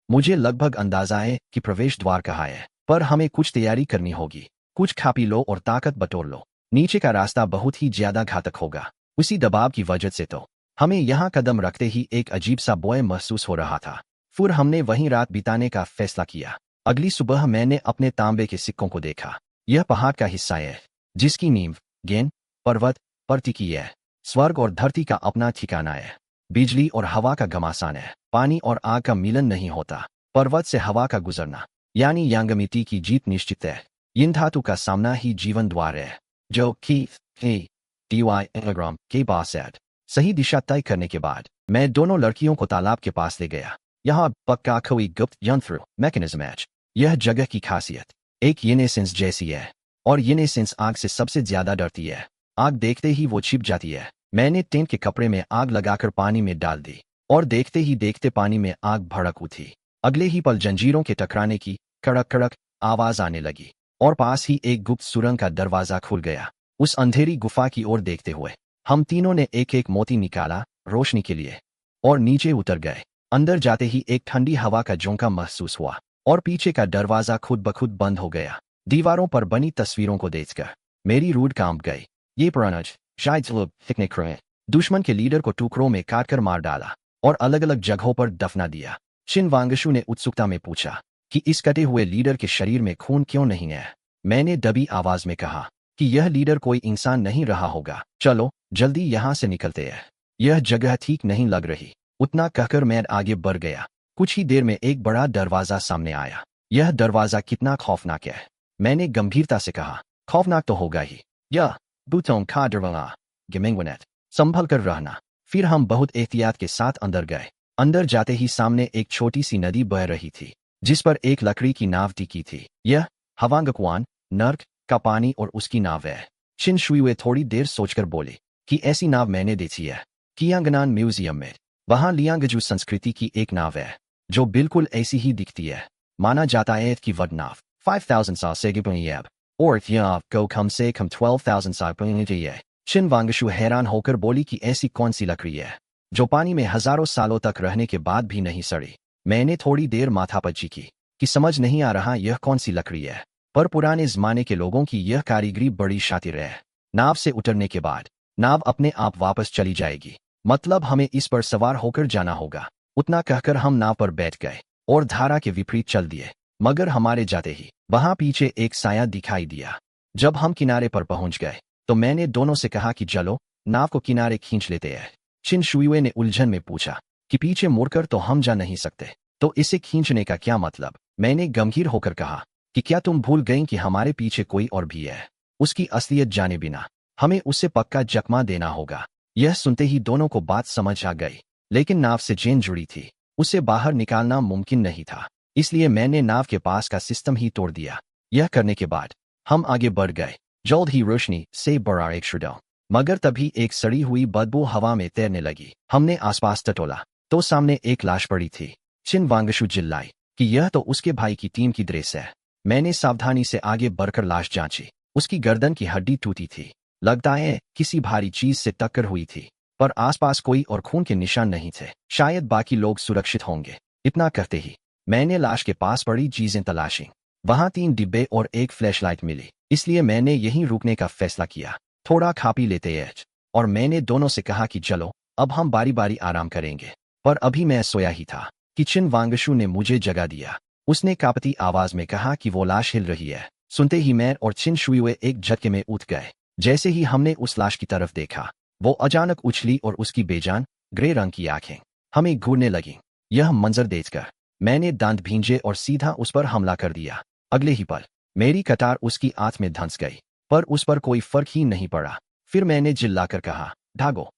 मुझे लगभग अंदाजा है कि प्रवेश द्वार कहाँ है, पर हमें कुछ तैयारी करनी होगी। कुछ खा पी लो और ताकत बटोर लो। नीचे का रास्ता बहुत ही ज्यादा घातक होगा। उसी दबाव की वजह से तो हमें यहाँ कदम रखते ही एक अजीब सा बोय महसूस हो रहा था। फिर हमने वहीं रात बिताने का फैसला किया। अगली सुबह मैंने अपने तांबे के सिक्कों को देखा। यह पहाड़ का हिस्सा है जिसकी नींव गेंद पर्वत पर टिकी है। स्वर्ग और धरती का अपना ठिकाना है। बिजली और हवा का घमासान है। पानी और आग का मिलन नहीं होता। पर्वत से हवा का गुजरना यानी यांगमिति की जीत निश्चित है। इन धातु का सामना ही जीवन द्वार है, जो कि एनाग्राम के पास है। सही दिशा तय करने के बाद मैं दोनों लड़कियों को तालाब के पास ले गया। यहाँ पक्का कोई गुप्त यंत्र मैकेनिज्म है। यह जगह की खासियत एक येनेसेंस जैसी है, और येनेसेंस आग से सबसे ज्यादा डरती है। आग देखते ही वो छिप जाती है। मैंने टेंट के कपड़े में आग लगाकर पानी में डाल दी, और देखते ही देखते पानी में आग भड़क उठी। अगले ही पल जंजीरों के टकराने की कड़क कड़क आवाज आने लगी, और पास ही एक गुप्त सुरंग का दरवाजा खुल गया। उस अंधेरी गुफा की ओर देखते हुए हम तीनों ने एक एक मोती निकाला रोशनी के लिए, और नीचे उतर गए। अंदर जाते ही एक ठंडी हवा का झोंका महसूस हुआ, और पीछे का दरवाजा खुद ब खुद बंद हो गया। दीवारों पर बनी तस्वीरों को देखकर मेरी रूढ़ कांप गई। ये पुरानज शायद पिकनिक रहे। दुश्मन के लीडर को टुकड़ों में काटकर मार डाला और अलग अलग जगहों पर दफना दिया। छिन वांगशु ने उत्सुकता में पूछा कि इस कटे हुए लीडर के शरीर में खून क्यों नहीं है। मैंने दबी आवाज में कहा कि यह लीडर कोई इंसान नहीं रहा होगा। चलो जल्दी यहाँ से निकलते हैं, यह जगह ठीक नहीं लग रही। उतना कहकर मैं आगे बढ़ गया। कुछ ही देर में एक बड़ा दरवाजा सामने आया। यह दरवाजा कितना खौफनाक है, मैंने गंभीरता से कहा। खौफनाक तो होगा ही। यह बूटों का दरवाजा गेमिंगवनेट, संभल कर रहना। फिर हम बहुत एहतियात के साथ अंदर गए। अंदर जाते ही सामने एक छोटी सी नदी बह रही थी, जिस पर एक लकड़ी की नाव टिकी थी। यह हवांगकवान नर्क का पानी और उसकी नाव है। चिन शुइवे थोड़ी देर सोचकर बोली कि ऐसी नाव मैंने देखी है कियांगनान म्यूजियम में। वहां लियांगजू संस्कृति की एक नाव है जो बिल्कुल ऐसी ही दिखती है। माना जाता है कि वह नाव 5000 साल से पुरानी है और यह को कम से कम 12,000 साल पुरानी चाहिए। चिन वांगशु हैरान होकर बोली कि ऐसी कौन सी लकड़ी है जो पानी में हजारों सालों तक रहने के बाद भी नहीं सड़ी। मैंने थोड़ी देर माथापच्ची की कि समझ नहीं आ रहा यह कौन सी लकड़ी है, पर पुराने जमाने के लोगों की यह कारीगरी बड़ी शातिर है। नाव से उतरने के बाद नाव अपने आप वापस चली जाएगी, मतलब हमें इस पर सवार होकर जाना होगा। उतना कहकर हम नाव पर बैठ गए और धारा के विपरीत चल दिए। मगर हमारे जाते ही वहां पीछे एक साया दिखाई दिया। जब हम किनारे पर पहुंच गए तो मैंने दोनों से कहा कि चलो नाव को किनारे खींच लेते हैं। चिन शुइवे ने उलझन में पूछा कि पीछे मुड़कर तो हम जा नहीं सकते, तो इसे खींचने का क्या मतलब? मैंने गंभीर होकर कहा कि क्या तुम भूल गई कि हमारे पीछे कोई और भी है? उसकी असलियत जाने बिना हमें उसे पक्का जख्मा देना होगा। यह सुनते ही दोनों को बात समझ आ गई, लेकिन नाव से चेन जुड़ी थी, उसे बाहर निकालना मुमकिन नहीं था। इसलिए मैंने नाव के पास का सिस्टम ही तोड़ दिया। यह करने के बाद हम आगे बढ़ गए। जल्द ही रोशनी से बड़ा एक शुडा, मगर तभी एक सड़ी हुई बदबू हवा में तैरने लगी। हमने आसपास टटोला तो सामने एक लाश पड़ी थी। चिन वांगशु चिल्लाई कि यह तो उसके भाई की टीम की ड्रेस है। मैंने सावधानी से आगे बढ़कर लाश जांची। उसकी गर्दन की हड्डी टूटी थी, लगता है किसी भारी चीज से टक्कर हुई थी, पर आसपास कोई और खून के निशान नहीं थे। शायद बाकी लोग सुरक्षित होंगे। इतना कहते ही मैंने लाश के पास पड़ी चीजें तलाशी। वहां 3 डिब्बे और एक फ्लैशलाइट मिली, इसलिए मैंने यहीं रुकने का फैसला किया। थोड़ा खा पी लेते हैं। और मैंने दोनों से कहा कि चलो अब हम बारी बारी आराम करेंगे। पर अभी मैं सोया ही था कि चिन वांगशु ने मुझे जगा दिया। उसने कांपती आवाज में कहा कि वो लाश हिल रही है। सुनते ही मैं और चिन शुइवे एक झटके में उठ गए। जैसे ही हमने उस लाश की तरफ देखा, वो अचानक उछली और उसकी बेजान ग्रे रंग की आंखें हमें घूरने लगीं। यह मंजर देखकर मैंने दांत भींजे और सीधा उस पर हमला कर दिया। अगले ही पल मेरी कतार उसकी आंत में धंस गई, पर उस पर कोई फर्क ही नहीं पड़ा। फिर मैंने चिल्लाकर कहा, भागो,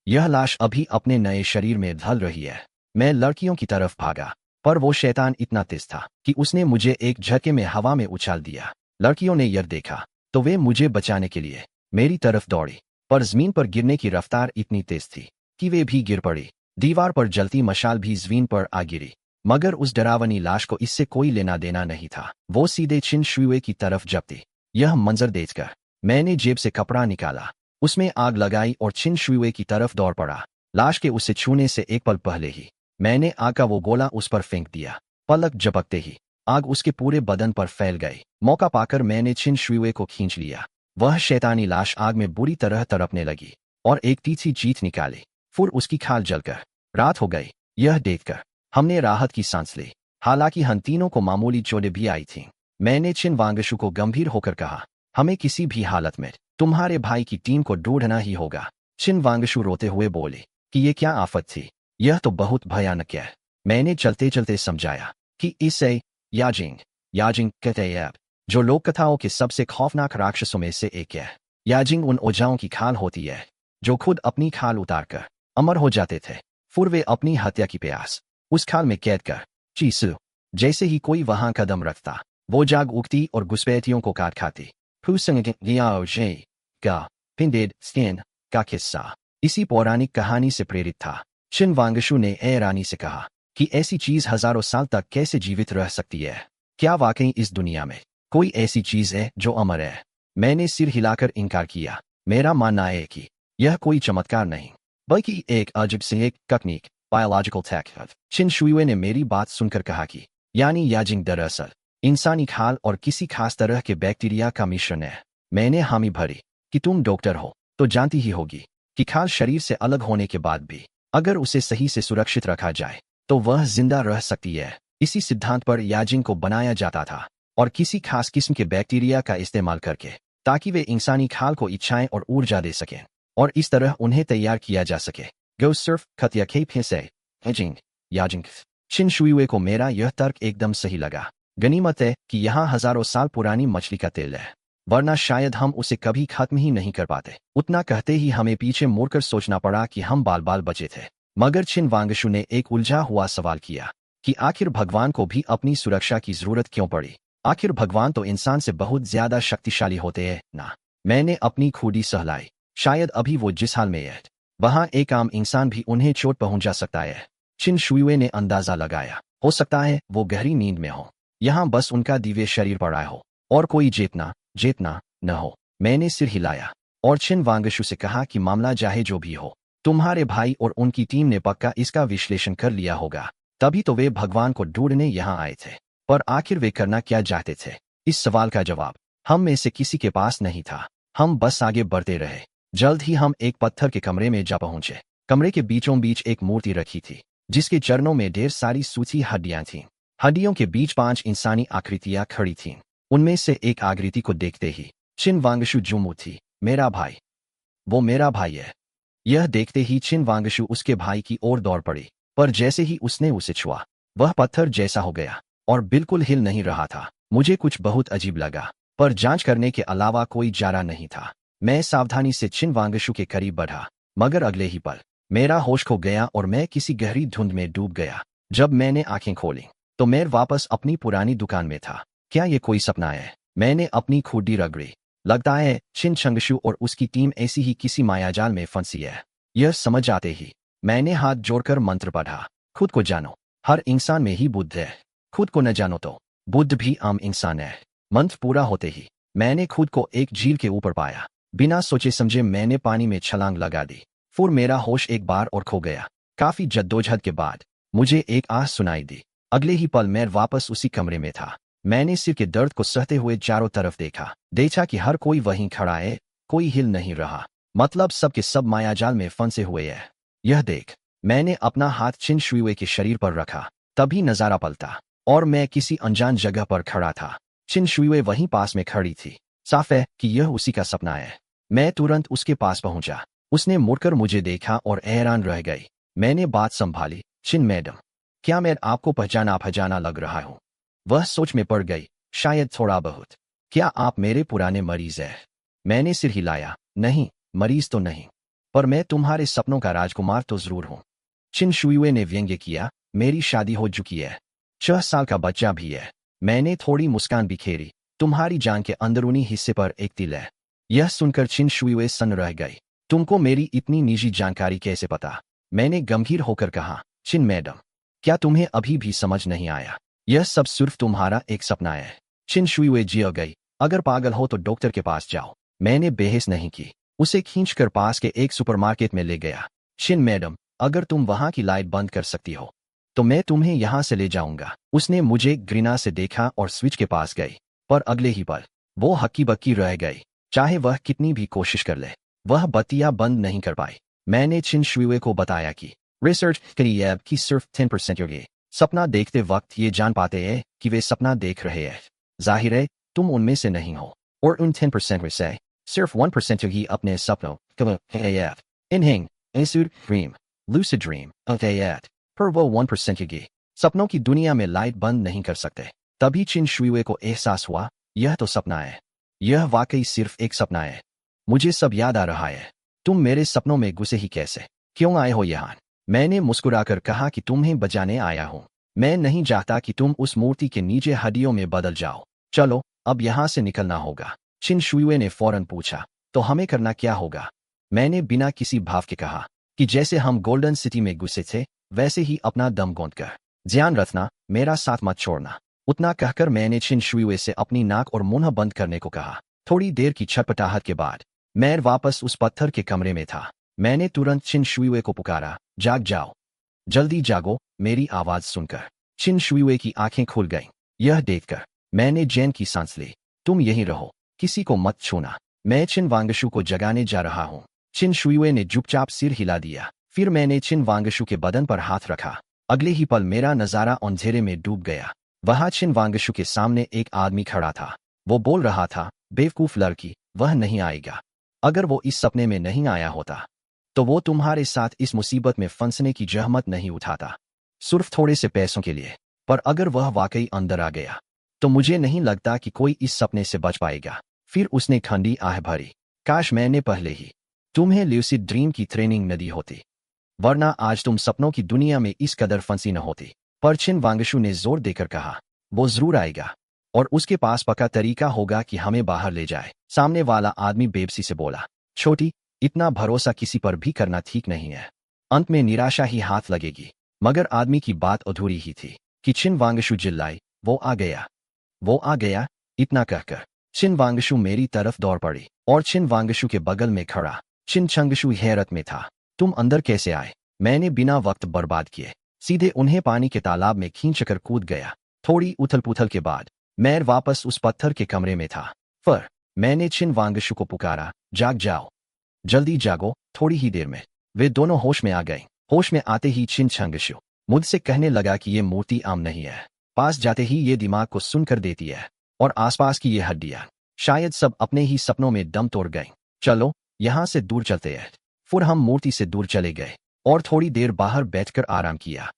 यह लाश अभी अपने नए शरीर में ढल रही है। मैं लड़कियों की तरफ भागा, पर वो शैतान इतना तेज था कि उसने मुझे एक झटके में हवा में उछाल दिया। लड़कियों ने यह देखा तो वे मुझे बचाने के लिए मेरी तरफ दौड़ी, पर जमीन पर गिरने की रफ्तार इतनी तेज थी कि वे भी गिर पड़ी। दीवार पर जलती मशाल भी जमीन पर आ गिरी, मगर उस डरावनी लाश को इससे कोई लेना देना नहीं था। वो सीधे चिन शुइवे की तरफ झपटी। यह मंजर देखकर मैंने जेब से कपड़ा निकाला, उसमें आग लगाई और चिन शुइवे की तरफ दौड़ पड़ा। लाश के उसे छूने से एक पल पहले ही मैंने आग का वो गोला उस पर फेंक दिया। पलक झपकते ही आग उसके पूरे बदन पर फैल गई। मौका पाकर मैंने चिन शुइवे को खींच लिया। वह शैतानी लाश आग में बुरी तरह तड़पने लगी और एक तीखी चीख निकाली। फिर उसकी खाल जलकर रात हो गई। यह देखकर हमने राहत की सांस ली। हालांकि हम तीनों को मामूली चोटें भी आई थीं। मैंने चिन वांगशु को गंभीर होकर कहा, हमें किसी भी हालत में तुम्हारे भाई की टीम को ढूंढना ही होगा। चिन वांगशु रोते हुए बोले कि ये क्या आफत थी, यह तो बहुत भयानक है। मैंने चलते चलते समझाया कि इसे याजिंग कहते हैं, जो लोक कथाओं के सबसे खौफनाक राक्षसों में से एक है। याजिंग उन ओझाओं की खाल होती है जो खुद अपनी खाल उतारकर अमर हो जाते थे। फिर वे अपनी हत्या की प्यास उस खाल में कैद कर चीसू। जैसे ही कोई वहां कदम रखता, वो जाग उगती और घुसपैठियों को काट खाती। का पिंडेड स्टेन का किस्सा इसी पौराणिक कहानी से प्रेरित था। चिन वांगशु ने ए रानी से कहा कि ऐसी चीज हजारों साल तक कैसे जीवित रह सकती है? क्या वाकई इस दुनिया में कोई ऐसी चीज है जो अमर है? मैंने सिर हिलाकर इनकार किया। मेरा मानना है कि यह कोई चमत्कार नहीं, बल्कि एक अजब से एक तकनीक, बायोलॉजिकल टेक है। चिन शुइवे ने मेरी बात सुनकर कहा कि यानी याजिंग दरअसल इंसानी खाल और किसी खास तरह के बैक्टीरिया का मिश्रण है। मैंने हामी भरी कि तुम डॉक्टर हो तो जानती ही होगी कि खाल शरीर से अलग होने के बाद भी अगर उसे सही से सुरक्षित रखा जाए तो वह जिंदा रह सकती है। इसी सिद्धांत पर याजिंग को बनाया जाता था, और किसी खास किस्म के बैक्टीरिया का इस्तेमाल करके, ताकि वे इंसानी खाल को इच्छाएं और ऊर्जा दे सकें और इस तरह उन्हें तैयार किया जा सके। गो सर्फ खतिया के फिसे याजिंग। चिन शुइवे को मेरा यह तर्क एकदम सही लगा। गनीमत है कि यहाँ हजारों साल पुरानी मछली का तेल है, वरना शायद हम उसे कभी खत्म ही नहीं कर पाते। उतना कहते ही हमें पीछे मुड़कर सोचना पड़ा कि हम बाल बाल बचे थे। मगर चिन वांगशु ने एक उलझा हुआ सवाल किया कि आखिर भगवान को भी अपनी सुरक्षा की जरूरत क्यों पड़ी? आखिर भगवान तो इंसान से बहुत ज्यादा शक्तिशाली होते हैं ना? मैंने अपनी खूडी सहलाई। शायद अभी वो जिस हाल में है वहां एक आम इंसान भी उन्हें चोट पहुंचा सकता है। चिन शुए ने अंदाजा लगाया, हो सकता है वो गहरी नींद में हो, यहाँ बस उनका दिव्य शरीर पड़ा हो और कोई चेतना चेतना न हो। मैंने सिर हिलाया और चिन वांगशु से कहा कि मामला चाहे जो भी हो, तुम्हारे भाई और उनकी टीम ने पक्का इसका विश्लेषण कर लिया होगा, तभी तो वे भगवान को ढूंढने यहाँ आए थे। पर आखिर वे करना क्या चाहते थे? इस सवाल का जवाब हम में से किसी के पास नहीं था। हम बस आगे बढ़ते रहे। जल्द ही हम एक पत्थर के कमरे में जा पहुंचे। कमरे के बीचों बीच एक मूर्ति रखी थी जिसके चरणों में ढेर सारी सूखी हड्डियां थीं। हड्डियों के बीच 5 इंसानी आकृतियां खड़ी थीं। उनमें से एक आकृति को देखते ही चिन वांगशु जुमू थी। मेरा भाई, वो मेरा भाई है। यह देखते ही चिन वांगशु उसके भाई की ओर दौड़ पड़ी, पर जैसे ही उसने उसे छुआ वह पत्थर जैसा हो गया और बिल्कुल हिल नहीं रहा था। मुझे कुछ बहुत अजीब लगा, पर जांच करने के अलावा कोई चारा नहीं था। मैं सावधानी से चिन वांगशु के करीब बढ़ा, मगर अगले ही पल मेरा होश खो गया और मैं किसी गहरी धुंध में डूब गया। जब मैंने आंखें खोली तो मैं वापस अपनी पुरानी दुकान में था। क्या ये कोई सपना है? मैंने अपनी खूडी रगड़ी। लगता है चिन चंगशु और उसकी टीम ऐसी ही किसी मायाजाल में फंसी है। यह समझ आते ही मैंने हाथ जोड़कर मंत्र पढ़ा, खुद को जानो, हर इंसान में ही बुद्ध है। खुद को न जानो तो बुद्ध भी आम इंसान है। मंत्र पूरा होते ही मैंने खुद को एक झील के ऊपर पाया। बिना सोचे समझे मैंने पानी में छलांग लगा दी। फिर मेरा होश एक बार और खो गया। काफी जद्दोजहद के बाद मुझे एक आवाज सुनाई दी। अगले ही पल मैं वापस उसी कमरे में था। मैंने सिर के दर्द को सहते हुए चारों तरफ देखा कि हर कोई वहीं खड़ा है, कोई हिल नहीं रहा। मतलब सब के सब मायाजाल में फंसे हुए हैं। यह देख मैंने अपना हाथ चिन शुए के शरीर पर रखा। तभी नजारा पलटा और मैं किसी अनजान जगह पर खड़ा था। चिन शुए वहीं पास में खड़ी थी। साफ है कि यह उसी का सपना है। मैं तुरंत उसके पास पहुंचा। उसने मुड़कर मुझे देखा और हैरान रह गई। मैंने बात संभाली, चिन मैडम, क्या मैं आपको पहचाना लग रहा हूं? वह सोच में पड़ गई, शायद थोड़ा बहुत। क्या आप मेरे पुराने मरीज हैं? मैंने सिर हिलाया, नहीं, मरीज तो नहीं, पर मैं तुम्हारे सपनों का राजकुमार तो जरूर हूं। चिन शुए ने व्यंग्य किया, मेरी शादी हो चुकी है, 6 साल का बच्चा भी है। मैंने थोड़ी मुस्कान बिखेरी, तुम्हारी जान के अंदरूनी हिस्से पर एक तिल है। यह सुनकर चिन शुए सन्न रह गई। तुमको मेरी इतनी निजी जानकारी कैसे पता? मैंने गंभीर होकर कहा, चिन मैडम, क्या तुम्हें अभी भी समझ नहीं आया? यह सब सिर्फ तुम्हारा एक सपना है। चिन शुए जिया गई, अगर पागल हो तो डॉक्टर के पास जाओ। मैंने बहस नहीं की, उसे खींचकर पास के एक सुपरमार्केट में ले गया। चिन मैडम, अगर तुम वहां की लाइट बंद कर सकती हो तो मैं तुम्हें यहां से ले जाऊंगा। उसने मुझे घृणा से देखा और स्विच के पास गई, पर अगले ही पल वो हक्की बक्की रह गई। चाहे वह कितनी भी कोशिश कर ले, वह बत्तियां बंद नहीं कर पाई। मैंने चिन शुए को बताया कि रिसर्च करी है कि सिर्फ 10% योगी सपना देखते वक्त ये जान पाते हैं कि वे सपना देख रहे हैं। जाहिर है तुम उनमें से नहीं हो, और उन 10% में से सिर्फ 1% ही अपने सपनों इनहिंग ड्रीम लूसिड ड्रीम पर वो 1% की सपनों की दुनिया में लाइट बंद नहीं कर सकते। तभी चिन शुए को एहसास हुआ, यह तो सपना है, यह वाकई सिर्फ एक सपना है। मुझे सब याद आ रहा है। तुम मेरे सपनों में घुसे ही कैसे? क्यों आए हो यहाँ? मैंने मुस्कुराकर कहा कि तुम्हें बचाने आया हूँ। मैं नहीं चाहता कि तुम उस मूर्ति के नीचे हड्डियों में बदल जाओ। चलो अब यहाँ से निकलना होगा। चिन शुए ने फौरन पूछा, तो हमें करना क्या होगा? मैंने बिना किसी भाव के कहा कि जैसे हम गोल्डन सिटी में घुसे थे वैसे ही अपना दम गोंद कर ध्यान रखना, मेरा साथ मत छोड़ना। उतना कहकर मैंने चिन शुए से अपनी नाक और मुंह बंद करने को कहा। थोड़ी देर की छटपटाहट के बाद मैं वापस उस पत्थर के कमरे में था। मैंने तुरंत चिन शुए को पुकारा, जाग जाओ, जल्दी जागो। मेरी आवाज सुनकर चिन शुए की आंखें खुल गईं। यह देखकर मैंने जैन की सांस ली। तुम यहीं रहो, किसी को मत छूना, मैं चिन वांगशु को जगाने जा रहा हूँ। चिन शुए ने चुपचाप सिर हिला दिया। फिर मैंने चिन वांगशु के बदन पर हाथ रखा। अगले ही पल मेरा नजारा अंधेरे में डूब गया। वहां चिन वांगशु के सामने एक आदमी खड़ा था। वो बोल रहा था, बेवकूफ लड़की, वह नहीं आएगा। अगर वो इस सपने में नहीं आया होता तो वो तुम्हारे साथ इस मुसीबत में फंसने की जहमत नहीं उठाता, सिर्फ थोड़े से पैसों के लिए। पर अगर वह वाकई अंदर आ गया तो मुझे नहीं लगता कि कोई इस सपने से बच पाएगा। फिर उसने ठंडी आह भरी, काश मैंने पहले ही तुम्हें ल्यूसिड ड्रीम की ट्रेनिंग न दी होती, वरना आज तुम सपनों की दुनिया में इस कदर फंसी न होती। पर चिन वांगशु ने जोर देकर कहा, वो जरूर आएगा, और उसके पास पक्का तरीका होगा कि हमें बाहर ले जाए। सामने वाला आदमी बेबसी से बोला, छोटी, इतना भरोसा किसी पर भी करना ठीक नहीं है। अंत में निराशा ही हाथ लगेगी। मगर आदमी की बात अधूरी ही थी कि छिन वांगशु चिल्लाई, वो आ गया, वो आ गया। इतना कहकर छिन वांगशु मेरी तरफ दौड़ पड़ी और छिन वांगशु के बगल में खड़ा छिन छंगशु हैरत में था। तुम अंदर कैसे आए? मैंने बिना वक्त बर्बाद किए सीधे उन्हें पानी के तालाब में खींचकर कूद गया। थोड़ी उथल पुथल के बाद मैं वापस उस पत्थर के कमरे में था। पर मैंने छिन वांगशु को पुकारा, जाग जाओ, जल्दी जागो। थोड़ी ही देर में वे दोनों होश में आ गए। होश में आते ही छिन छंगशु मुझसे कहने लगा कि ये मूर्ति आम नहीं है। पास जाते ही ये दिमाग को सुन कर देती है और आसपास की ये हड्डियां शायद सब अपने ही सपनों में दम तोड़ गई। चलो यहां से दूर चलते हैं। फिर हम मूर्ति से दूर चले गए और थोड़ी देर बाहर बैठकर आराम किया।